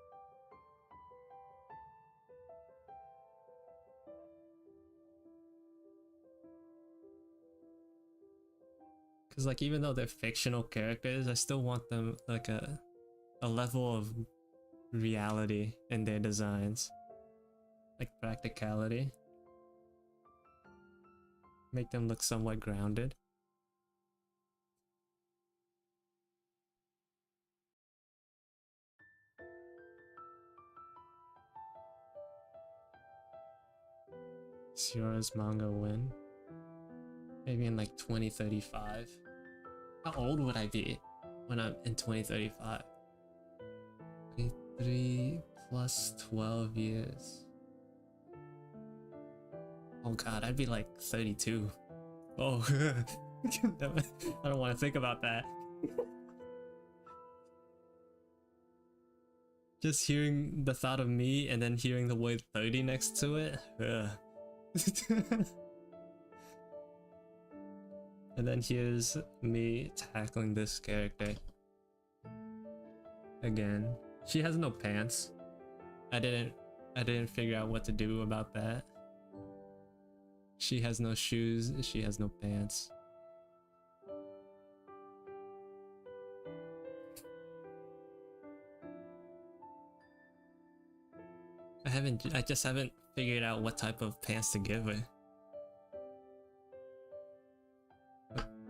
Because like, even though they're fictional characters, I still want them like a level of reality in their designs. Like practicality. Make them look somewhat grounded. Sierra's manga win. Maybe in like 2035. How old would I be when I'm in 2035? 23 plus 12 years. Oh god, I'd be like 32. Oh, I don't want to think about that. Just hearing the thought of me and then hearing the word 30 next to it. And then here's me tackling this character. Again. She has no pants. I didn't figure out what to do about that. She has no shoes, she has no pants. I just haven't figured out what type of pants to give her.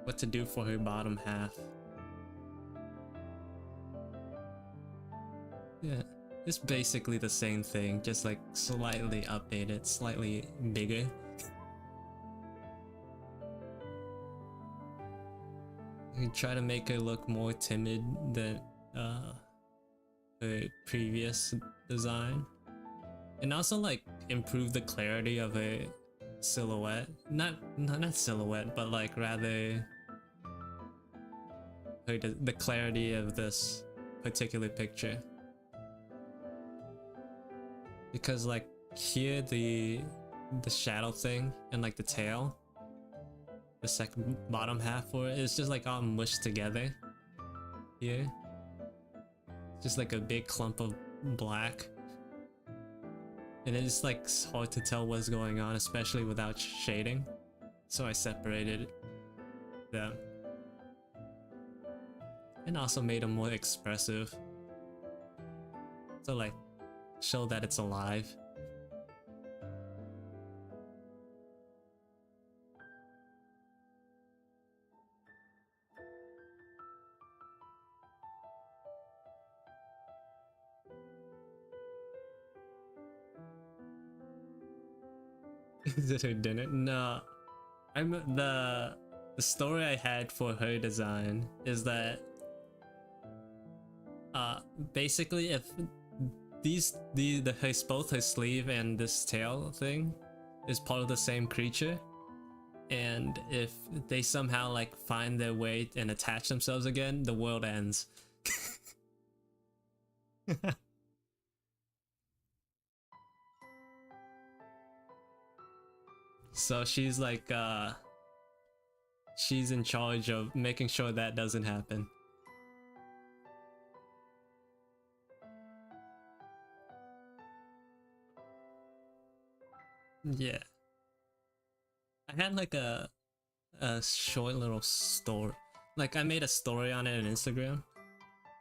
What to do for her bottom half. Yeah, it's basically the same thing, just like slightly updated, slightly bigger. I try to make her look more timid than her previous design. And also like improve the clarity of her silhouette. Not silhouette, but like rather the clarity of this particular picture. Because like here the shadow thing and like the tail, the second bottom half for it is just like all mushed together here. Just like a big clump of black. And it's like hard to tell what's going on, especially without shading. So I separated them. And also made them more expressive. So like show that it's alive. Is it her dinner? No. I'm the story I had for her design is that basically if both her sleeve and this tail thing is part of the same creature, and if they somehow like find their way and attach themselves again, the world ends. So she's like she's in charge of making sure that doesn't happen. Yeah. I had like a short little story. Like I made a story on it on Instagram.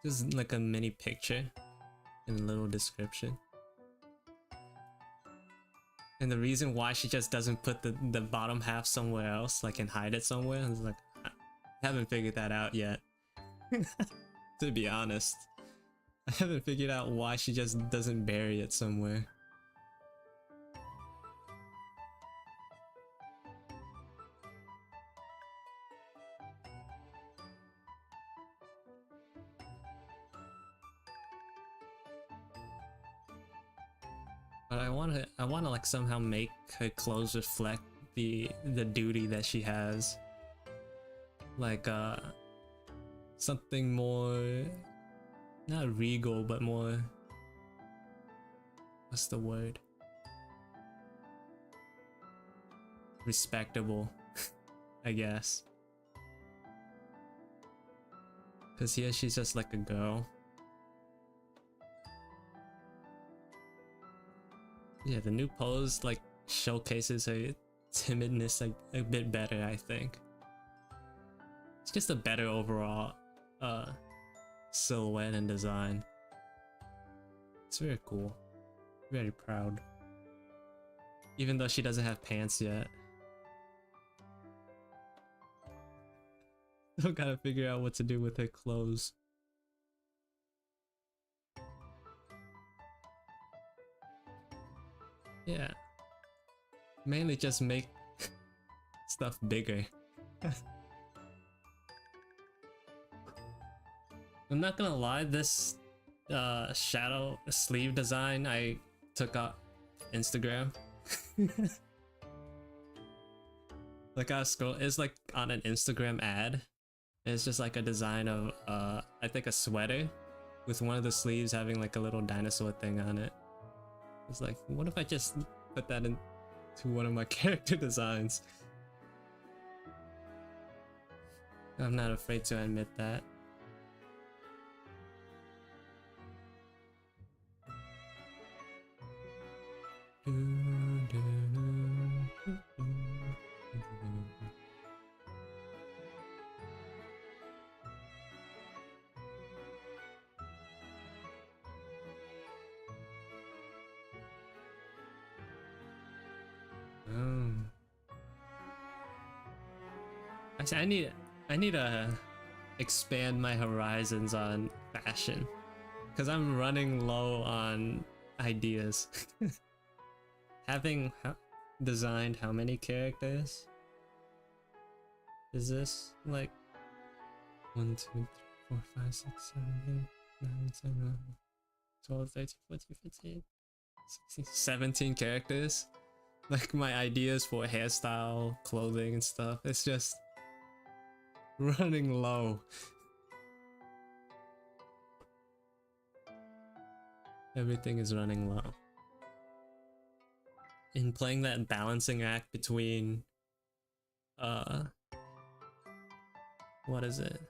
Just like a mini picture and a little description. And the reason why she just doesn't put the bottom half somewhere else, like and hide it somewhere, is like I haven't figured that out yet. To be honest, I haven't figured out why she just doesn't bury it somewhere. But I wanna like somehow make her clothes reflect the duty that she has. Like something more, not regal, but more, what's the word? Respectable, I guess. Cause here she's just like a girl. Yeah, the new pose like showcases her timidness like a bit better, I think. It's just a better overall silhouette and design. It's very cool. Very proud. Even though she doesn't have pants yet. Still gotta figure out what to do with her clothes. Yeah. Mainly just make stuff bigger. I'm not gonna lie, this shadow sleeve design I took off Instagram. Like I scroll, it's like on an Instagram ad. It's just like a design of I think a sweater with one of the sleeves having like a little dinosaur thing on it. It's like, what if I just put that into one of my character designs? I'm not afraid to admit that. Actually, I need to expand my horizons on fashion, because I'm running low on ideas. Having designed how many characters is this? Like 1, 2, 3, 4, 5, 6, 7, 8, 9, 10, 12, 13, 14, 15, 16, 17 characters. Like my ideas for hairstyle, clothing and stuff, it's just running low. Everything is running low. In playing that balancing act between what is it?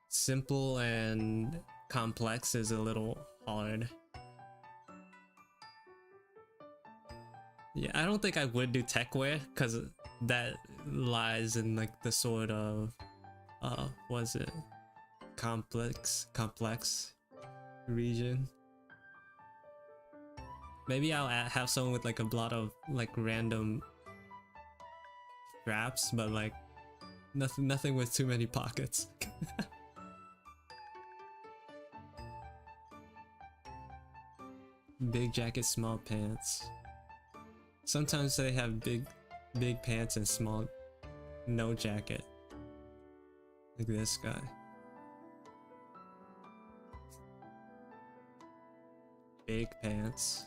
Simple and complex is a little hard. Yeah, I don't think I would do tech wear, because that lies in like the sort of what is it? Complex region. Maybe I'll have someone with like a lot of like random straps, but like nothing with too many pockets. Big jacket, small pants. Sometimes they have big pants and small no jacket. Like this guy. Big pants.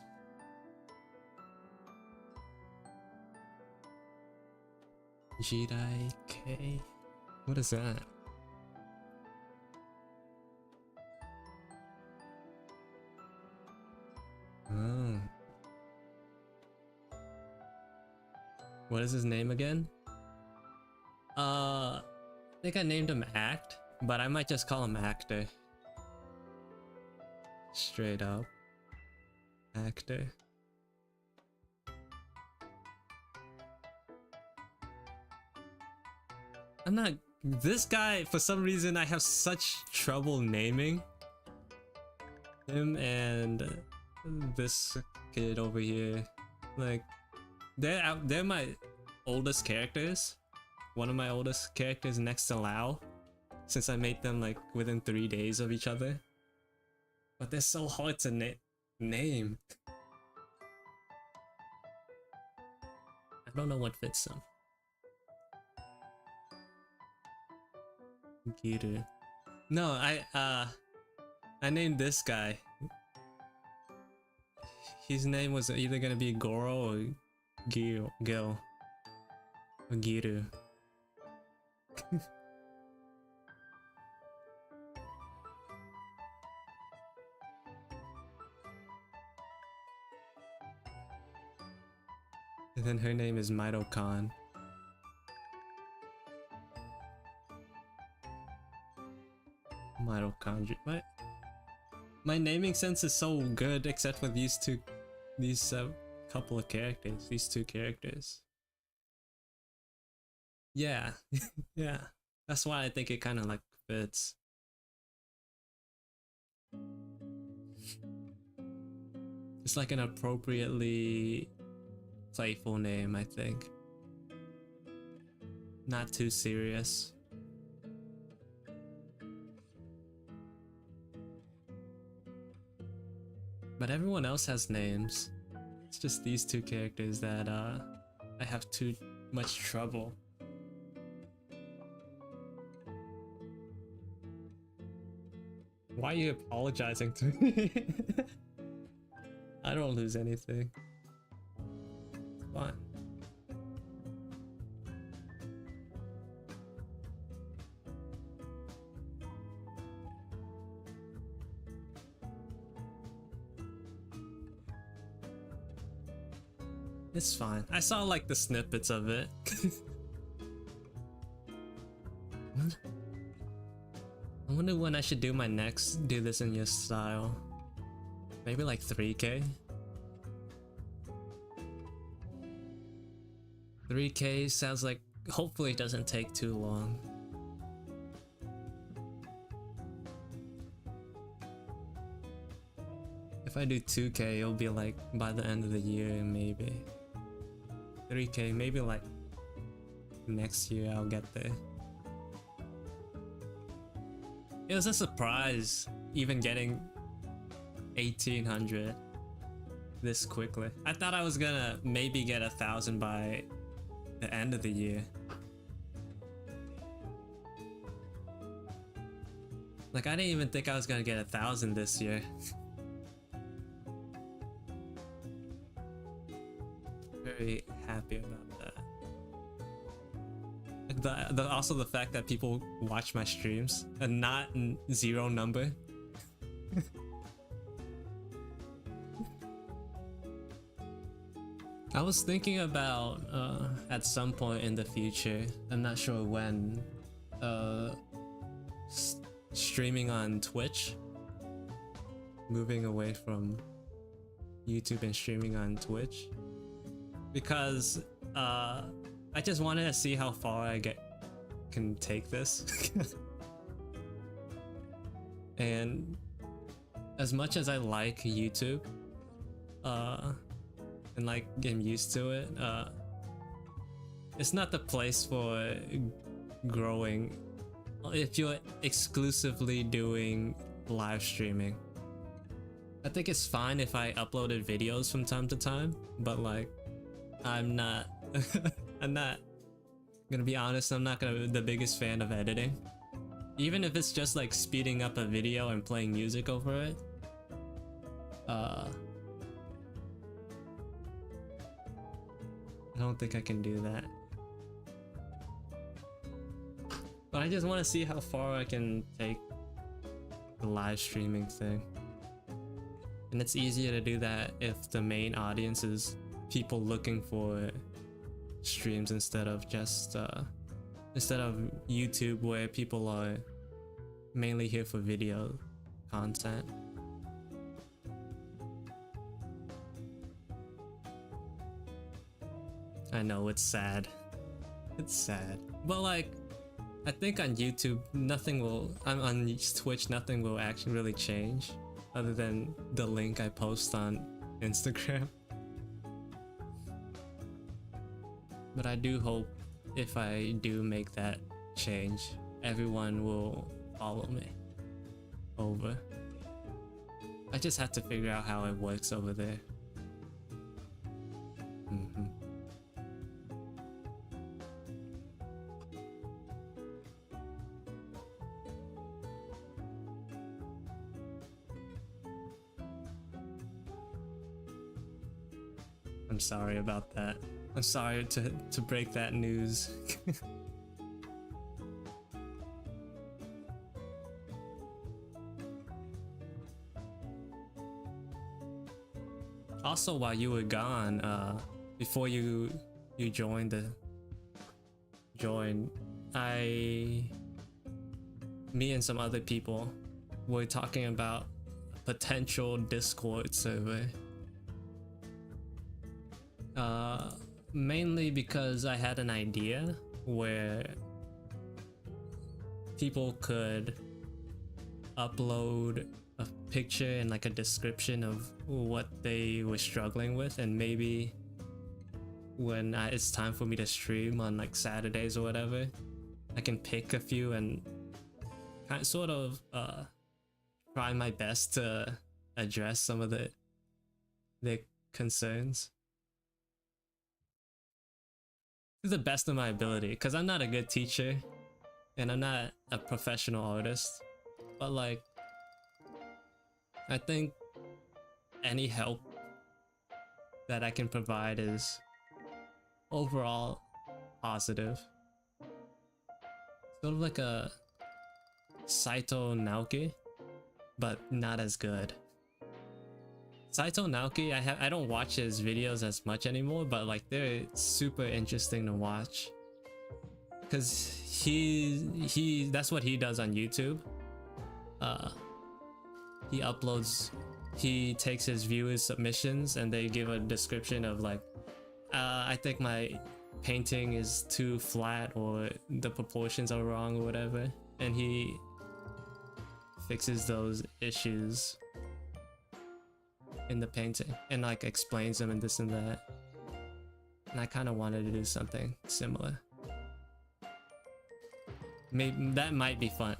Jedi K. What is that? Oh. What is his name again? I think I named him Act, but I might just call him Actor. Straight up. Actor. I'm not. This guy, for some reason, I have such trouble naming him and this kid over here. Like, they're my oldest characters. One of my oldest characters next to Lao, since I made them like within 3 days of each other. But they're so hard to name. I don't know what fits them. Giru. No, I named this guy. His name was either gonna be Goro or Gil or Giru. And then her name is Mito Khan. Mito Khan. My naming sense is so good, except for these couple of characters. These two characters. Yeah, yeah. That's why I think it kind of like fits. It's like an appropriately playful name, I think. Not too serious. But everyone else has names. It's just these two characters that I have too much trouble. Why are you apologizing to me? I don't lose anything. It's fine. It's fine. I saw like the snippets of it. What? I wonder when I should do my next do this in your style. Maybe like 3K? 3K sounds like hopefully it doesn't take too long. If I do 2K, it'll be like by the end of the year maybe. 3K, maybe like next year I'll get there. It was a surprise even getting 1800 this quickly. I thought I was gonna maybe get 1000 by the end of the year. Like I didn't even think I was gonna get 1000 this year. Very happy about that. Also the fact that people watch my streams and not zero number. I was thinking about at some point in the future, I'm not sure when, streaming on Twitch, moving away from YouTube and streaming on Twitch, because I just wanted to see how far I can take this. And as much as I like YouTube, and like getting used to it. It's not the place for growing if you're exclusively doing live streaming. I think it's fine if I uploaded videos from time to time, but like I'm not I'm not gonna be honest, I'm not gonna be the biggest fan of editing. Even if it's just like speeding up a video and playing music over it. I don't think I can do that. But I just want to see how far I can take the live streaming thing. And it's easier to do that if the main audience is people looking for streams instead of just instead of YouTube, where people are mainly here for video content. I know it's sad. It's sad. But like, I think on YouTube, nothing will, on Twitch, nothing will actually really change other than the link I post on Instagram. But I do hope if I do make that change, everyone will follow me over. I just have to figure out how it works over there. I'm sorry about that. I'm sorry to break that news. Also, while you were gone, before you joined, me and some other people were talking about a potential Discord server. Mainly because I had an idea where people could upload a picture and like a description of what they were struggling with, and maybe when it's time for me to stream on like Saturdays or whatever, I can pick a few and kind of sort of try my best to address some of their concerns to the best of my ability, because I'm not a good teacher and I'm not a professional artist, but like I think any help that I can provide is overall positive. Sort of like a Saito Naoki, but not as good. Saito Naoki, I don't watch his videos as much anymore, but like they're super interesting to watch, because he that's what he does on YouTube. He uploads, he takes his viewers' submissions and they give a description of like, I think my painting is too flat or the proportions are wrong or whatever, and he fixes those issues in the painting and like explains them and this and that. And I kind of wanted to do something similar. Maybe that might be fun.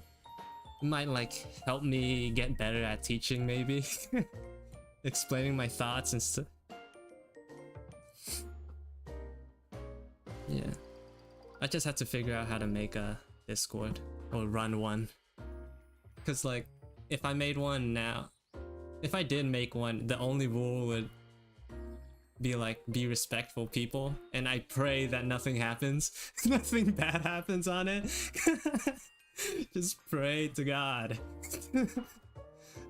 It might like help me get better at teaching, maybe. Explaining my thoughts and stuff. Yeah, I just have to figure out how to make a Discord or run one, because like if I made one now, if I did make one, the only rule would be like, be respectful people, and I pray that nothing happens. Nothing bad happens on it. Just pray to God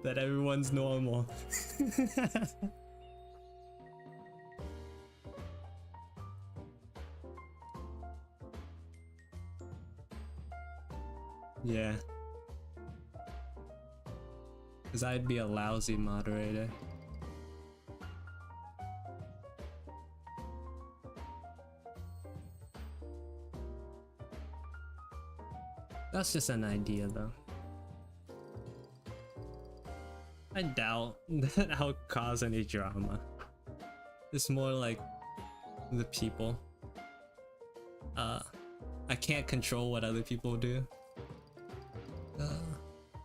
that everyone's normal. Yeah, because I'd be a lousy moderator. That's just an idea though. I doubt that I'll cause any drama. It's more like the people. I can't control what other people do.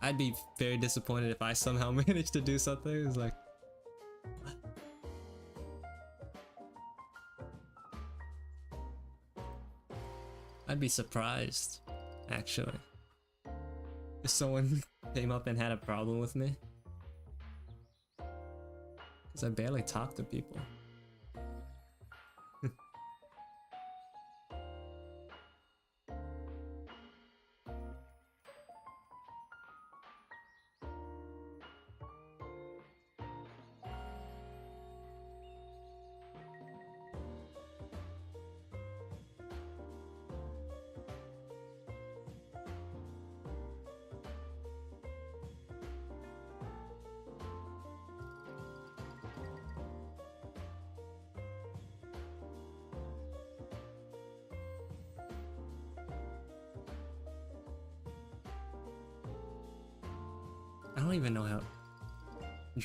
I'd be very disappointed if I somehow managed to do something. It's like, what? I'd be surprised, actually, if someone came up and had a problem with me. Because I barely talk to people. I don't even know how.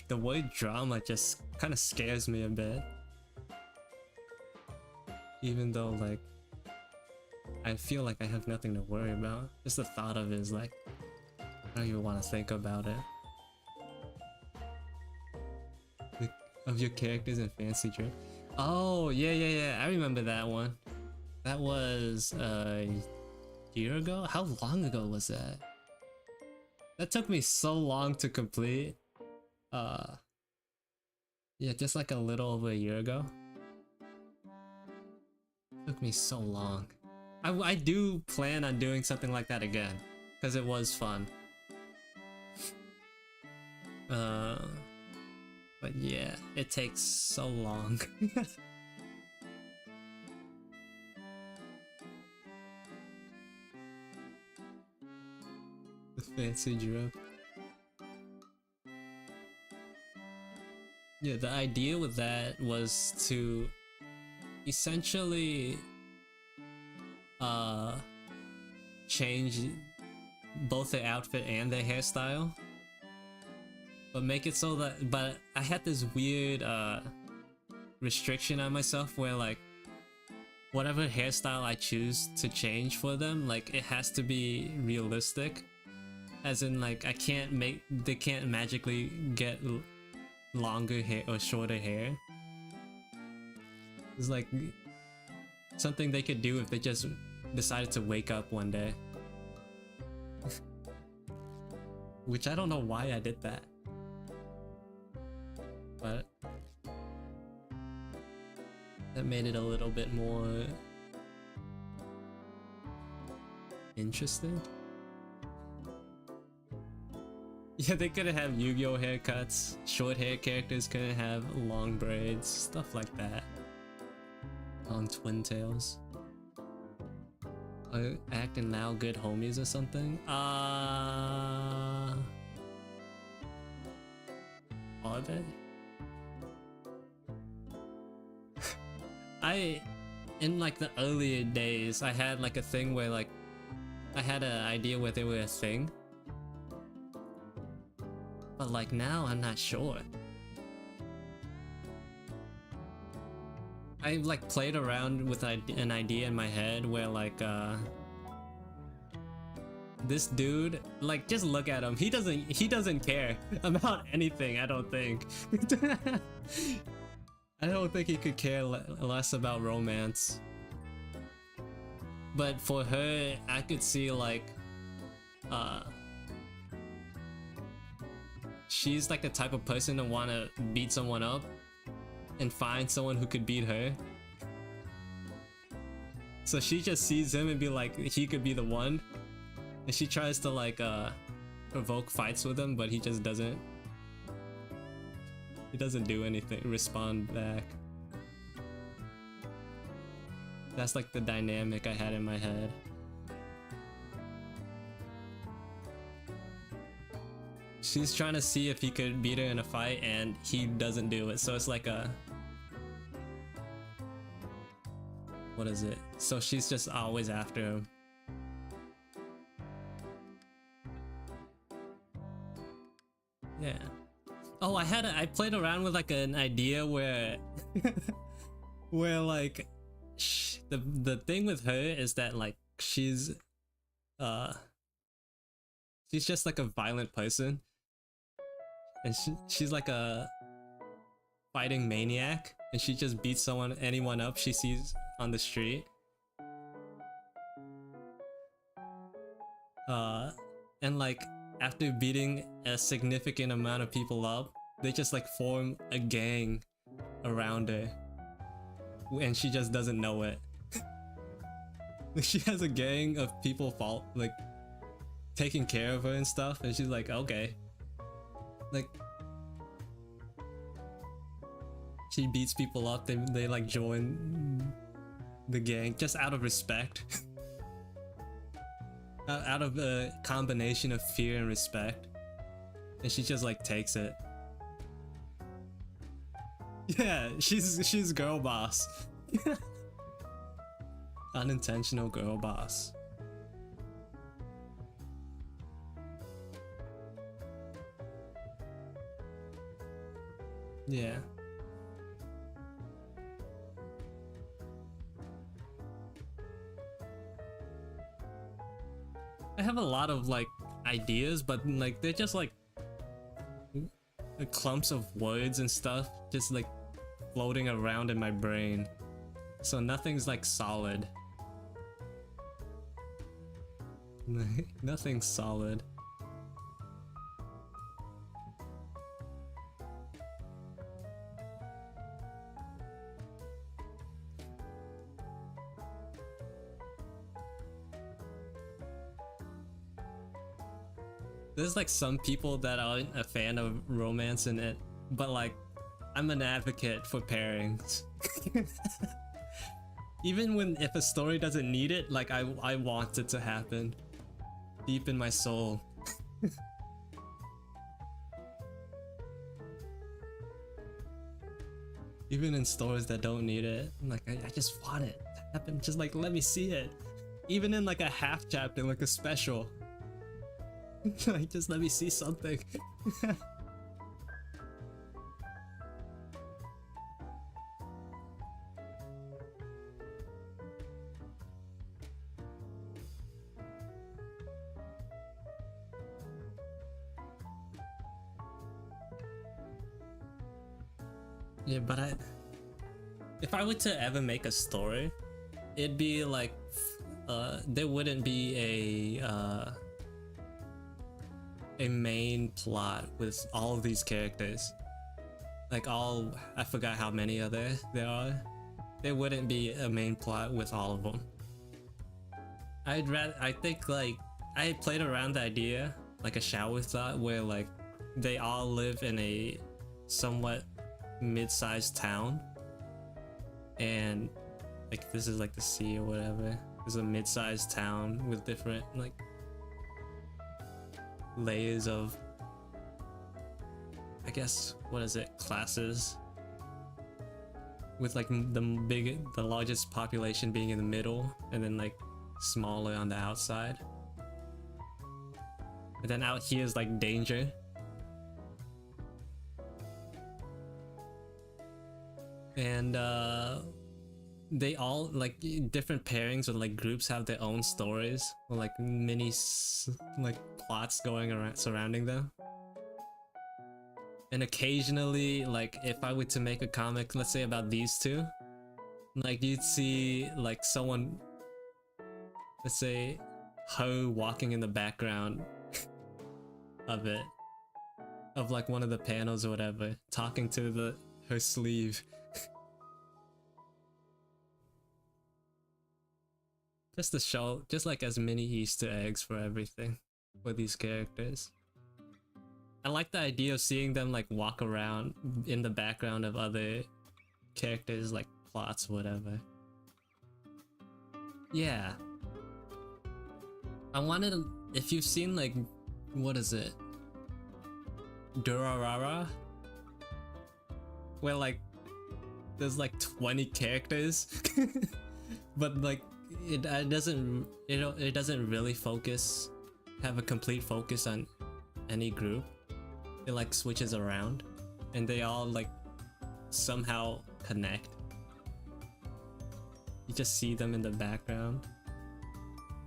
The word drama just kind of scares me a bit. Even though, like, I feel like I have nothing to worry about. Just the thought of it is like, I don't even want to think about it. Of your characters in Fancy Trip. Oh, yeah. I remember that one. That was a year ago? How long ago was that? That took me so long to complete. Yeah, just like a little over a year ago. Took me so long. I do plan on doing something like that again, because it was fun. But yeah, it takes so long. The Fancy Drip. Yeah, the idea with that was to essentially change both the outfit and the hairstyle, but make it so that, but I had this weird restriction on myself where, like, whatever hairstyle I choose to change for them, like, it has to be realistic, as in, like, they can't magically get longer hair or shorter hair. It's like something they could do if they just decided to wake up one day. Which I don't know why I did that, but that made it a little bit more interesting. Yeah, they couldn't have Yu-Gi-Oh haircuts. Short hair characters couldn't have long braids, stuff like that. On Twin Tails. Acting now good homies or something? Are they? In like the earlier days, I had like a thing where, like, I had an idea where they were a thing. But like now, I'm not sure. I like played around with an idea in my head where, like, this dude, like, just look at him. He doesn't care about anything, I don't think. I don't think he could care less about romance. But for her, I could see, like, she's like the type of person to want to beat someone up and find someone who could beat her. So she just sees him and be like, he could be the one. And she tries to, like, provoke fights with him, but he just doesn't. He doesn't do anything, respond back. That's like the dynamic I had in my head. She's trying to see if he could beat her in a fight, and he doesn't do it. So it's like a... what is it? So she's just always after him. Yeah. Oh, I played around with like an idea where where like the thing with her is that like uh she's just like a violent person, and she's like a fighting maniac, and she just beats anyone up she sees on the street. And like after beating a significant amount of people up, they just like form a gang around her, and she just doesn't know it. She has a gang of people like taking care of her and stuff, and she's like, okay, like she beats people up, they like join the gang just out of respect. Out of a combination of fear and respect, and she just like takes it. Yeah, she's girl boss. Unintentional girl boss. Yeah. I have a lot of like ideas, but like they're just like clumps of words and stuff just like floating around in my brain, so nothing's like solid. Nothing's solid. There's like some people that aren't a fan of romance in it, but like I'm an advocate for pairings. Even if a story doesn't need it, like I want it to happen deep in my soul. Even in stories that don't need it, like I just want it to happen. Just like let me see it. Even in like a half chapter, like a special. Like just let me see something. Yeah, but if I were to ever make a story, it'd be like there wouldn't be a main plot with all of these characters. Like I forgot how many there are. There wouldn't be a main plot with all of them. I think like I played around the idea, like a shower thought, where like they all live in a somewhat mid-sized town, and like this is like the sea or whatever. There's a mid-sized town with different like layers of, I guess, what is it, classes, with like the largest population being in the middle, and then like smaller on the outside, and then out here is like danger. And they all like different pairings or like groups have their own stories, or like mini like plots going around surrounding them. And occasionally, like if I were to make a comic, let's say about these two, like you'd see like someone, let's say her walking in the background of it, of like one of the panels or whatever, talking to her sleeve. Just to show, just like as many Easter eggs for everything, for these characters. I like the idea of seeing them like walk around in the background of other characters, like plots or whatever. Yeah. I wanted, if you've seen like, what is it? Durarara? Where like, there's like 20 characters, but like, it doesn't really have a complete focus on any group. it like switches around, and they all like somehow connect. You just see them in the background.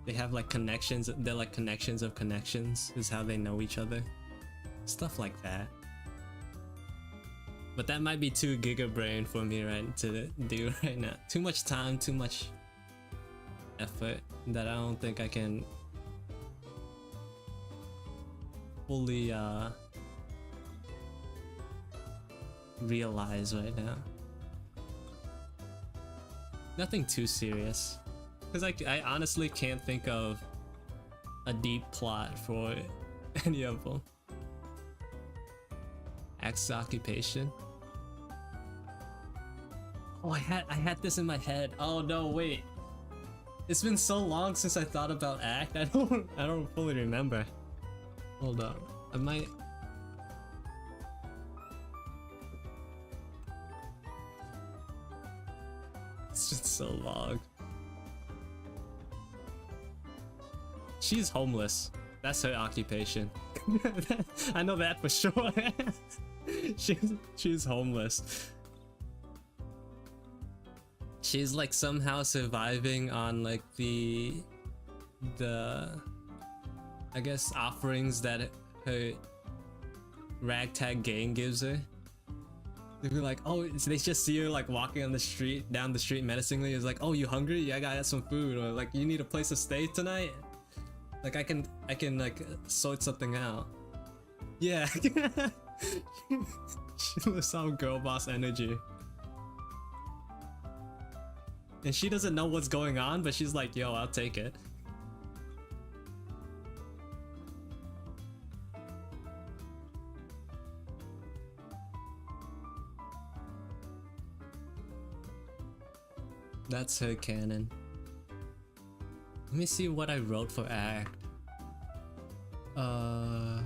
They have like connections. They're like connections of connections is how they know each other. Stuff like that. But that might be too giga brain for me to do right now. Too much time, too much effort that I don't think I can fully realize right now. Nothing too serious, because I honestly can't think of a deep plot for any of them. Axe occupation. Oh, I had this in my head. Oh no, wait. It's been so long since I thought about act. I don't fully remember. Hold on. I might. It's just so long. She's homeless. That's her occupation. I know that for sure. she's homeless. She's like somehow surviving on like the I guess offerings that her ragtag gang gives her. They'd be like, oh, so they just see her like walking on the street, down the street menacingly. It's like, oh, you hungry? Yeah, I got some food. Or like, you need a place to stay tonight? Like, I can like sort something out. Yeah. She was some girl boss energy. And she doesn't know what's going on, but she's like, yo, I'll take it. That's her canon. Let me see what I wrote for act. Oh,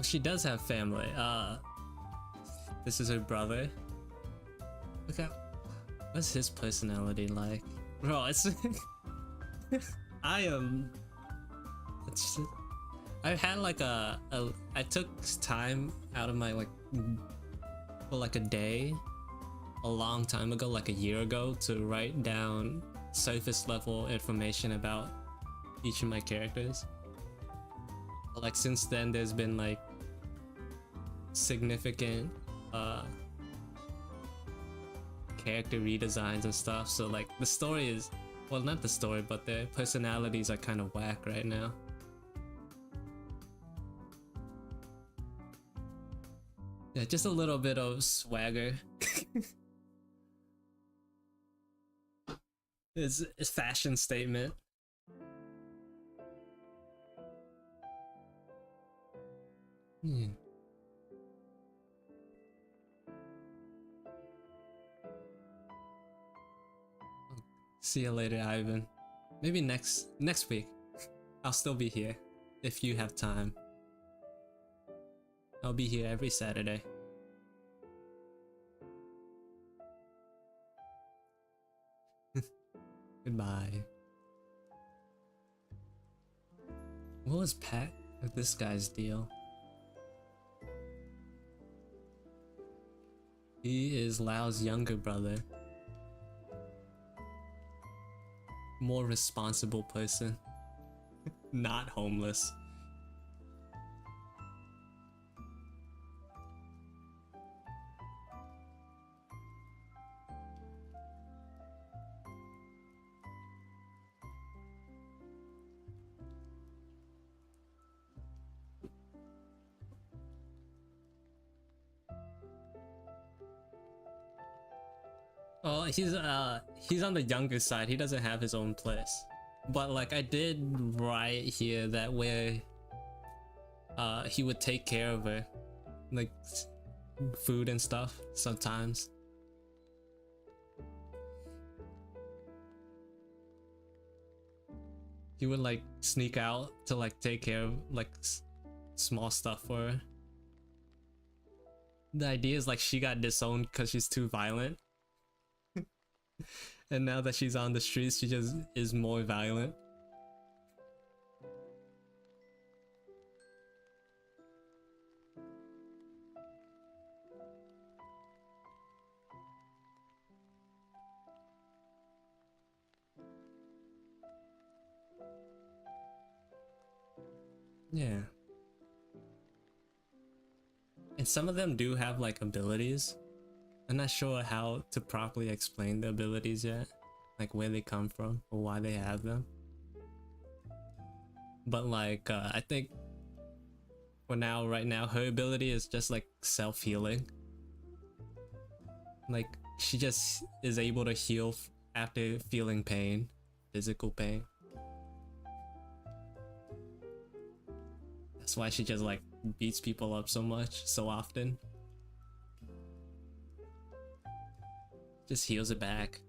she does have family. This is her brother. Look at what's his personality like, bro. It's I am. It's. I had like I took time out of my like for like a day a long time ago, like a year ago, to write down surface level information about each of my characters. But like since then there's been like significant character redesigns and stuff, so like the story is, well, not the story, but their personalities are kind of whack right now. Yeah, just a little bit of swagger. It's a fashion statement. See you later, Ivan. Maybe next week. I'll still be here if you have time. I'll be here every Saturday. Goodbye. What was Pat with this guy's deal? He is Lao's younger brother. More responsible person. Not homeless. Oh, he's on the younger side. He doesn't have his own place. But like I did write here that where he would take care of her, like food and stuff sometimes. He would like sneak out to like take care of like small stuff for her. The idea is like she got disowned because she's too violent. And now that she's on the streets, she just is more violent. Yeah. And some of them do have like abilities. I'm not sure how to properly explain the abilities yet, like where they come from or why they have them. But like, I think for now, right now, her ability is just like self-healing. Like, she just is able to heal after feeling pain, physical pain. That's why she just like beats people up so much, so often. Just heals it back.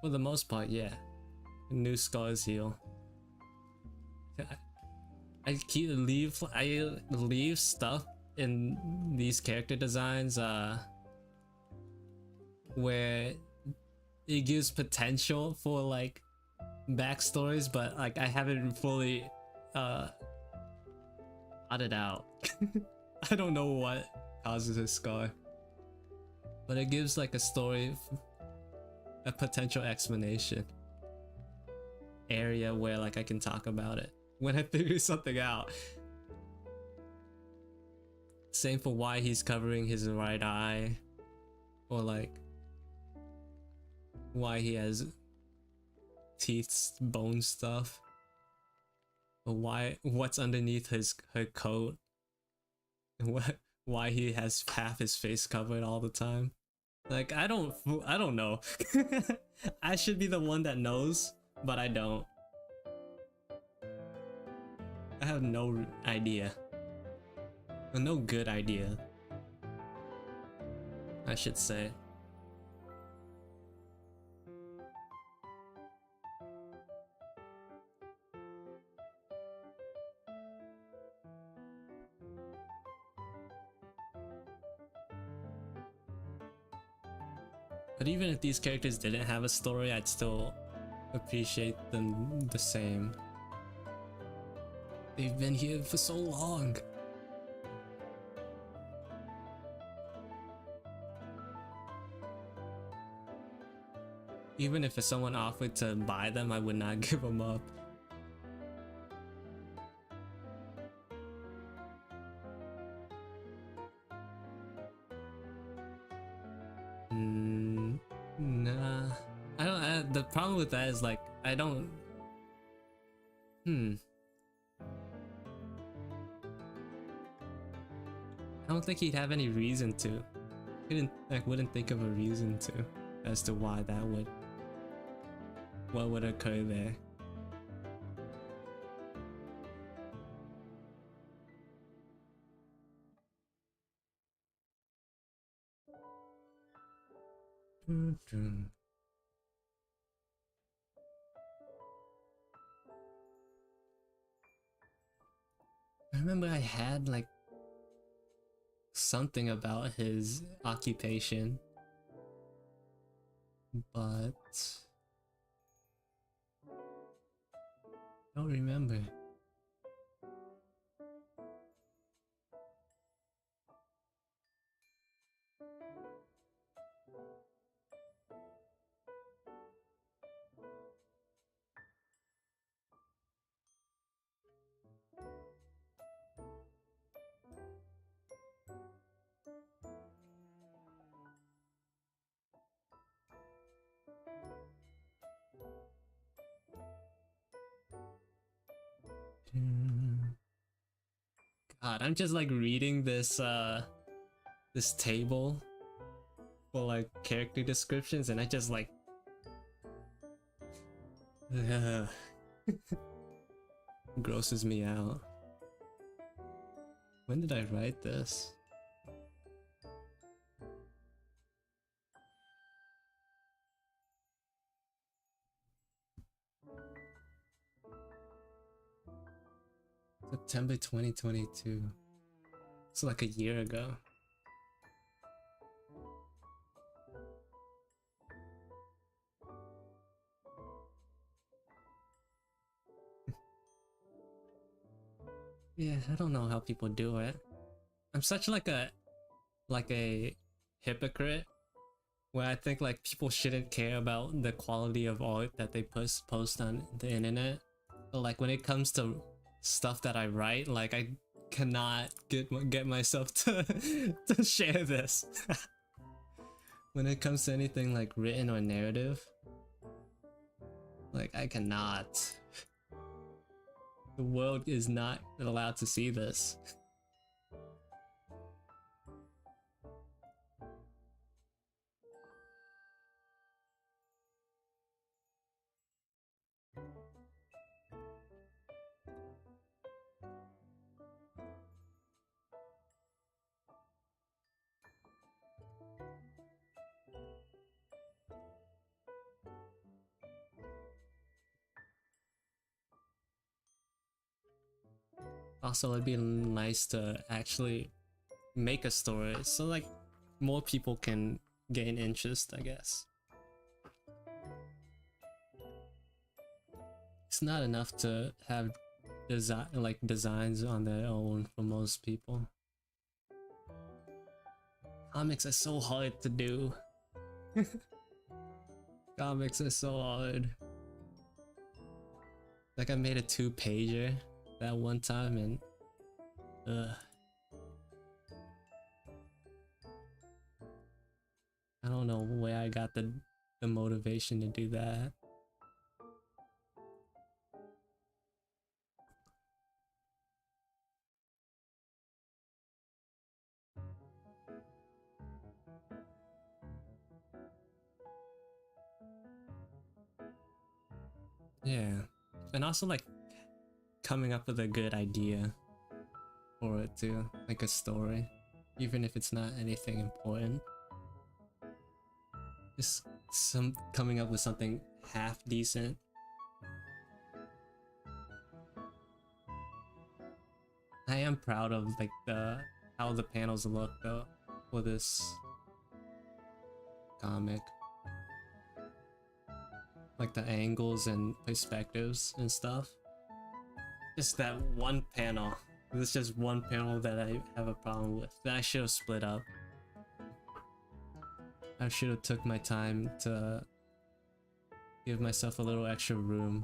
For the most part, yeah. New scars heal. I leave stuff in these character designs where it gives potential for like backstories, but like I haven't fully thought it out. I don't know what causes a scar, but it gives like a story, a potential explanation area where like I can talk about it when I figure something out. Same for why he's covering his right eye, or like why he has teeth, bone stuff, or what's underneath her coat, and why he has half his face covered all the time. Like I don't know. I should be the one that knows, but I don't. I have no idea. No good idea, I should say. But even if these characters didn't have a story, I'd still appreciate them the same. They've been here for so long. Even if someone offered to buy them, I would not give them up. Nah. The problem with that is like, I don't... I don't think he'd have any reason to. He wouldn't think of a reason to as to why that would... what would occur there. I remember I had like something about his occupation, but I don't remember. God, I'm just like reading this this table for like character descriptions, and I just like grosses me out. When did I write this? September 2022. It's like a year ago. Yeah, I don't know how people do it. I'm such like a hypocrite where I think like people shouldn't care about the quality of art that they post on the internet. But like when it comes to stuff that I write, like I cannot get myself to to share this. When it comes to anything like written or narrative, like I cannot. The world is not allowed to see this. Also, it'd be nice to actually make a story so like more people can gain interest, I guess. It's not enough to have designs on their own for most people. Comics are so hard to do. Comics are so hard. Like I made a 2-pager that one time and I don't know where I got the motivation to do that. Yeah, and also like coming up with a good idea for it too, like a story, even if it's not anything important. Just coming up with something half decent. I am proud of like how the panels look though for this comic. Like the angles and perspectives and stuff. Just that one panel. There's just one panel that I have a problem with. That I should have split up. I should have took my time to give myself a little extra room.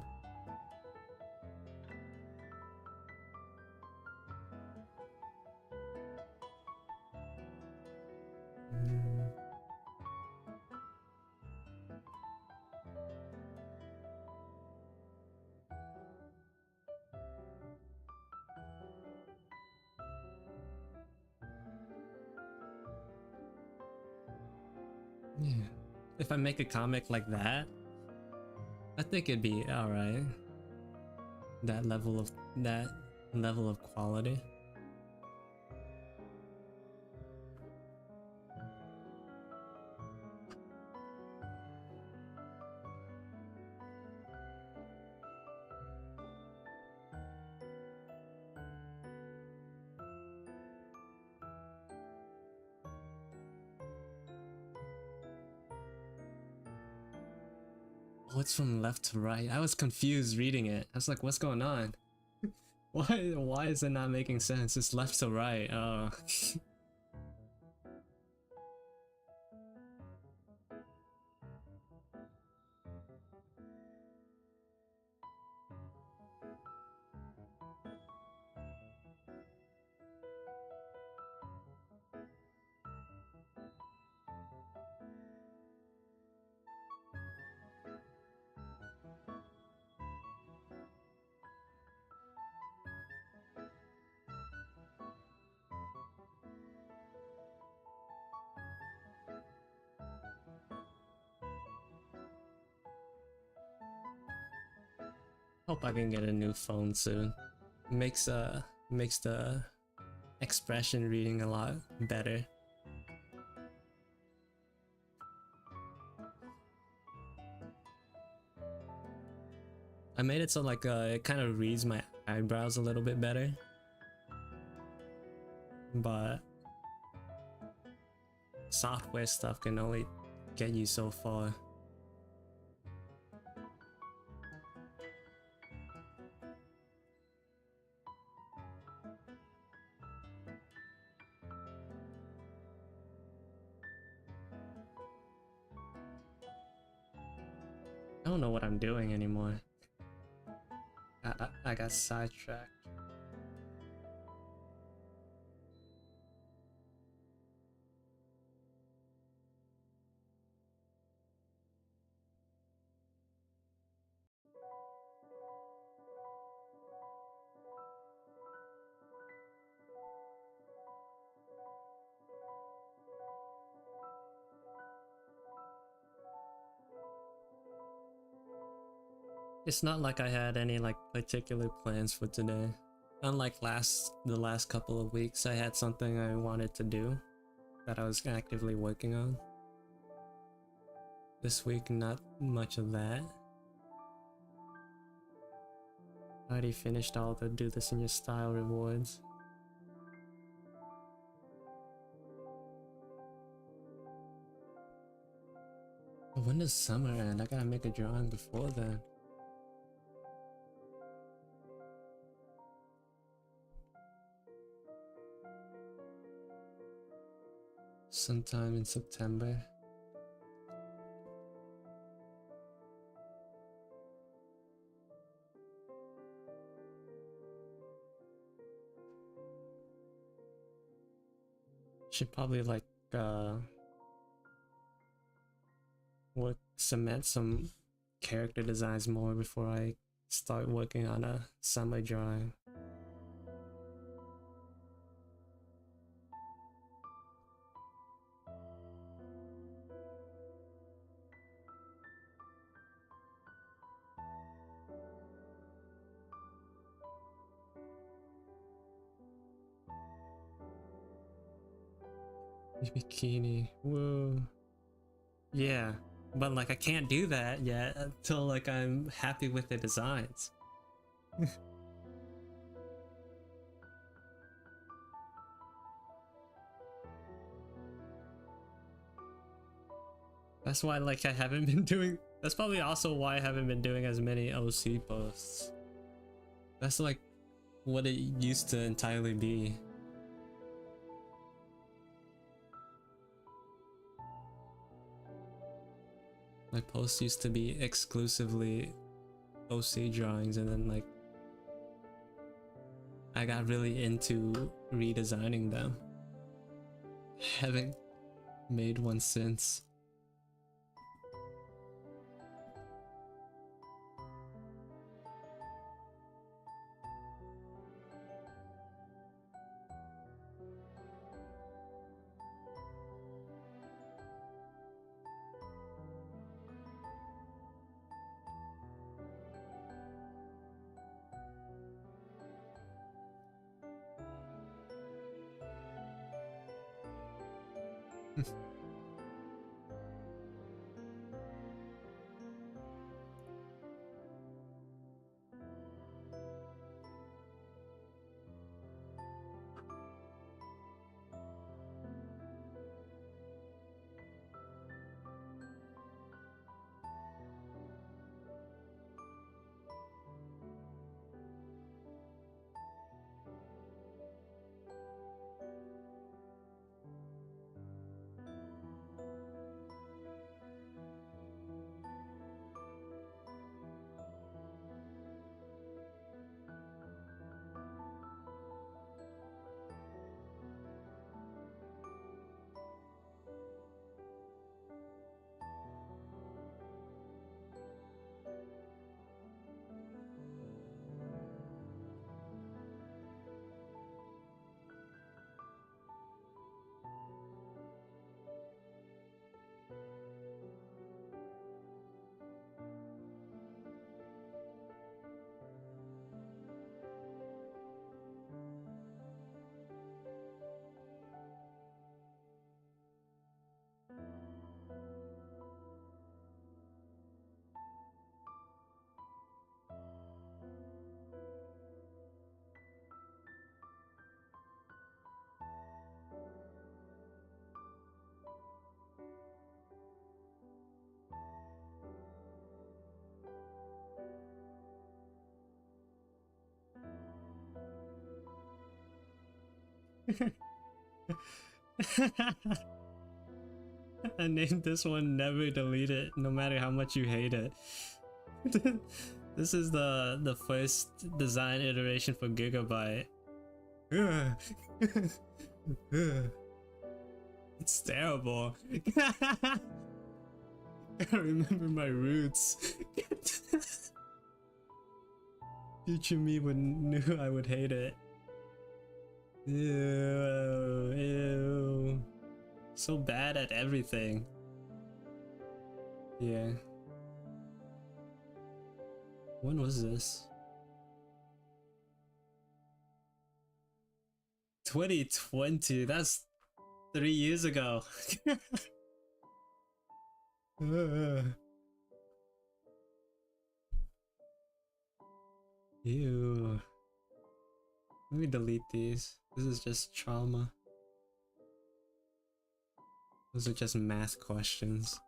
Yeah. If I make a comic like that, I think it'd be alright. That level of quality. Oh, it's from left to right. I was confused reading it. I was like, what's going on? Why is it not making sense? It's left to right. Oh. Hope I can get a new phone soon. Makes the expression reading a lot better. I made it so like it kind of reads my eyebrows a little bit better but software stuff can only get you so far. I don't know what I'm doing anymore. I got sidetracked. It's not like I had any like particular plans for today. Unlike the last couple of weeks, I had something I wanted to do that I was actively working on. This week, not much of that. I already finished all the do this in your style rewards. When does summer end? I gotta make a drawing before then. Sometime in September. Should probably like cement some character designs more before I start working on a summer drawing. Bikini, whoa. Yeah, but like I can't do that yet until like I'm happy with the designs. That's why like I haven't been doing, that's probably also why I haven't been doing as many OC posts. That's like what it used to entirely be. My posts used to be exclusively OC drawings, and then like I got really into redesigning them. Haven't made one since. I named this one Never Delete It, no matter how much you hate it. This is the first design iteration for Gigabyte. It's terrible. I remember my roots. Future me knew I would hate it. Ew, ew. So bad at everything. Yeah. When was this? 2020. That's 3 years ago. Ew. Let me delete these. This is just trauma. Those are just math questions.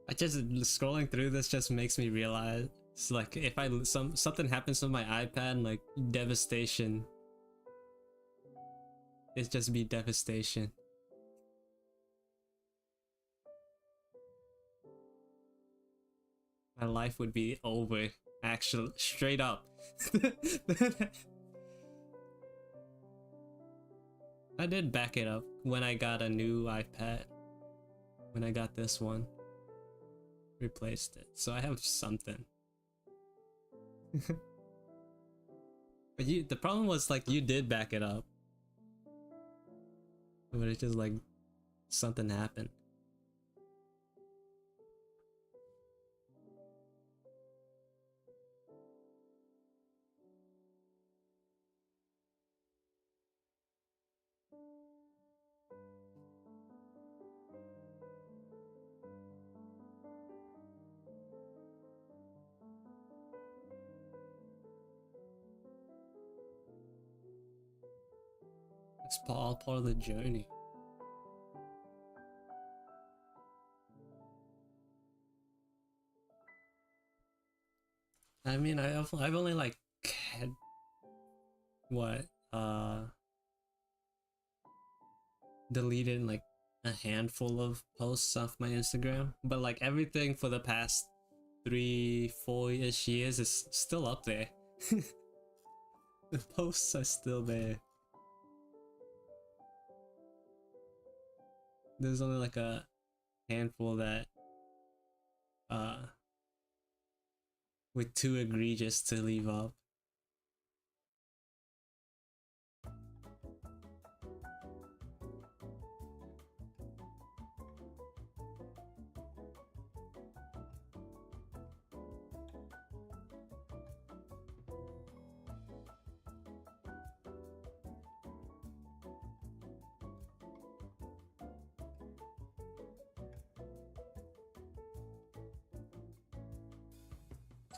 I just scrolling through this just makes me realize, like, if something happens to my iPad, like devastation. It'd just be devastation. My life would be over, actually, straight up. I did back it up when I got a new iPad. When I got this one. Replaced it, so I have something. But the problem was, like, you did back it up, but it just, like, something happened. It's all part of the journey. I mean, I've only, like, had what deleted like a handful of posts off my Instagram, but like everything for the past 3-4-ish years is still up there. The posts are still there. There's only like a handful that were too egregious to leave up.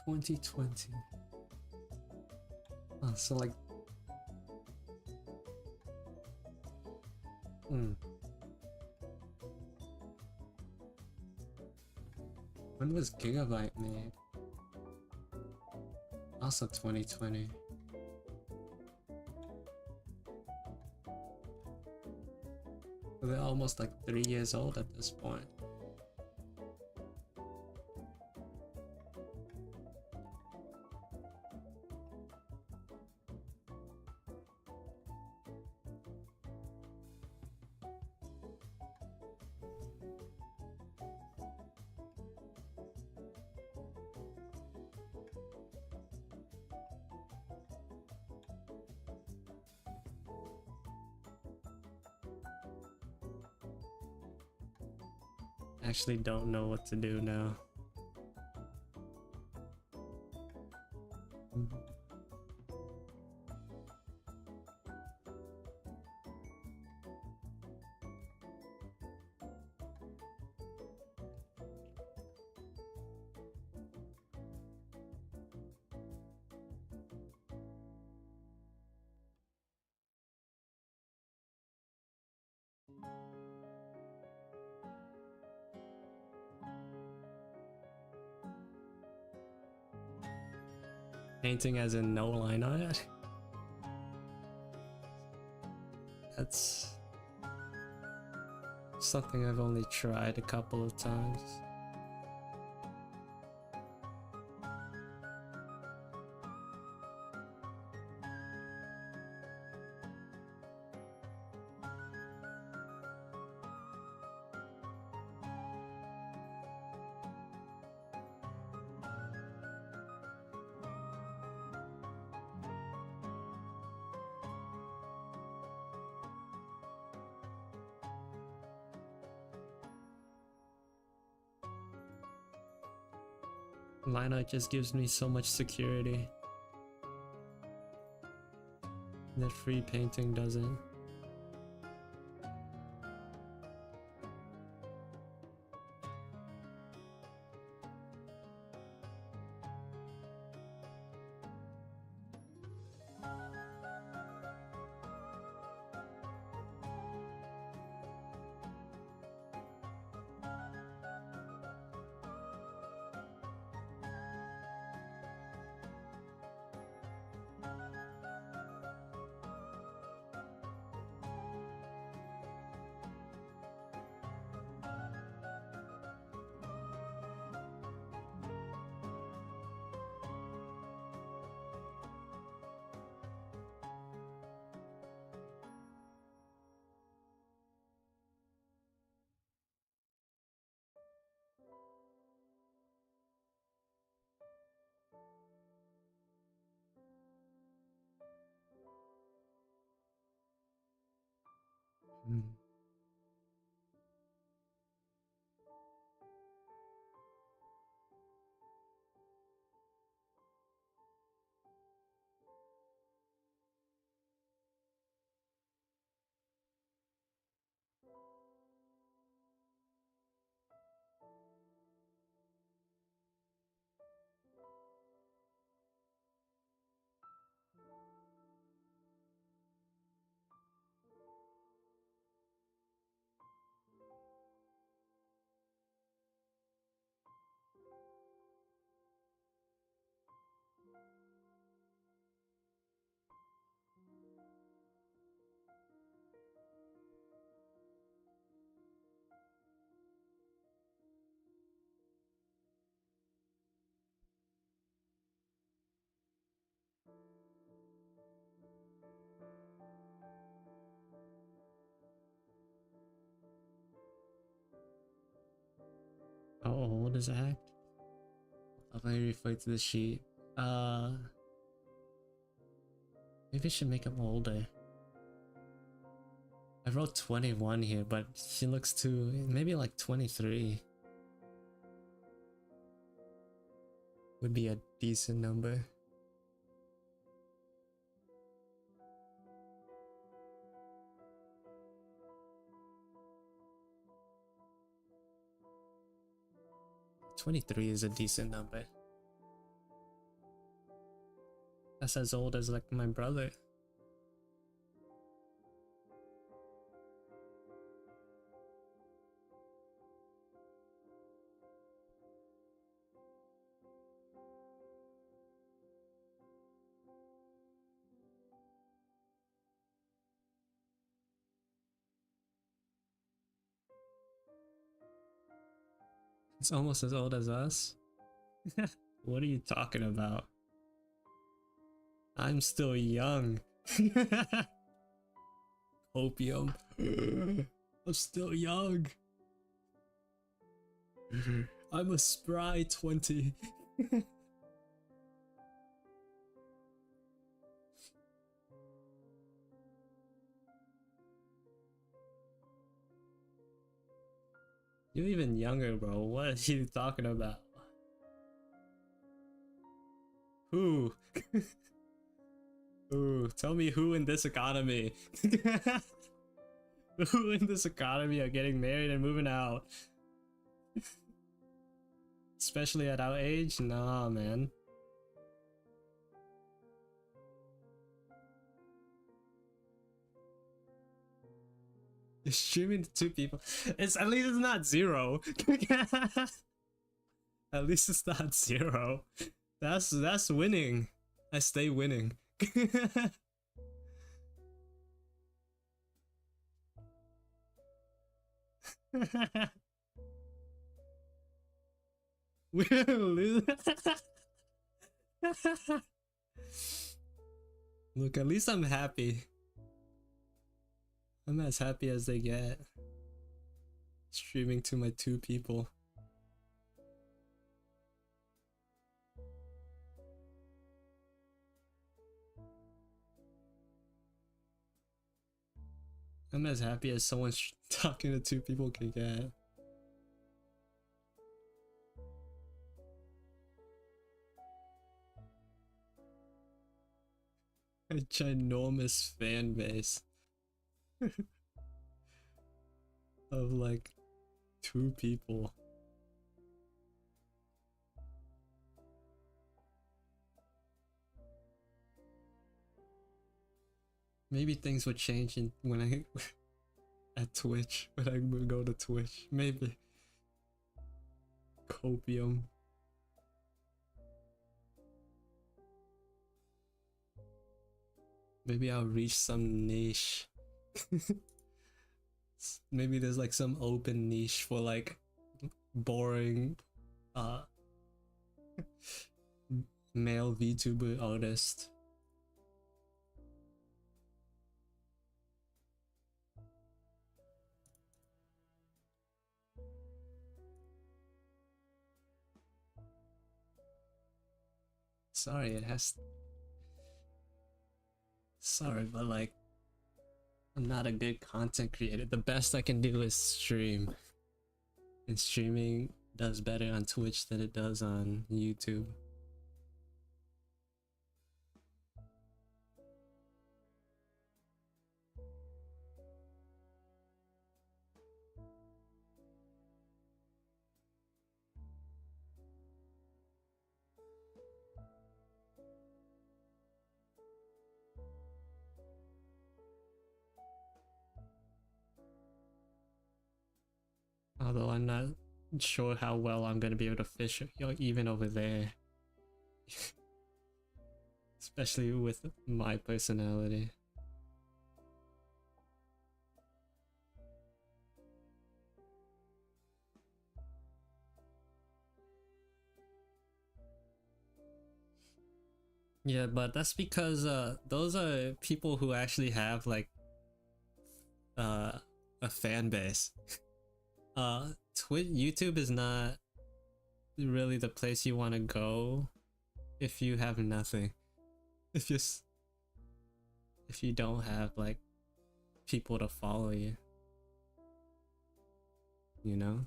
$2020. Oh, so like, when was Gigabyte made? Also 2020. They're almost like 3 years old at this point. Actually don't know what to do now. Painting as in no line art? That's something I've only tried a couple of times. Line art just gives me so much security that free painting doesn't. How old is Act? I'll let me refer to the sheet. Maybe I should make him older. I wrote 21 here, but she looks too, maybe like 23 would be a decent number. "23 is a decent number. That's as old as like my brother. It's almost as old as us. What are you talking about? I'm still young. Opium. I'm still young. I'm a spry 20. You're even younger, bro. What are you talking about? Who? Who? Tell me who in this economy? Who in this economy are getting married and moving out? Especially at our age? Nah, man. You're streaming to 2 people. It's at least it's not 0. At least it's not 0. That's winning. I stay winning. We'll lose. Look, at least I'm happy. I'm as happy as they get. Streaming to my 2 people. I'm as happy as someone talking to 2 people can get. A ginormous fan base of like 2 people. Maybe things would change when I at Twitch, when I would go to Twitch. Maybe. Copium. Maybe I'll reach some niche. Maybe there's like some open niche for like boring male VTuber artist. Sorry, it has. Sorry, but like, I'm not a good content creator. The best I can do is stream. And streaming does better on Twitch than it does on YouTube. Although I'm not sure how well I'm gonna be able to fish even over there. Especially with my personality. Yeah, but that's because those are people who actually have like a fan base. YouTube is not really the place you want to go if you have nothing. If you don't have like people to follow you, you know?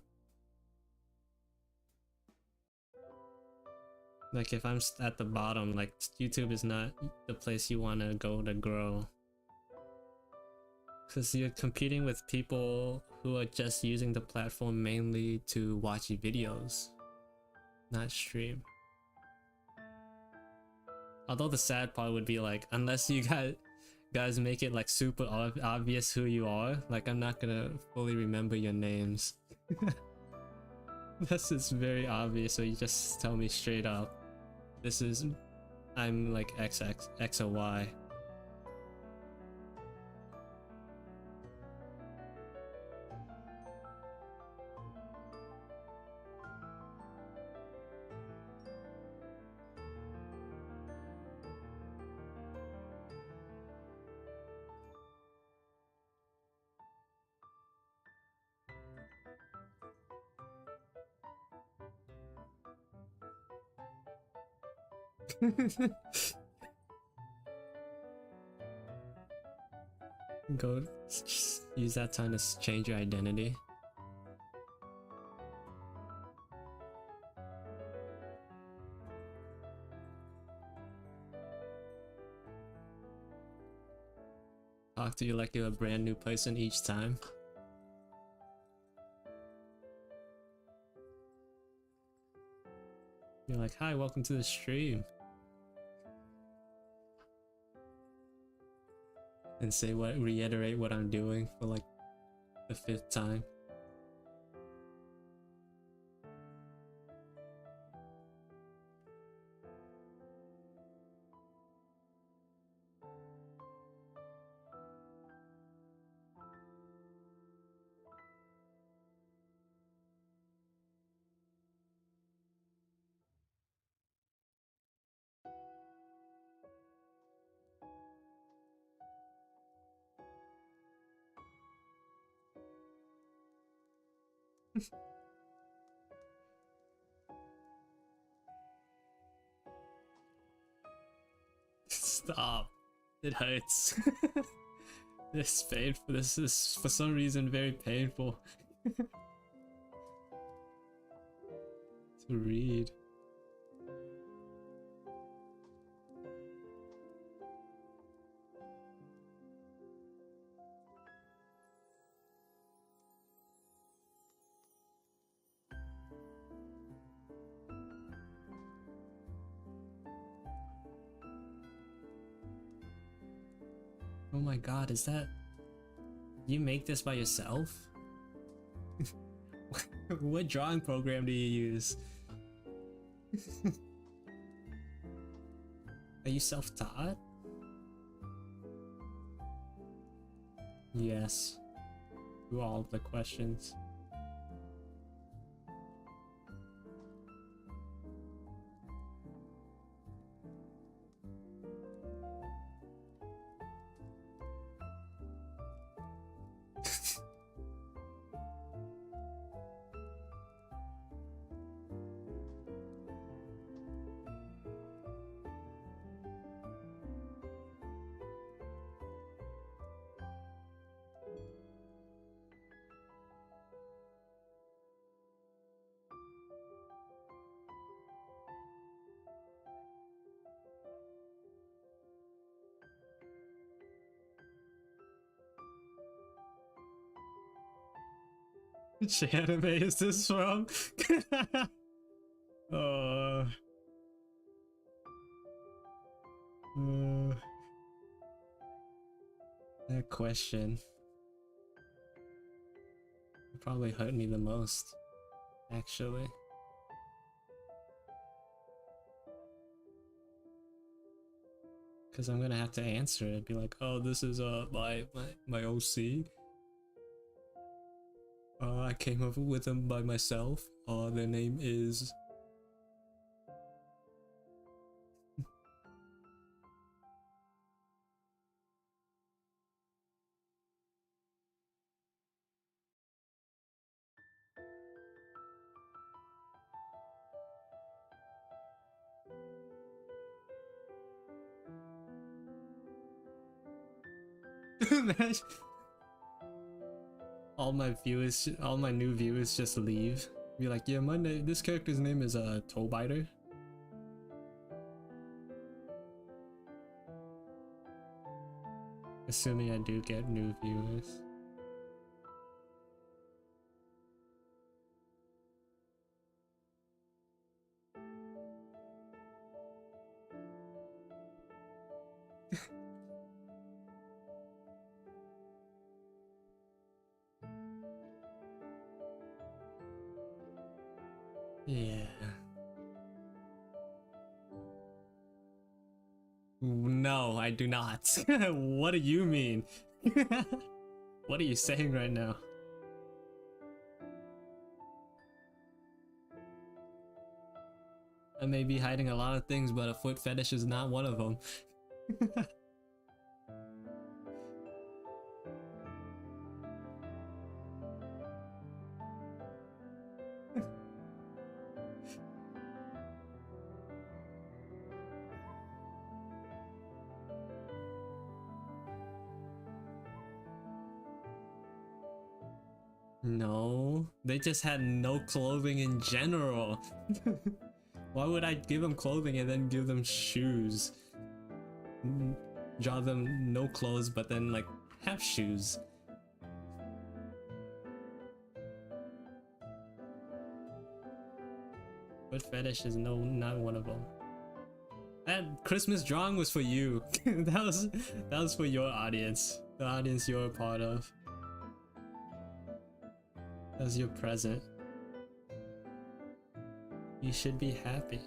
Like if I'm at the bottom, like YouTube is not the place you want to go to grow. Because you're competing with people who are just using the platform mainly to watch videos, not stream. Although the sad part would be like, unless you guys make it like super obvious who you are, like I'm not gonna fully remember your names. Unless it's very obvious, so you just tell me straight up, I'm like X or Y. Go use that time to change your identity. Talk to you like you're a brand new person each time. You're like, hi, welcome to the stream. And reiterate what I'm doing for like the 5th time. Stop. It hurts. This is painful. This is for some reason very painful to read. Oh my god, is that... You make this by yourself? What drawing program do you use? Are you self-taught? Yes. To all of the questions. Which anime is this from? uh, that question probably hurt me the most, actually. Because I'm gonna have to answer it, be like, oh, this is my OC. I came up with them by myself. Their name is... all my new viewers just leave. Be like, yeah, this character's name is Toebiter. Assuming I do get new viewers. Yeah. No, I do not. What do you mean? What are you saying right now? I may be hiding a lot of things, but a foot fetish is not one of them. No, they just had no clothing in general. Why would I give them clothing and then give them shoes? Draw them no clothes, but then like have shoes. Foot fetish is not one of them. That Christmas drawing was for you. that was for your audience, the audience you're a part of. As your present. You should be happy.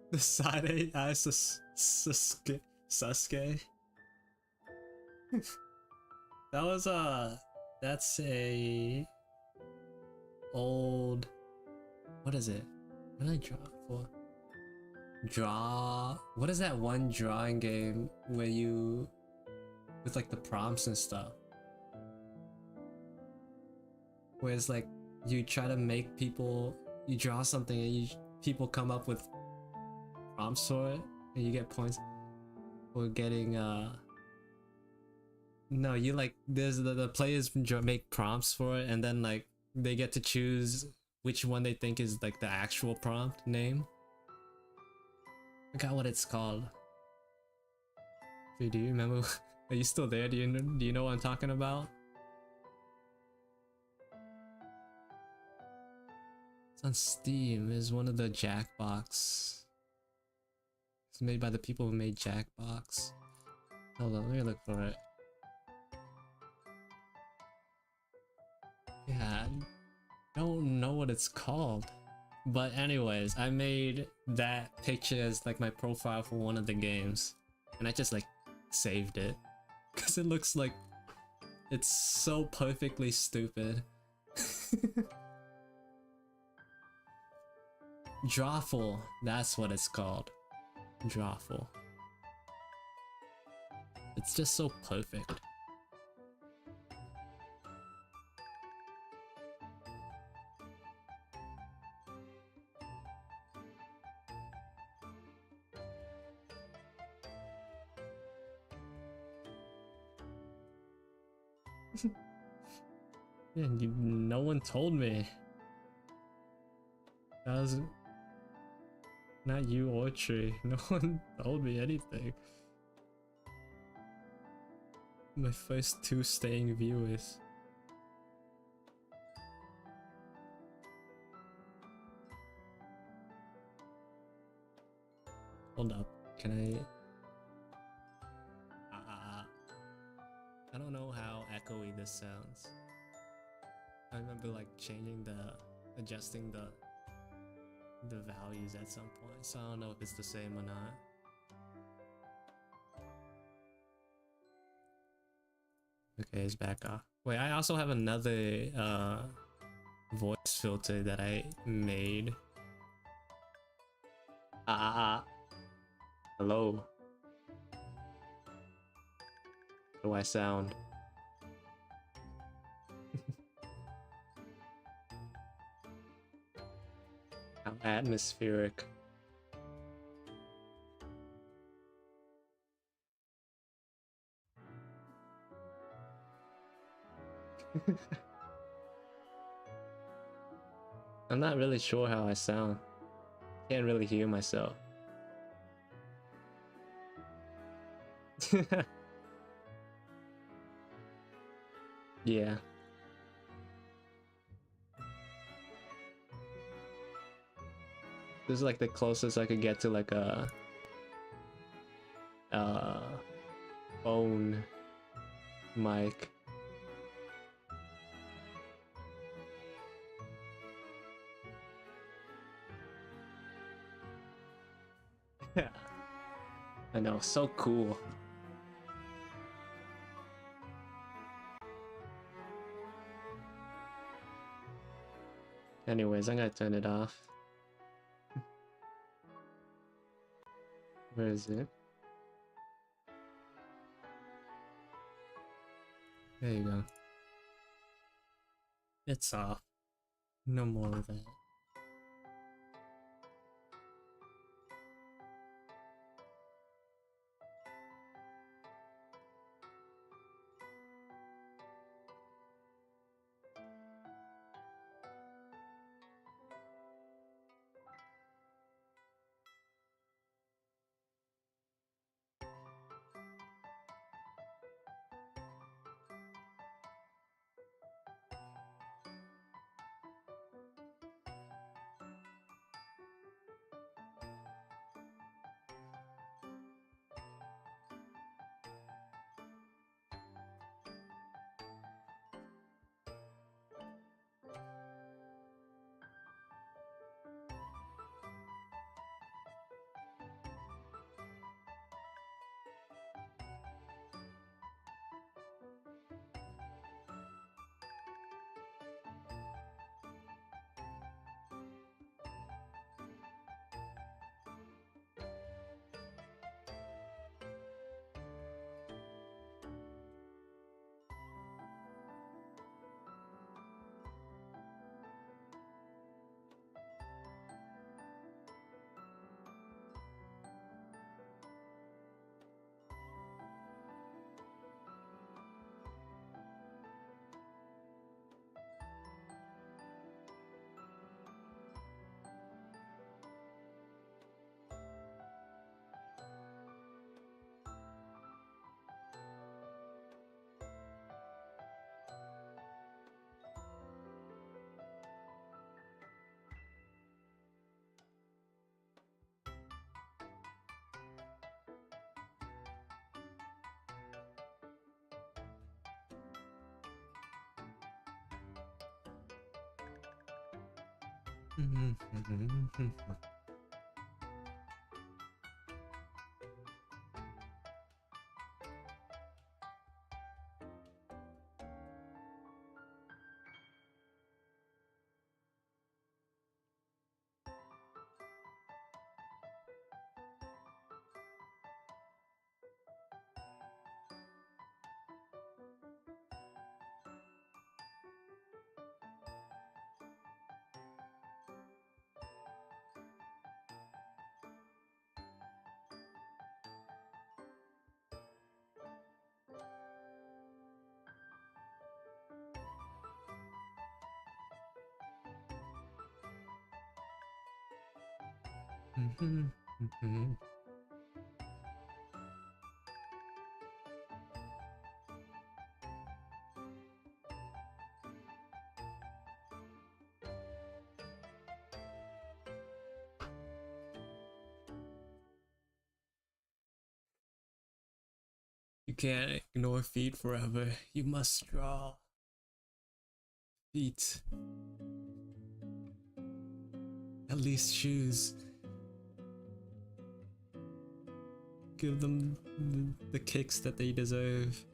The side eye Sasuke. That was that's a old. What is it? What did I draw for? Draw. What is that one drawing game where you with like the prompts and stuff? Where it's like you try to make people, you draw something and people come up with prompts for it and you get points for getting no, you like there's the players make prompts for it and then like they get to choose which one they think is like the actual prompt name. I forgot what it's called. Dude, do you remember? Are you still there? Do you know what I'm talking about? It's on Steam. It's one of the Jackbox. It's made by the people who made Jackbox. Hold on, let me look for it. Yeah, I don't know what it's called. But anyways, I made that picture as like my profile for one of the games. And I just like saved it. Because it looks like it's so perfectly stupid. Drawful, that's what it's called. Drawful. It's just so perfect. Yeah, no one told me. That was not you or Tree. No one told me anything. My first 2 staying viewers. Hold up, can I don't know how echoey this sounds. I remember like adjusting the values at some point, so I don't know if it's the same or not. Okay, it's back off. Wait, I also have another voice filter that I made. Hello. How do I sound? How atmospheric. I'm not really sure how I sound. Can't really hear myself. Yeah. This is like the closest I could get to like a phone mic. Yeah. I know, so cool. Anyways, I'm gonna turn it off. Where is it? There you go. It's off. No more of that. You can't ignore feet forever. You must draw feet. At least shoes. Give them the kicks that they deserve.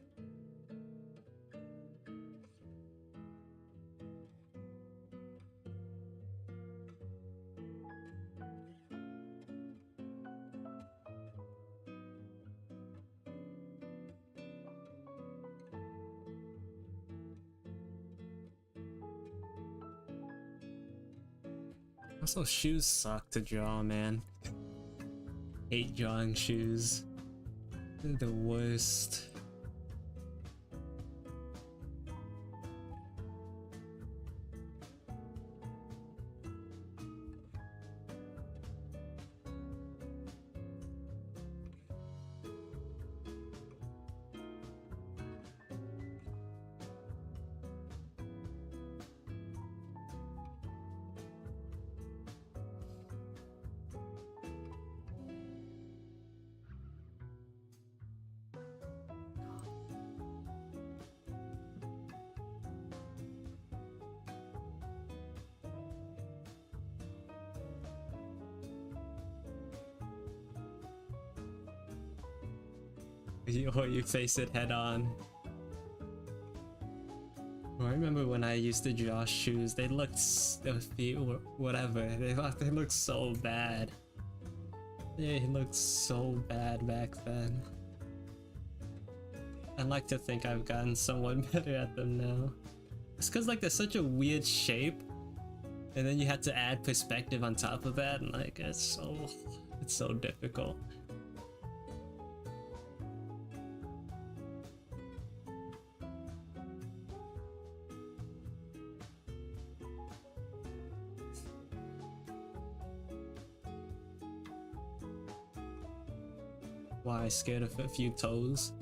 Also, shoes suck to draw, man. Hate drawing shoes. They're the worst. Or you face it head on. I remember when I used to draw shoes, they looked, their feet or whatever, they looked so bad. They looked so bad back then. I like to think I've gotten somewhat better at them now. It's cause like they're such a weird shape, and then you have to add perspective on top of that, and like it's so difficult. Why, scared of a few toes?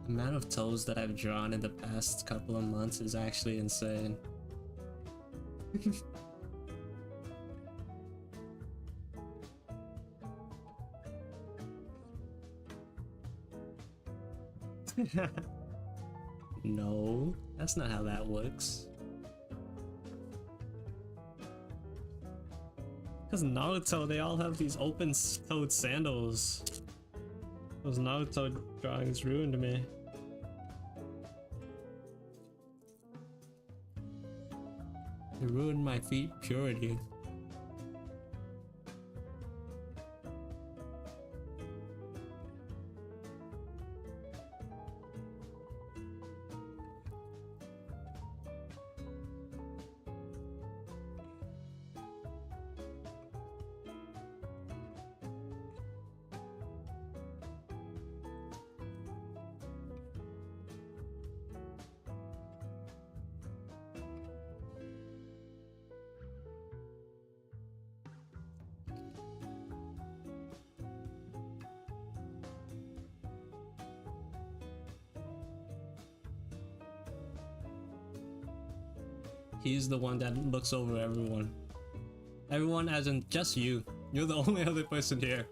The amount of toes that I've drawn in the past couple of months is actually insane. No, that's not how that works. Because Naruto, they all have these open-toed sandals. Those Naruto drawings ruined me. They ruined my feet purity. He's the one that looks over everyone. Everyone as in just you. You're the only other person here.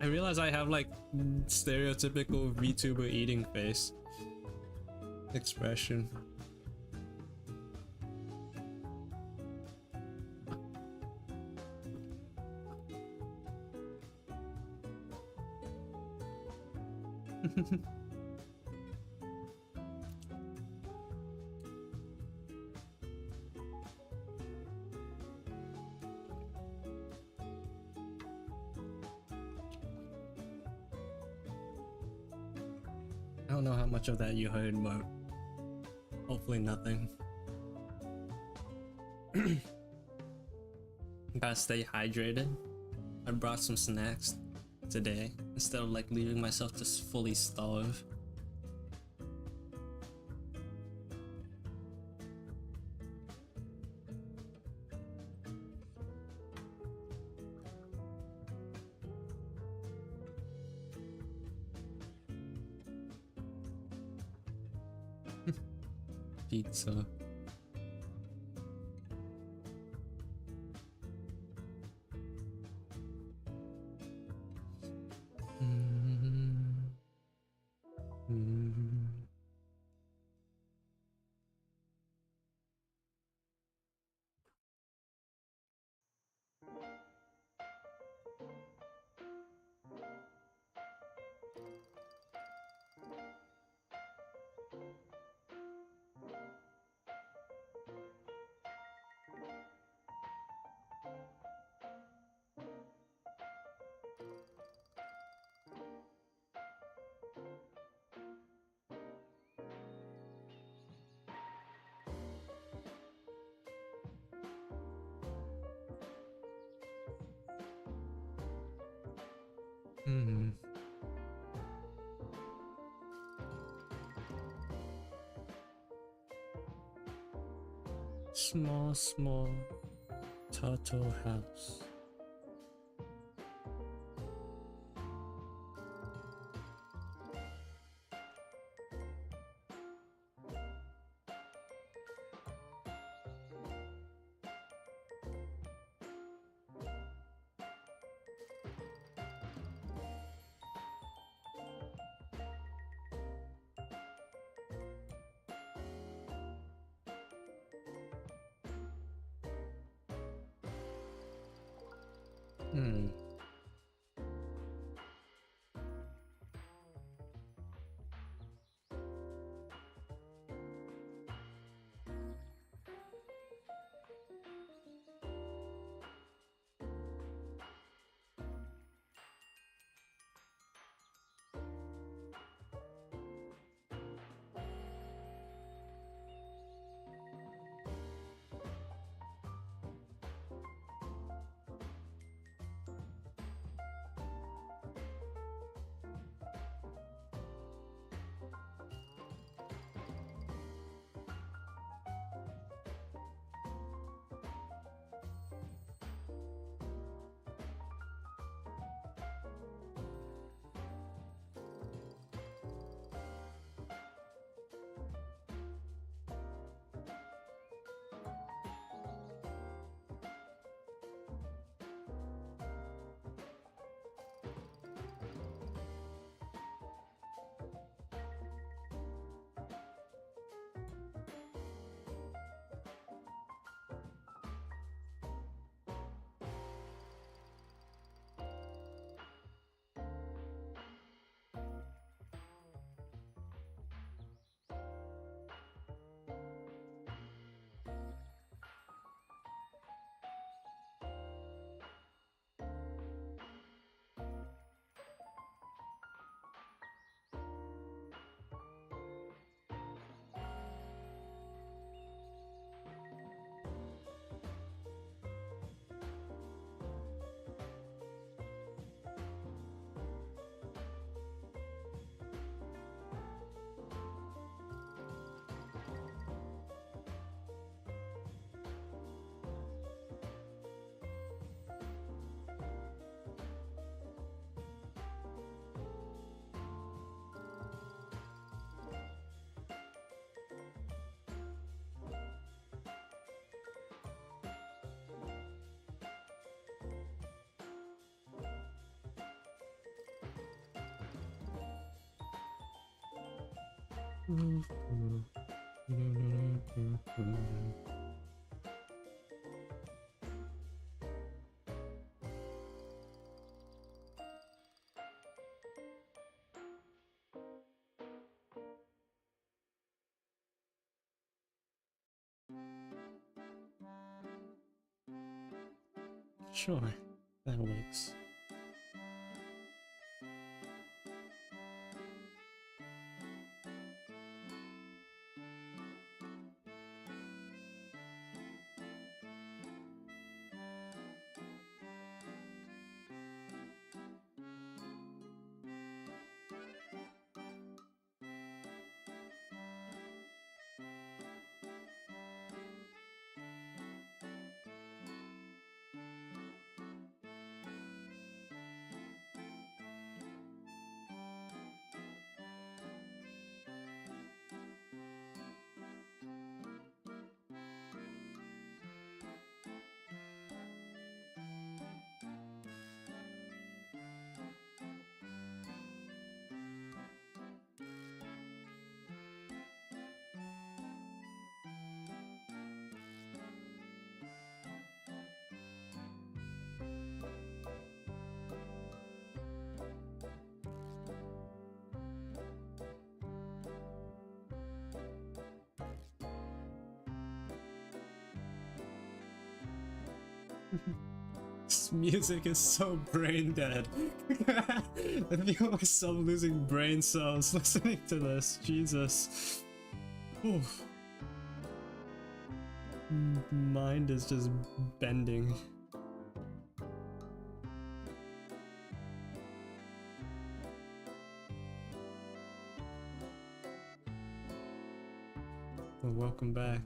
I realize I have like stereotypical VTuber eating face expression. I don't know how much of that you heard, but hopefully nothing. Gotta stay hydrated. I brought some snacks today instead of like leaving myself to fully starve. Pizza. Small turtle house. Sure, that works. This music is so brain dead. I feel myself losing brain cells listening to this. Jesus. Oof. Mind is just bending. Well, welcome back.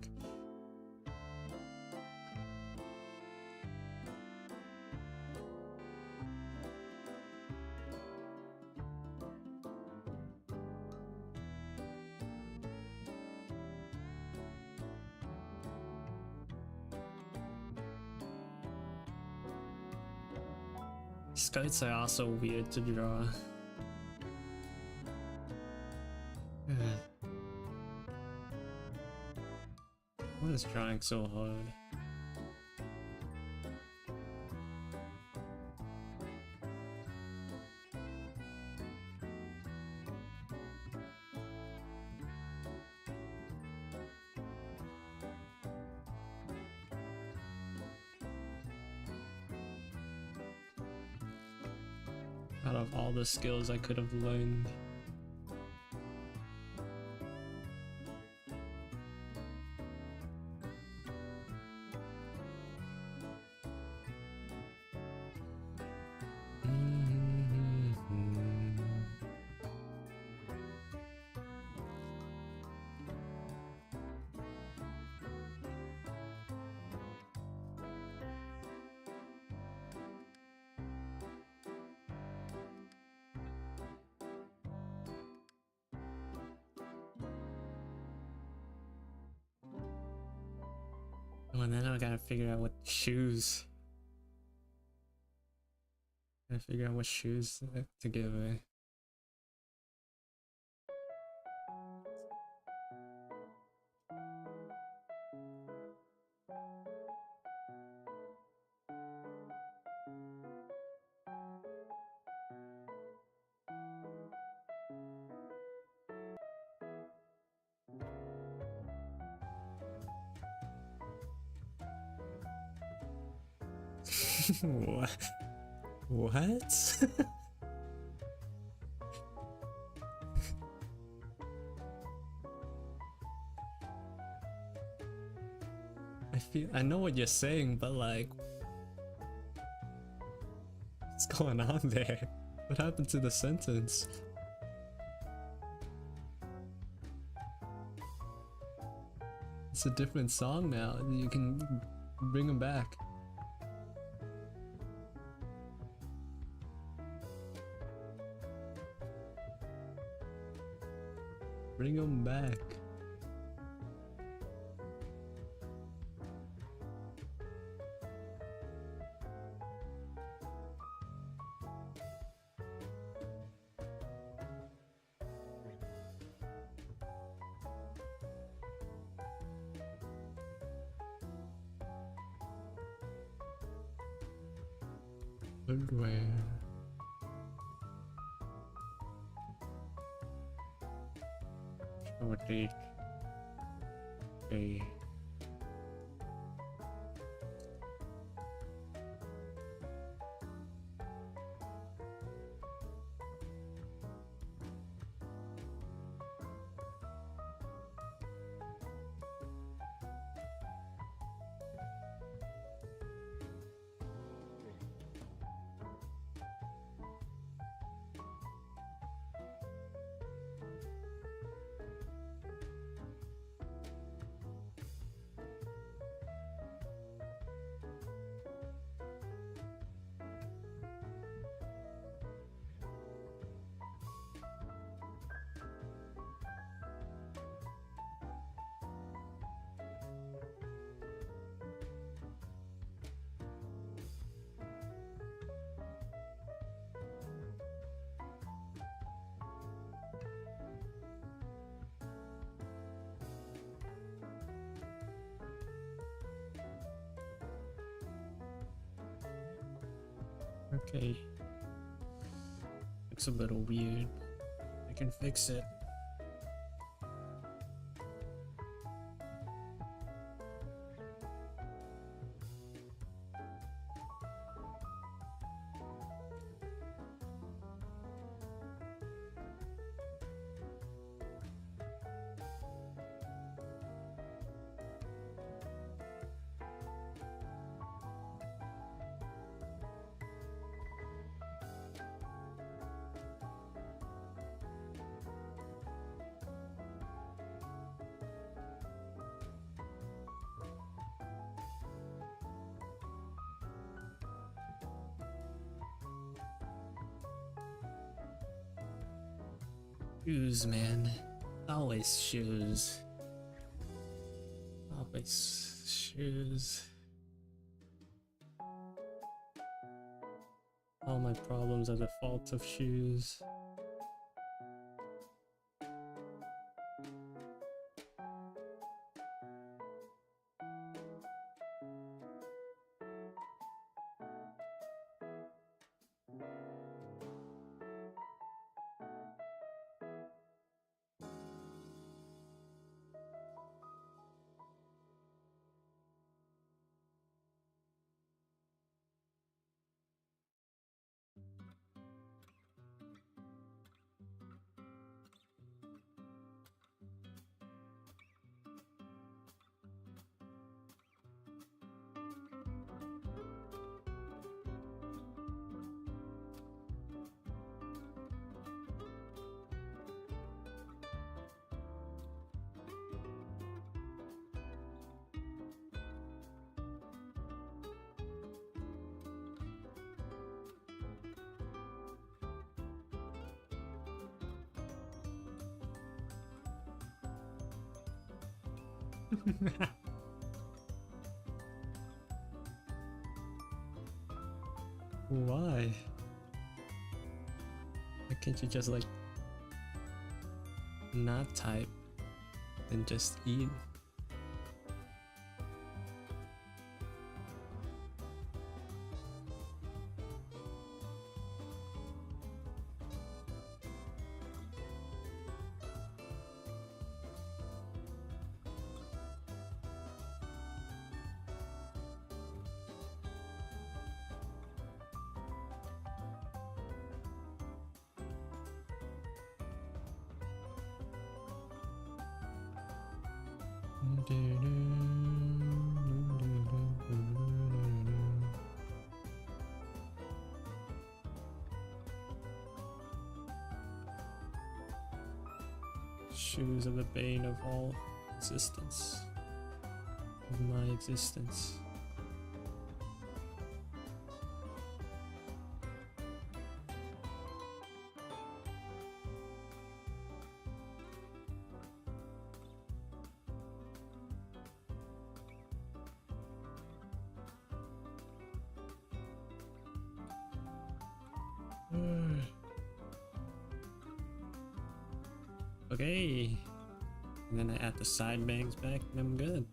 Skirts are also weird to draw. Why is drawing so hard? Out of all the skills I could have learned. Oh, and then I gotta figure out what shoes. Gotta figure out what shoes to give away. What? What? I know what you're saying, but like, what's going on there? What happened to the sentence? It's a different song now. You can bring them back. Bring them back. Footwear. Shortage. Okay. Okay. Looks a little weird. I can fix it. Shoes, man. Always shoes. Always shoes. All my problems are the fault of shoes. Why? Why can't you just like not type and just eat? Shoes are the bane of all existence, of my existence. Okay, and then I add the side bangs back and I'm good.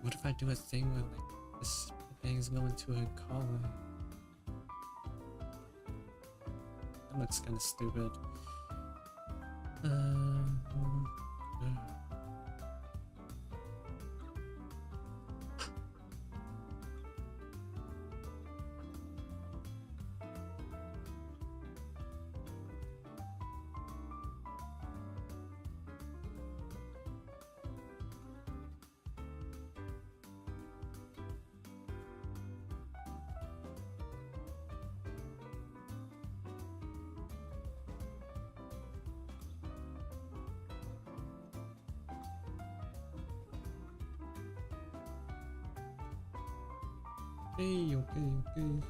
What if I do a thing with like this Things going to a collar. That looks kind of stupid. Okay, okay.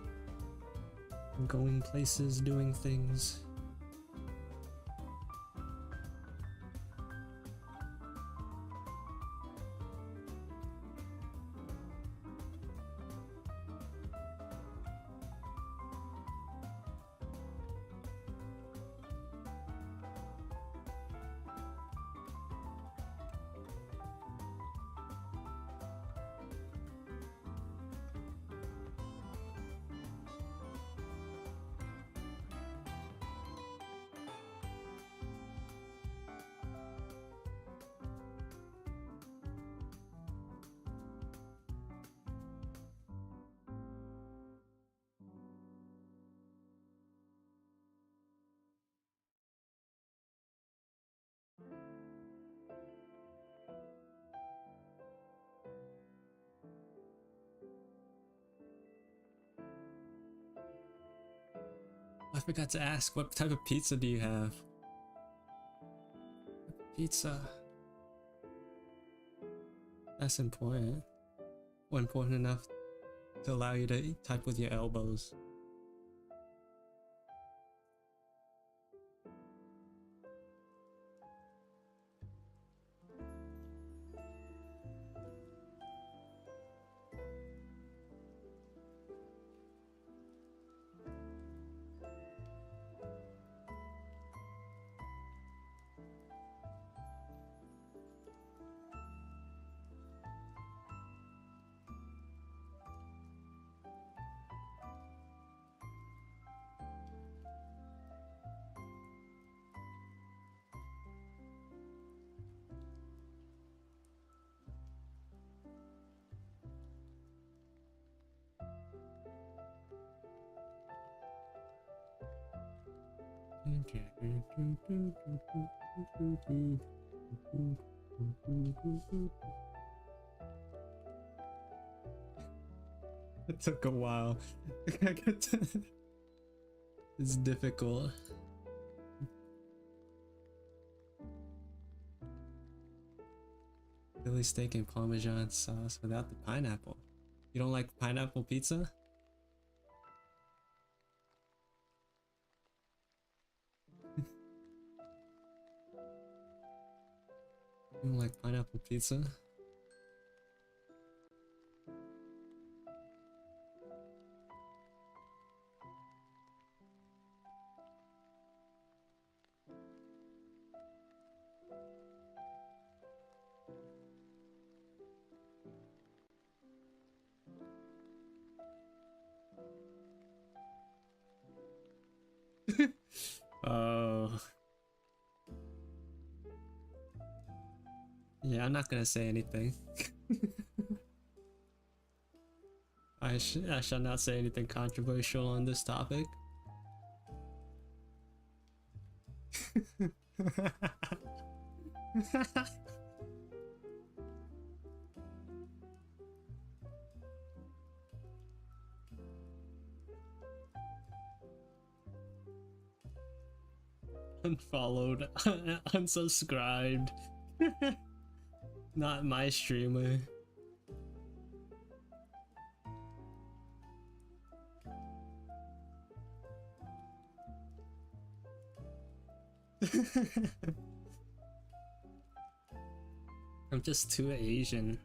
I'm going places, doing things. I forgot to ask, what type of pizza do you have? Pizza. That's important. Well, important enough to allow you to type with your elbows. It took a while. It's difficult. Philly steak and Parmesan sauce without the pineapple. You don't like pineapple pizza? You don't like pineapple pizza? Oh. Yeah, I'm not gonna say anything. I shall not say anything controversial on this topic. Unfollowed, unsubscribed. Not my streamer. I'm just too Asian.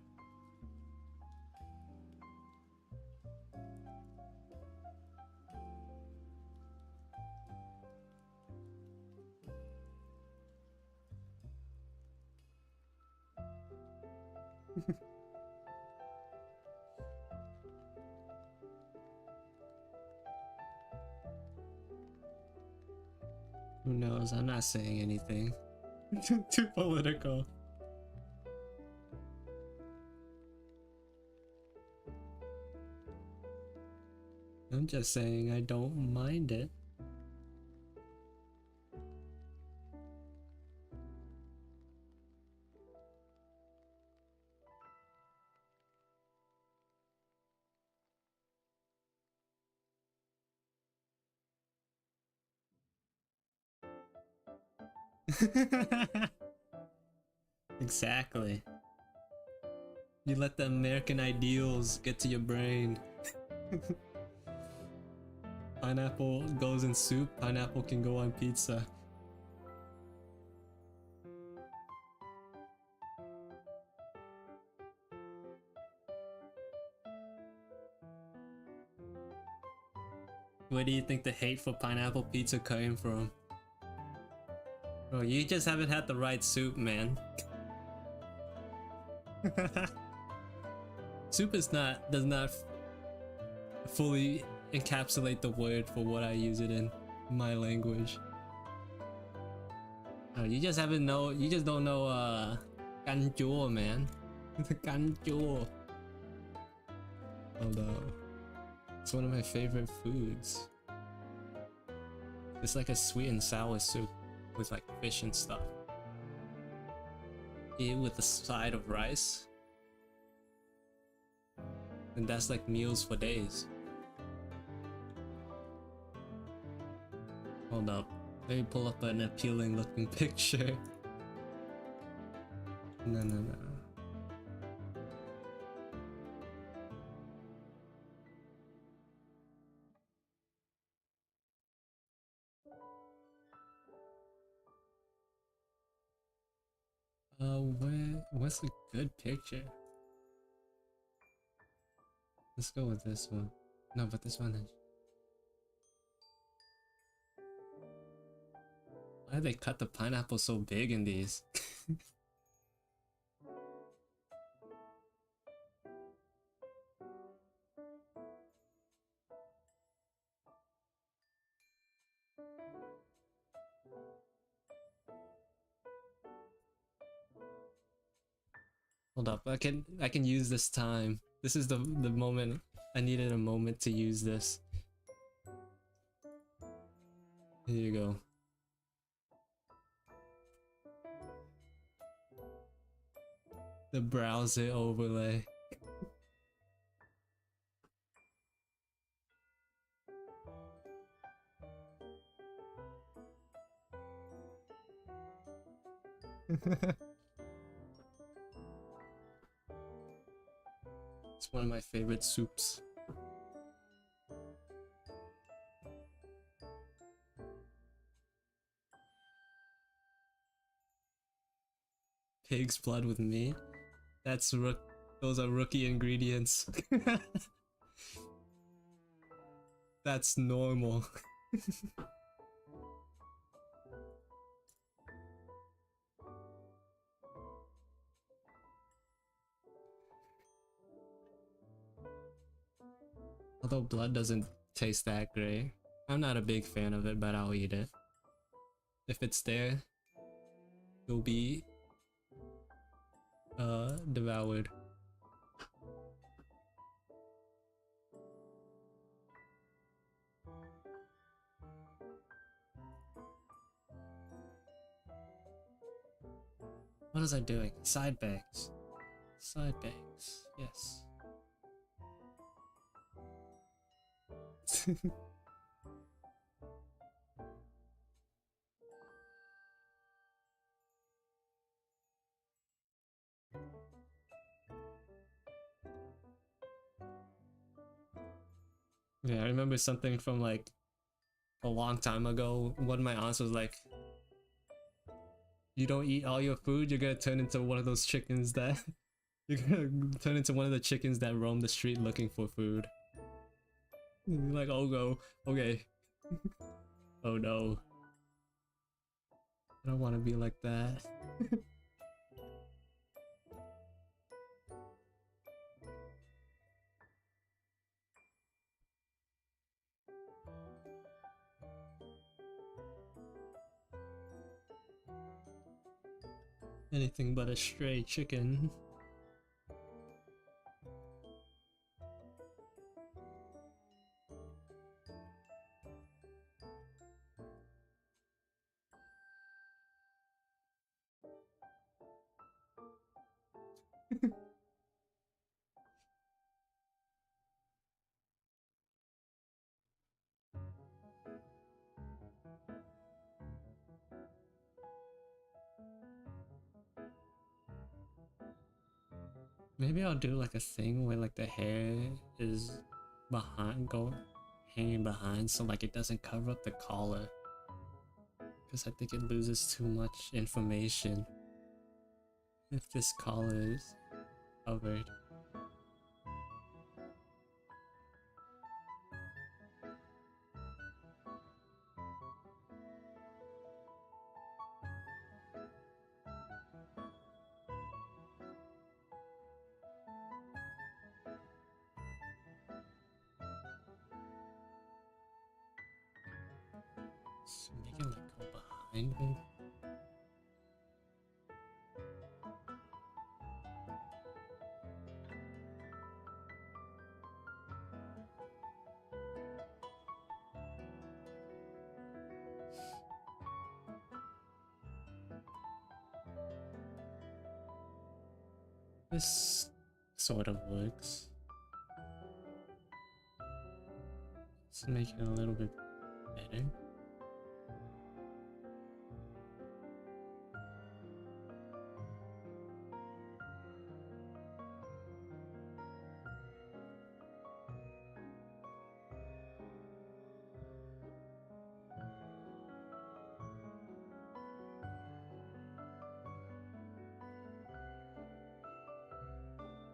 Who knows? I'm not saying anything. Too political. I'm just saying I don't mind it. Exactly. You let the American ideals get to your brain. Pineapple goes in soup, pineapple can go on pizza. Where do you think the hate for pineapple pizza came from? Bro, you just haven't had the right soup, man. Soup does not fully encapsulate the word for what I use it in my language. Oh, you just don't know ganchua, man. Ganchua. Although it's one of my favorite foods. It's like a sweet and sour soup with like fish and stuff. Eat with a side of rice. And that's like meals for days. Hold up. Let me pull up an appealing looking picture. No. What's a good picture? Let's go with this one. No, but this one is... Why did they cut the pineapple so big in these? Hold up, I can use this time. This is the moment. I needed a moment to use this. Here you go. The browser overlay. It's one of my favorite soups. Pig's blood with meat? Those are rookie ingredients. That's normal. Although blood doesn't taste that great. I'm not a big fan of it, but I'll eat it. If it's there, it'll be devoured. What was I doing? Side bangs. Side bangs. Yes. Yeah, I remember something from like a long time ago. One of my aunts was like, you don't eat all your food, you're gonna turn into one of those chickens that you're gonna turn into one of the chickens that roam the street looking for food. You're like, oh go, okay. Oh no. I don't want to be like that. Anything but a stray chicken. Maybe I'll do like a thing where like the hair is hanging behind, so like it doesn't cover up the collar. Because I think it loses too much information if this collar is covered. So make it like go behind me. This sort of works. Let's make it a little bit better.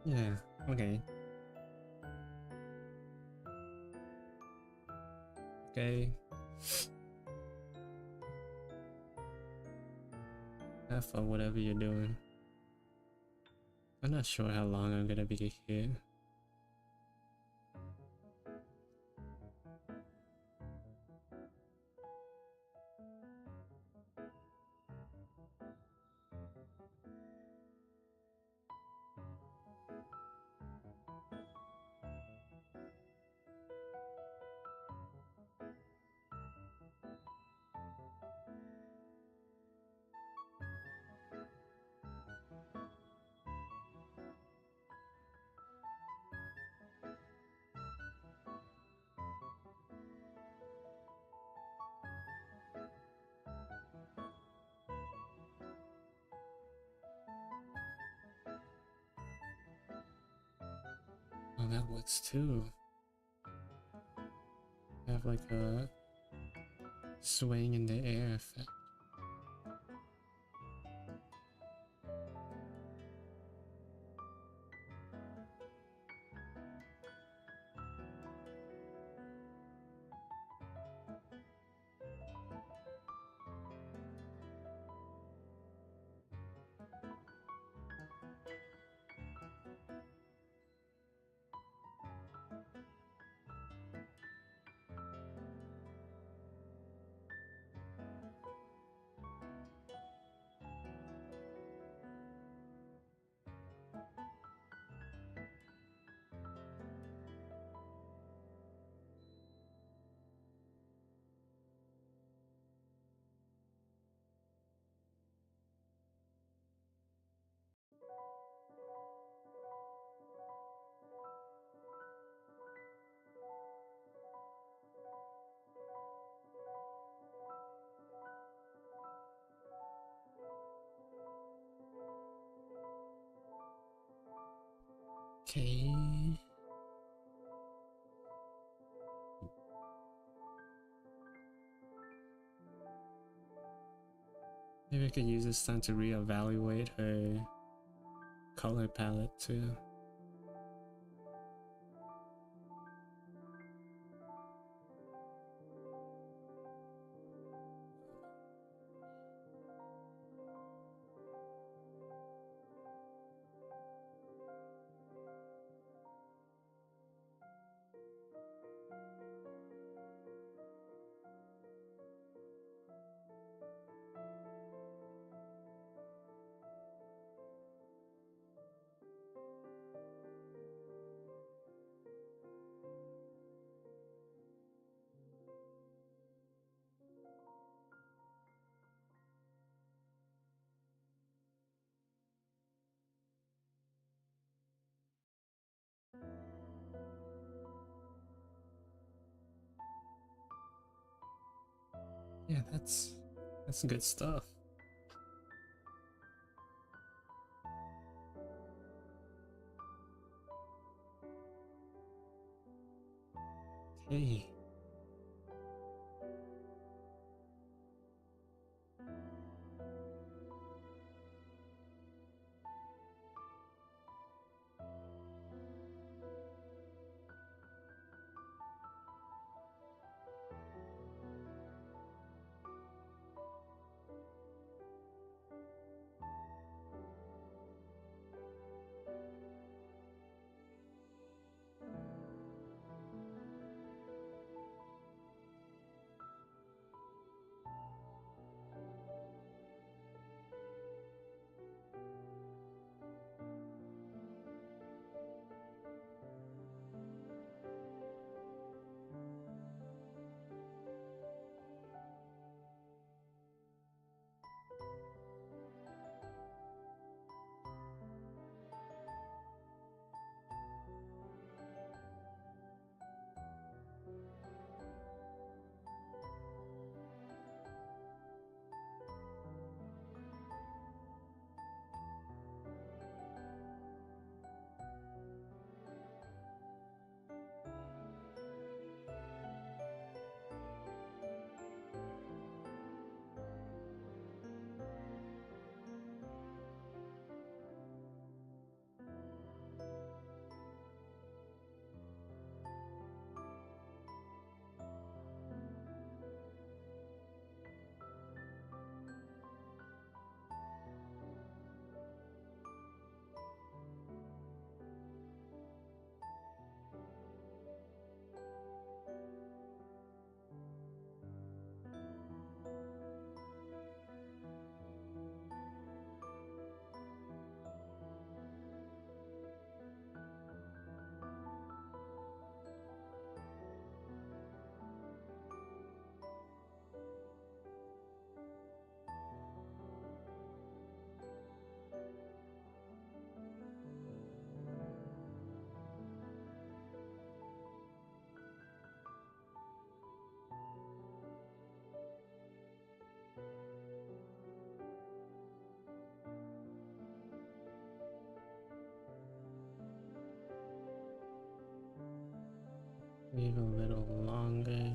Yeah, okay. Okay. Have fun, whatever you're doing. I'm not sure how long I'm gonna be here. Oh, that works too. Have like a swaying in the air effect. Okay. Maybe I could use this time to reevaluate her color palette too. Yeah, that's good stuff. Hey. Wait a little longer.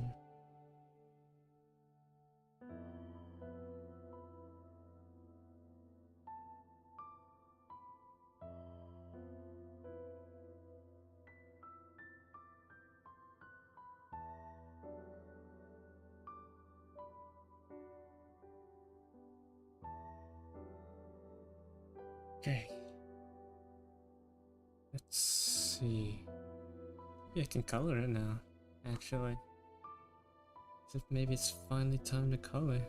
Okay. Let's see. Maybe I can color it now, actually. Maybe it's finally time to color.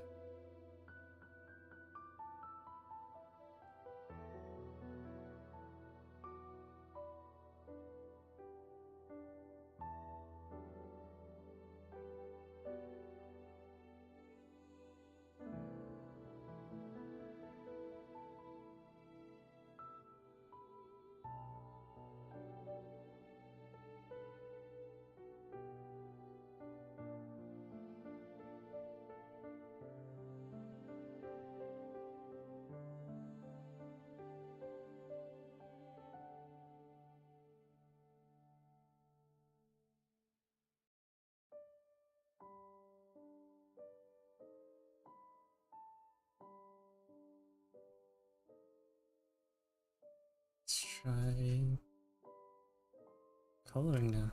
Let's try coloring now.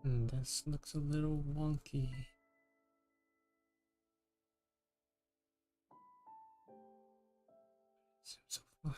This looks a little wonky. Seems so fine.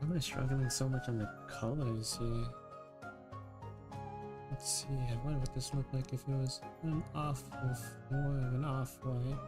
Why am I struggling so much on the colors here? Let's see, what would this look like if it was an off of more of an off-white?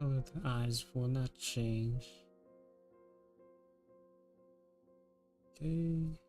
Oh, the eyes will not change. Okay.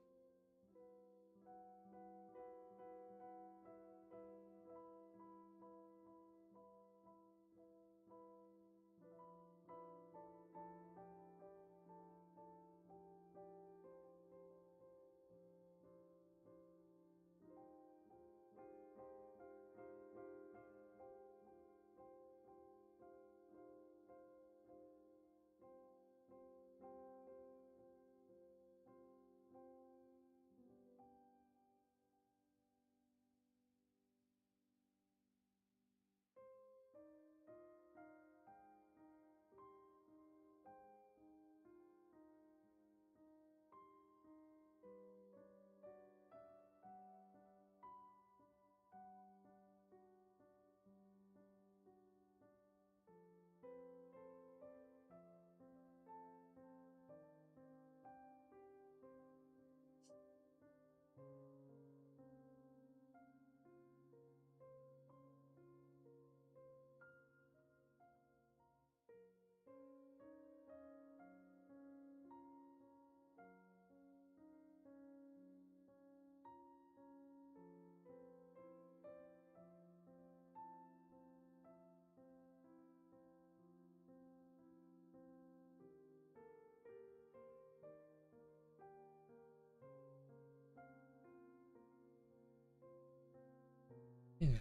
Yeah.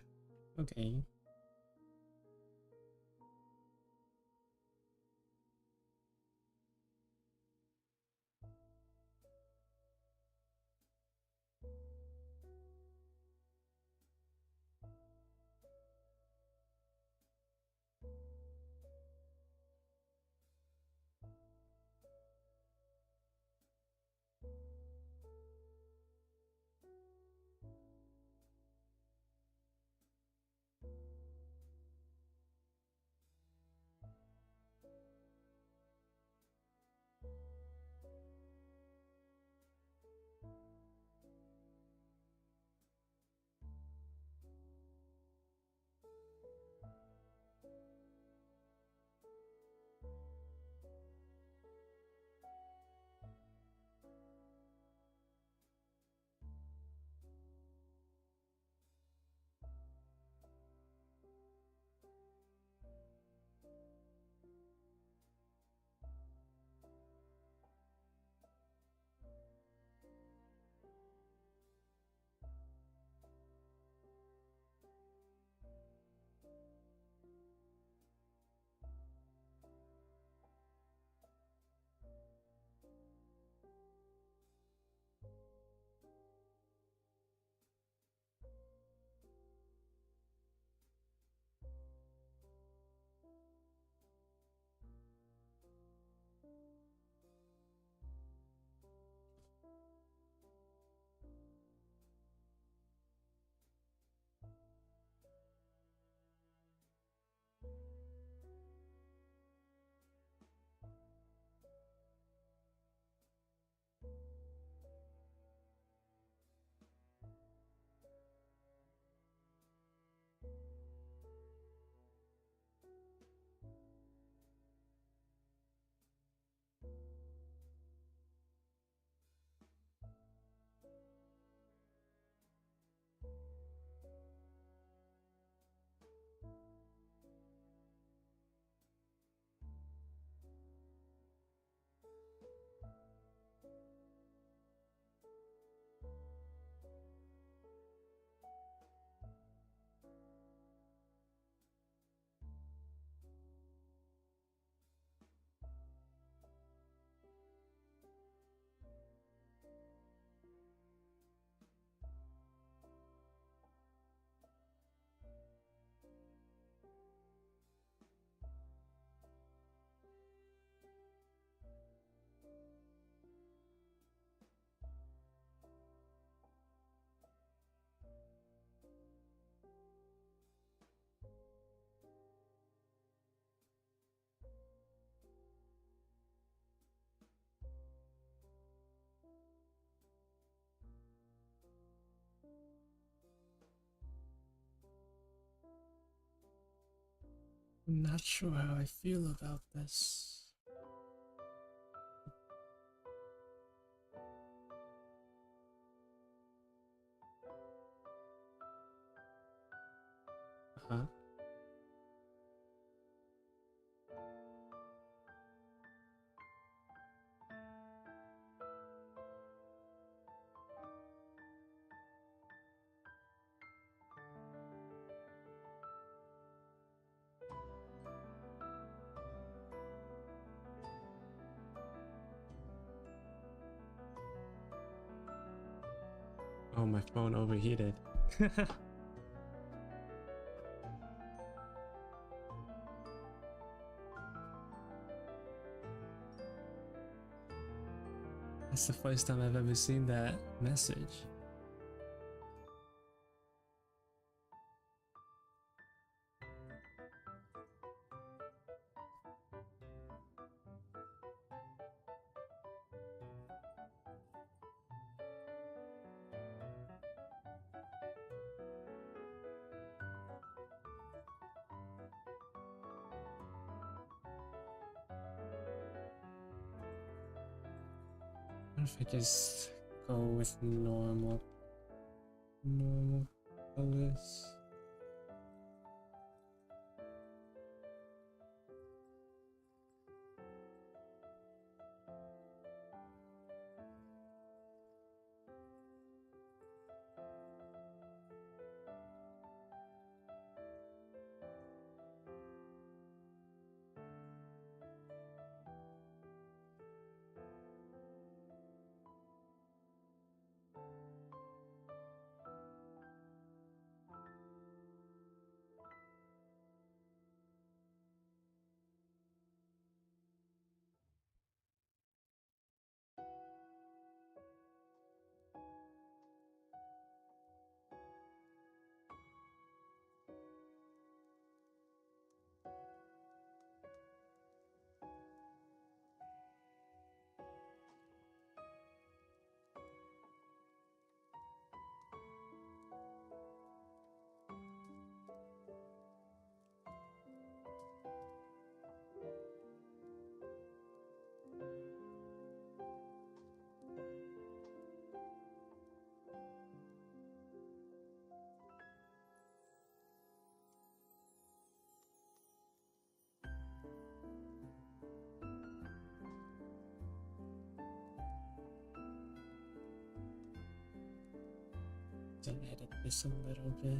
Okay. I'm not sure how I feel about this. Huh? Oh, my phone overheated. That's the first time I've ever seen that message. What if I just go with normal colors? To edit this a little bit.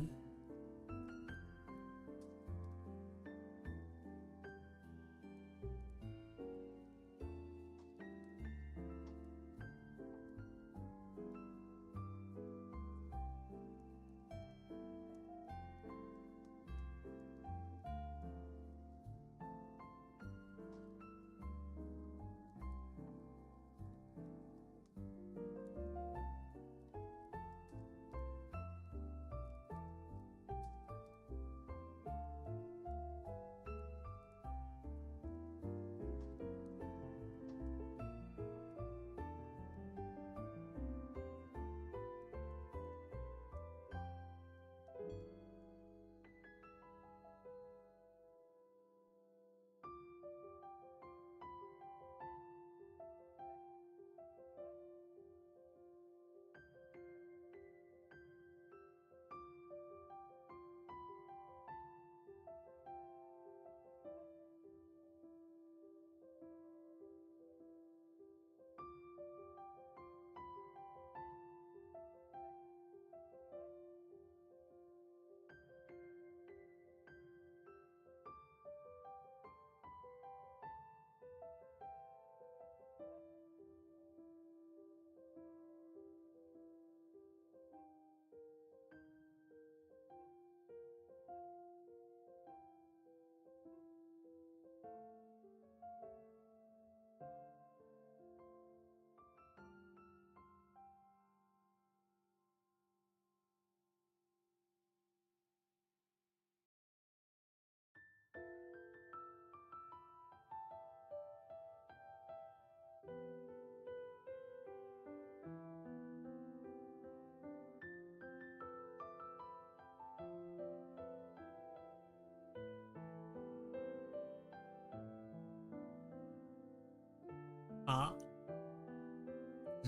Ah.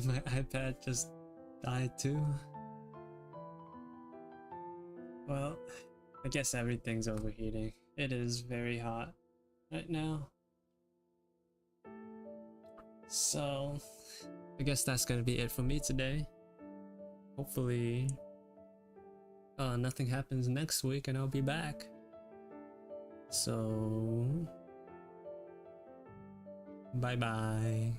My iPad just died too. Well, I guess everything's overheating. It is very hot right now. So, I guess that's gonna be it for me today. Hopefully, nothing happens next week and I'll be back. So, bye bye.